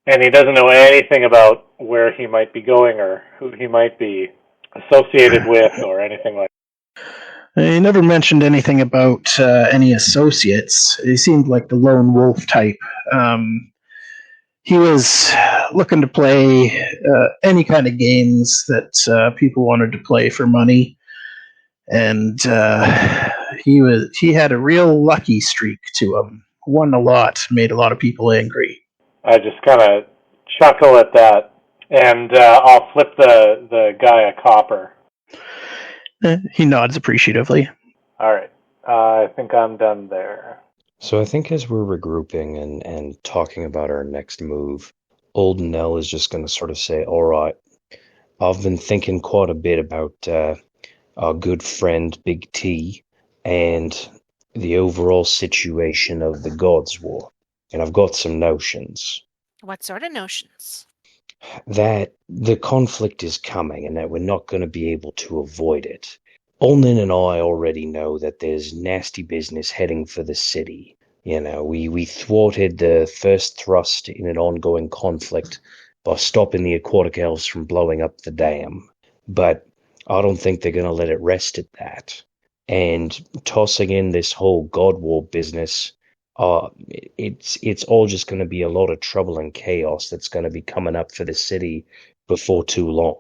[SPEAKER 7] And he doesn't know anything about where he might be going or who he might be associated with or anything like that.
[SPEAKER 1] He never mentioned anything about any associates. He seemed like the lone wolf type. He was looking to play any kind of games that people wanted to play for money, and he had a real lucky streak to him. Won a lot, made a lot of people angry.
[SPEAKER 7] I just kind of chuckle at that, and I'll flip the guy a copper.
[SPEAKER 1] He nods appreciatively.
[SPEAKER 7] All right. I think I'm done there.
[SPEAKER 5] So I think as we're regrouping and talking about our next move, old Knell is just going to sort of say, all right, I've been thinking quite a bit about our good friend Big T and the overall situation of the Gods' War. And I've got some notions.
[SPEAKER 2] What sort of notions?
[SPEAKER 5] That the conflict is coming and that we're not going to be able to avoid it. Ulnan and I already know that there's nasty business heading for the city. You know, we thwarted the first thrust in an ongoing conflict by stopping the aquatic elves from blowing up the dam. But I don't think they're going to let it rest at that. And tossing in this whole God War business, it's all just going to be a lot of trouble and chaos that's going to be coming up for the city before too long.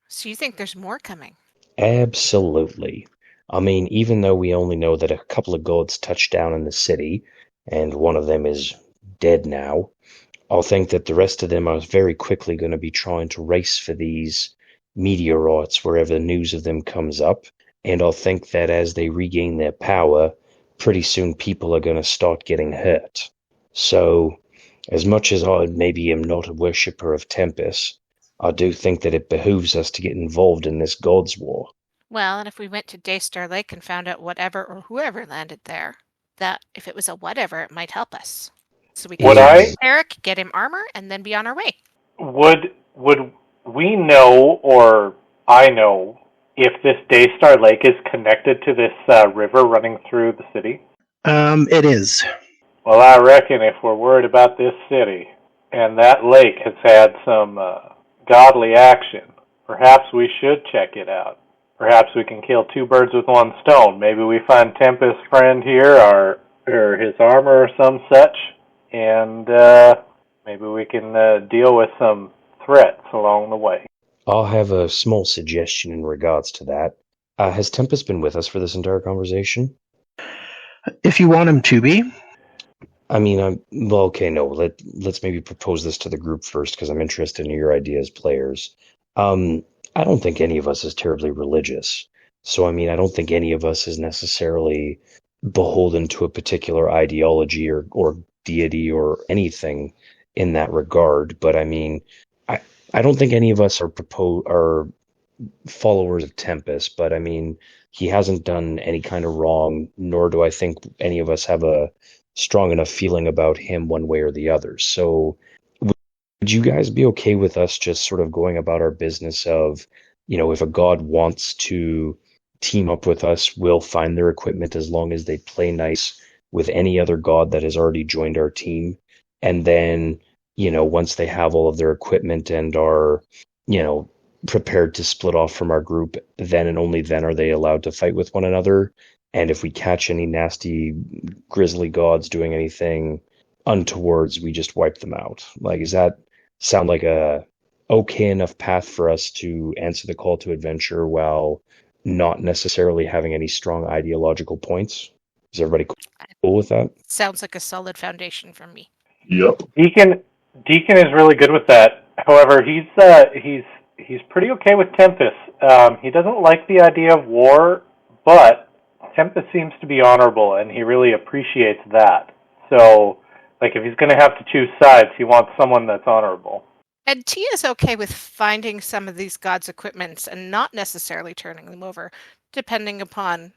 [SPEAKER 2] So you think there's more coming?
[SPEAKER 5] Absolutely. I mean, even though we only know that a couple of gods touched down in the city, and one of them is dead now, I'll think that the rest of them are very quickly going to be trying to race for these meteorites wherever the news of them comes up, and I'll think that as they regain their power, pretty soon people are going to start getting hurt. So, as much as I maybe am not a worshipper of Tempest, I do think that it behooves us to get involved in this God's War.
[SPEAKER 2] Well, and if we went to Daystar Lake and found out whatever or whoever landed there, that if it was a whatever, it might help us. So we can get Eric, get him armor, and then be on our way.
[SPEAKER 7] Would we know, or I know, if this Daystar Lake is connected to this river running through the city?
[SPEAKER 1] It is.
[SPEAKER 7] Well, I reckon if we're worried about this city, and that lake has had some godly action, perhaps we should check it out. Perhaps we can kill two birds with one stone. Maybe we find Tempest's friend here, or his armor or some such, and maybe we can deal with some threats along the way.
[SPEAKER 5] I'll have a small suggestion in regards to that. Has Tempest been with us for this entire conversation?
[SPEAKER 1] If you want him to be.
[SPEAKER 5] I mean, well, okay, no. Let's maybe propose this to the group first, because I'm interested in your idea as players. I don't think any of us is terribly religious. So, I mean, I don't think any of us is necessarily beholden to a particular ideology or deity or anything in that regard. But, I mean, I don't think any of us are followers of Tempest. But, I mean, he hasn't done any kind of wrong, nor do I think any of us have a strong enough feeling about him one way or the other. So would you guys be okay with us just sort of going about our business of, you know, if a god wants to team up with us, we'll find their equipment as long as they play nice with any other god that has already joined our team. And then once they have all of their equipment and are, prepared to split off from our group, then and only then are they allowed to fight with one another. And if we catch any nasty grizzly gods doing anything untowards, we just wipe them out. Like, does that sound like a okay enough path for us to answer the call to adventure while not necessarily having any strong ideological points? Is everybody cool with that?
[SPEAKER 2] Sounds like a solid foundation for me.
[SPEAKER 4] Yep.
[SPEAKER 7] Deacon is really good with that. However, he's pretty okay with Tempest. He doesn't like the idea of war, but Tempest seems to be honorable, and he really appreciates that. So, like, if he's going to have to choose sides, he wants someone that's honorable.
[SPEAKER 2] And Tia's okay with finding some of these gods' equipments and not necessarily turning them over, depending upon,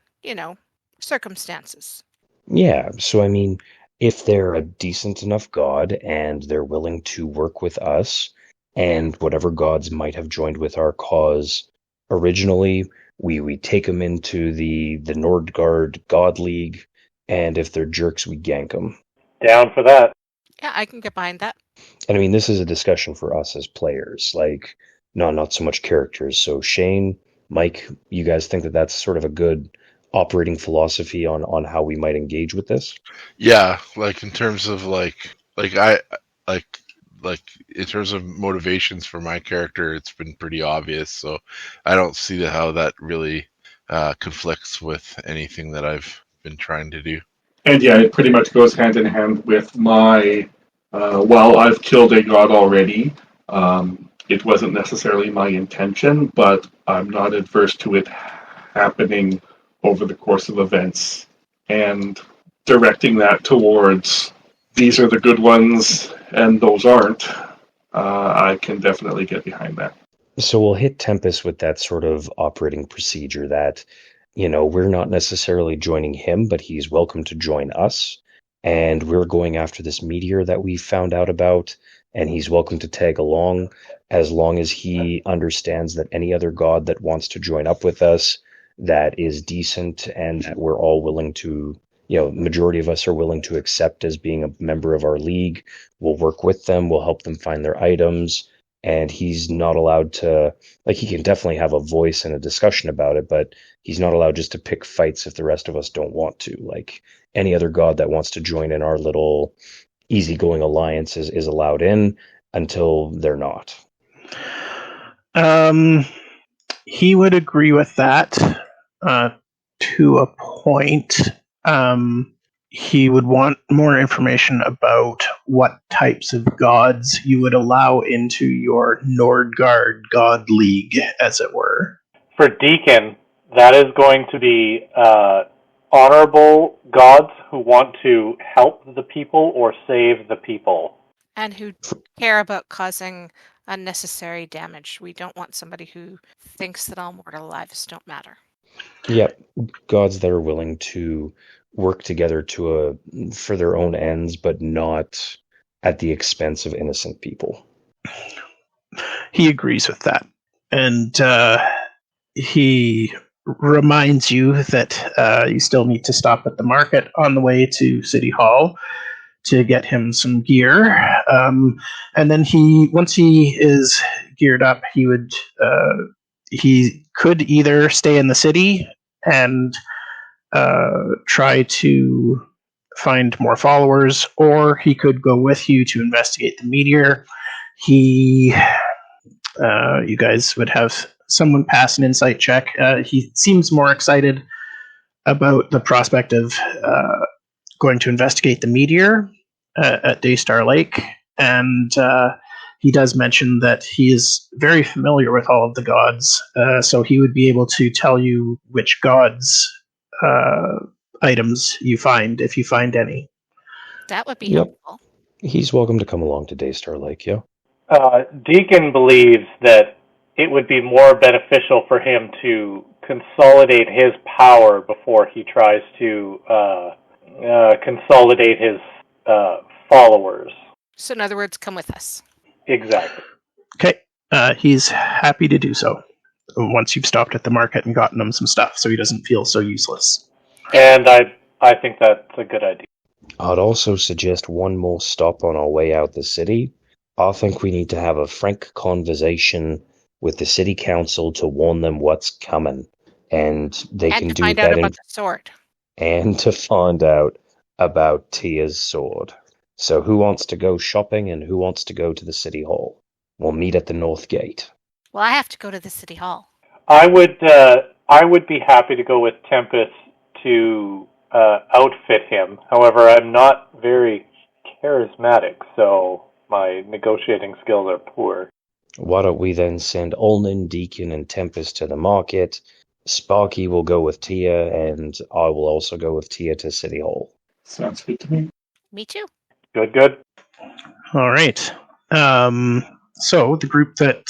[SPEAKER 2] circumstances.
[SPEAKER 5] Yeah, so I mean, if they're a decent enough god and they're willing to work with us, and whatever gods might have joined with our cause originally, we take them into the Nordgard God League, and if they're jerks, we gank them.
[SPEAKER 7] Down for that.
[SPEAKER 2] Yeah, I can get behind that.
[SPEAKER 5] And I mean, this is a discussion for us as players, like, not so much characters. So Shane, Mike, you guys think that that's sort of a good operating philosophy on how we might engage with this?
[SPEAKER 3] Yeah, like in terms of like in terms of motivations for my character, it's been pretty obvious. So I don't see how that really conflicts with anything that I've been trying to do.
[SPEAKER 4] And yeah, it pretty much goes hand in hand with my, well, I've killed a god already. It wasn't necessarily my intention, but I'm not adverse to it happening over the course of events. And directing that towards these are the good ones and those aren't, I can definitely get behind that.
[SPEAKER 5] So we'll hit Tempest with that sort of operating procedure that, we're not necessarily joining him, but he's welcome to join us. And we're going after this meteor that we found out about, and he's welcome to tag along as long as he understands that any other god that wants to join up with us that is decent and that we're all willing to, majority of us are willing to accept as being a member of our league. We'll work with them, we'll help them find their items, and he's not allowed to, like, he can definitely have a voice and a discussion about it, but he's not allowed just to pick fights if the rest of us don't want to. Like, any other god that wants to join in our little easygoing alliance is allowed in until they're not.
[SPEAKER 1] He would agree with that to a point. He would want more information about what types of gods you would allow into your Nordgard God League, as it were.
[SPEAKER 7] For Deacon, that is going to be honorable gods who want to help the people or save the people.
[SPEAKER 2] And who care about causing unnecessary damage. We don't want somebody who thinks that all mortal lives don't matter.
[SPEAKER 5] Yep, gods that are willing to work together for their own ends, but not at the expense of innocent people.
[SPEAKER 1] He agrees with that. And he reminds you that you still need to stop at the market on the way to City Hall to get him some gear. And then once he is geared up, he could either stay in the city and try to find more followers, or he could go with you to investigate the meteor. You guys would have someone pass an insight check. He seems more excited about the prospect of going to investigate the meteor at Daystar Lake, and he does mention that he is very familiar with all of the gods, so he would be able to tell you which gods items you find, if you find any.
[SPEAKER 2] That would be helpful.
[SPEAKER 5] He's welcome to come along to Daystar Lake, yeah.
[SPEAKER 7] Deacon believes that it would be more beneficial for him to consolidate his power before he tries to consolidate his followers.
[SPEAKER 2] So in other words, come with us.
[SPEAKER 7] Exactly.
[SPEAKER 1] Okay, he's happy to do so once you've stopped at the market and gotten him some stuff, so he doesn't feel so useless.
[SPEAKER 7] And I think that's a good idea.
[SPEAKER 5] I'd also suggest one more stop on our way out the city, I think we need to have a frank conversation with the city council to warn them what's coming. And they
[SPEAKER 2] And
[SPEAKER 5] can
[SPEAKER 2] to
[SPEAKER 5] do
[SPEAKER 2] find out
[SPEAKER 5] that
[SPEAKER 2] about the sword.
[SPEAKER 5] and to find out about Tia's sword. So who wants to go shopping and who wants to go to the city hall? We'll meet at the North Gate.
[SPEAKER 2] Well, I have to go to the city hall.
[SPEAKER 7] I would be happy to go with Tempest to outfit him. However, I'm not very charismatic, so my negotiating skills are poor.
[SPEAKER 5] Why don't we then send Ulnan, Deacon, and Tempest to the market? Sparky will go with Tia, and I will also go with Tia to City Hall.
[SPEAKER 4] Sounds good to me.
[SPEAKER 2] Me too.
[SPEAKER 7] Good.
[SPEAKER 1] All right. So the group that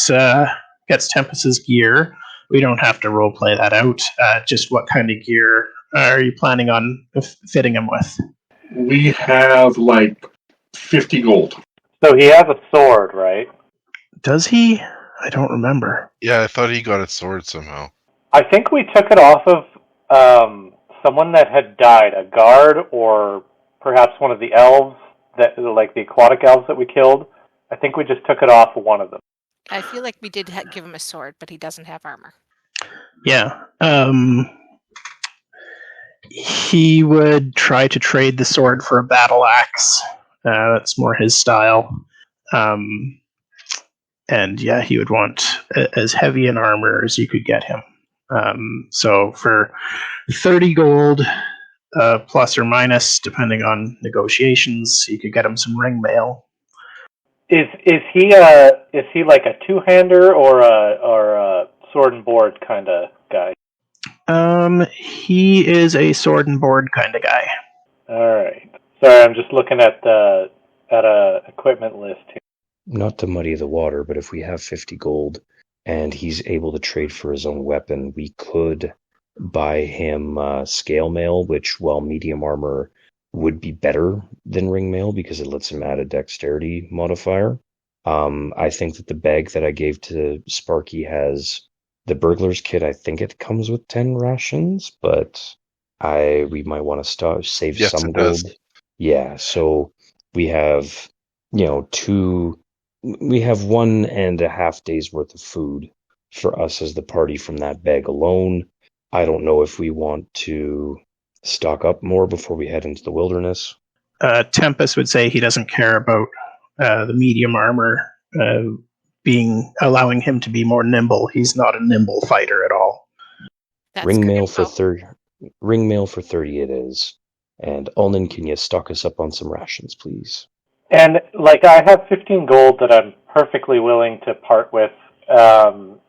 [SPEAKER 1] gets Tempest's gear, we don't have to roleplay that out. Just what kind of gear are you planning on fitting him with?
[SPEAKER 4] We have like 50 gold.
[SPEAKER 7] So he has a sword, right?
[SPEAKER 1] Does he? I don't remember.
[SPEAKER 3] Yeah, I thought he got a sword somehow.
[SPEAKER 7] I think we took it off of someone that had died, a guard or perhaps one of the elves, that like the aquatic elves that we killed. I think we just took it off of one of them.
[SPEAKER 2] I feel like we did give him a sword, but he doesn't have armor.
[SPEAKER 1] Yeah. He would try to trade the sword for a battle axe. That's more his style. And yeah, he would want as heavy an armor as you could get him. So for 30 gold, plus or minus, depending on negotiations, you could get him some ring mail.
[SPEAKER 7] Is he like a two-hander or a sword and board kind of guy?
[SPEAKER 1] He is a sword and board kind of guy.
[SPEAKER 7] All right. Sorry, I'm just looking at a equipment list here.
[SPEAKER 5] Not to muddy the water, but if we have 50 gold and he's able to trade for his own weapon, we could buy him scale mail, which, while medium armor would be better than ring mail because it lets him add a dexterity modifier. I think that the bag that I gave to Sparky has the burglar's kit. I think it comes with 10 rations, but we might want to save
[SPEAKER 3] Yes,
[SPEAKER 5] some
[SPEAKER 3] it
[SPEAKER 5] gold.
[SPEAKER 3] does.
[SPEAKER 5] Yeah, so we have, we have 1.5 days worth of food for us as the party from that bag alone. I don't know if we want to stock up more before we head into the wilderness.
[SPEAKER 1] Tempest would say he doesn't care about the medium armor allowing him to be more nimble. He's not a nimble fighter at all.
[SPEAKER 2] That's
[SPEAKER 5] Ring
[SPEAKER 2] good
[SPEAKER 5] mail
[SPEAKER 2] info.
[SPEAKER 5] for 30. Ring mail for 30 it is. And Ulnan, can you stock us up on some rations, please?
[SPEAKER 7] And like I have 15 gold that I'm perfectly willing to part with.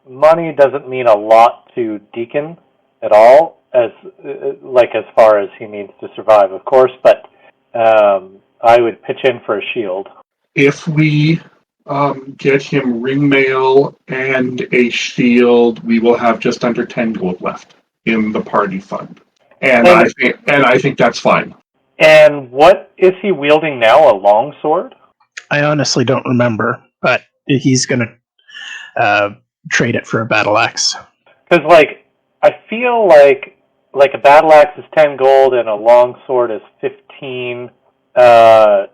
[SPEAKER 7] Money doesn't mean a lot to Deacon at all, as far as he needs to survive, of course. But I would pitch in for a shield.
[SPEAKER 4] If we get him ring mail and a shield, we will have just under 10 gold left in the party fund. And I think that's fine.
[SPEAKER 7] And what is he wielding now? A long sword?
[SPEAKER 1] I honestly don't remember, but he's going to trade it for a battle axe.
[SPEAKER 7] Because, I feel like a battle axe is 10 gold and a long sword is 15. A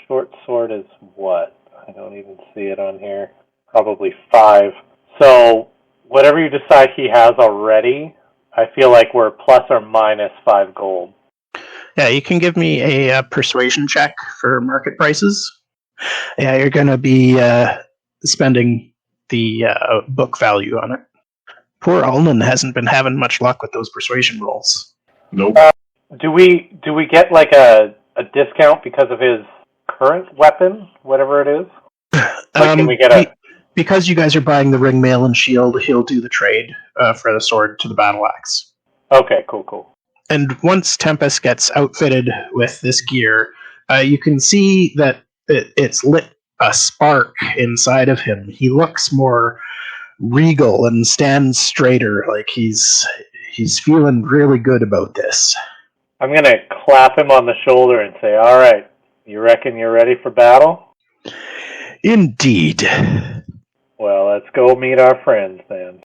[SPEAKER 7] short sword is what? I don't even see it on here. Probably 5. So, whatever you decide he has already, I feel like we're plus or minus 5 gold.
[SPEAKER 1] Yeah, you can give me a persuasion check for market prices. Yeah, you're going to be spending the book value on it. Poor Ulnan hasn't been having much luck with those persuasion rolls.
[SPEAKER 4] Nope.
[SPEAKER 7] Do we get a discount because of his current weapon, whatever it is? Can we get
[SPEAKER 1] because you guys are buying the ring mail and shield, he'll do the trade for the sword to the battle axe.
[SPEAKER 7] Okay, cool.
[SPEAKER 1] And once Tempest gets outfitted with this gear, you can see that it's lit a spark inside of him. He looks more regal and stands straighter, like he's feeling really good about this.
[SPEAKER 7] I'm going to clap him on the shoulder and say, all right, you reckon you're ready for battle?
[SPEAKER 1] Indeed.
[SPEAKER 7] Well, let's go meet our friends then.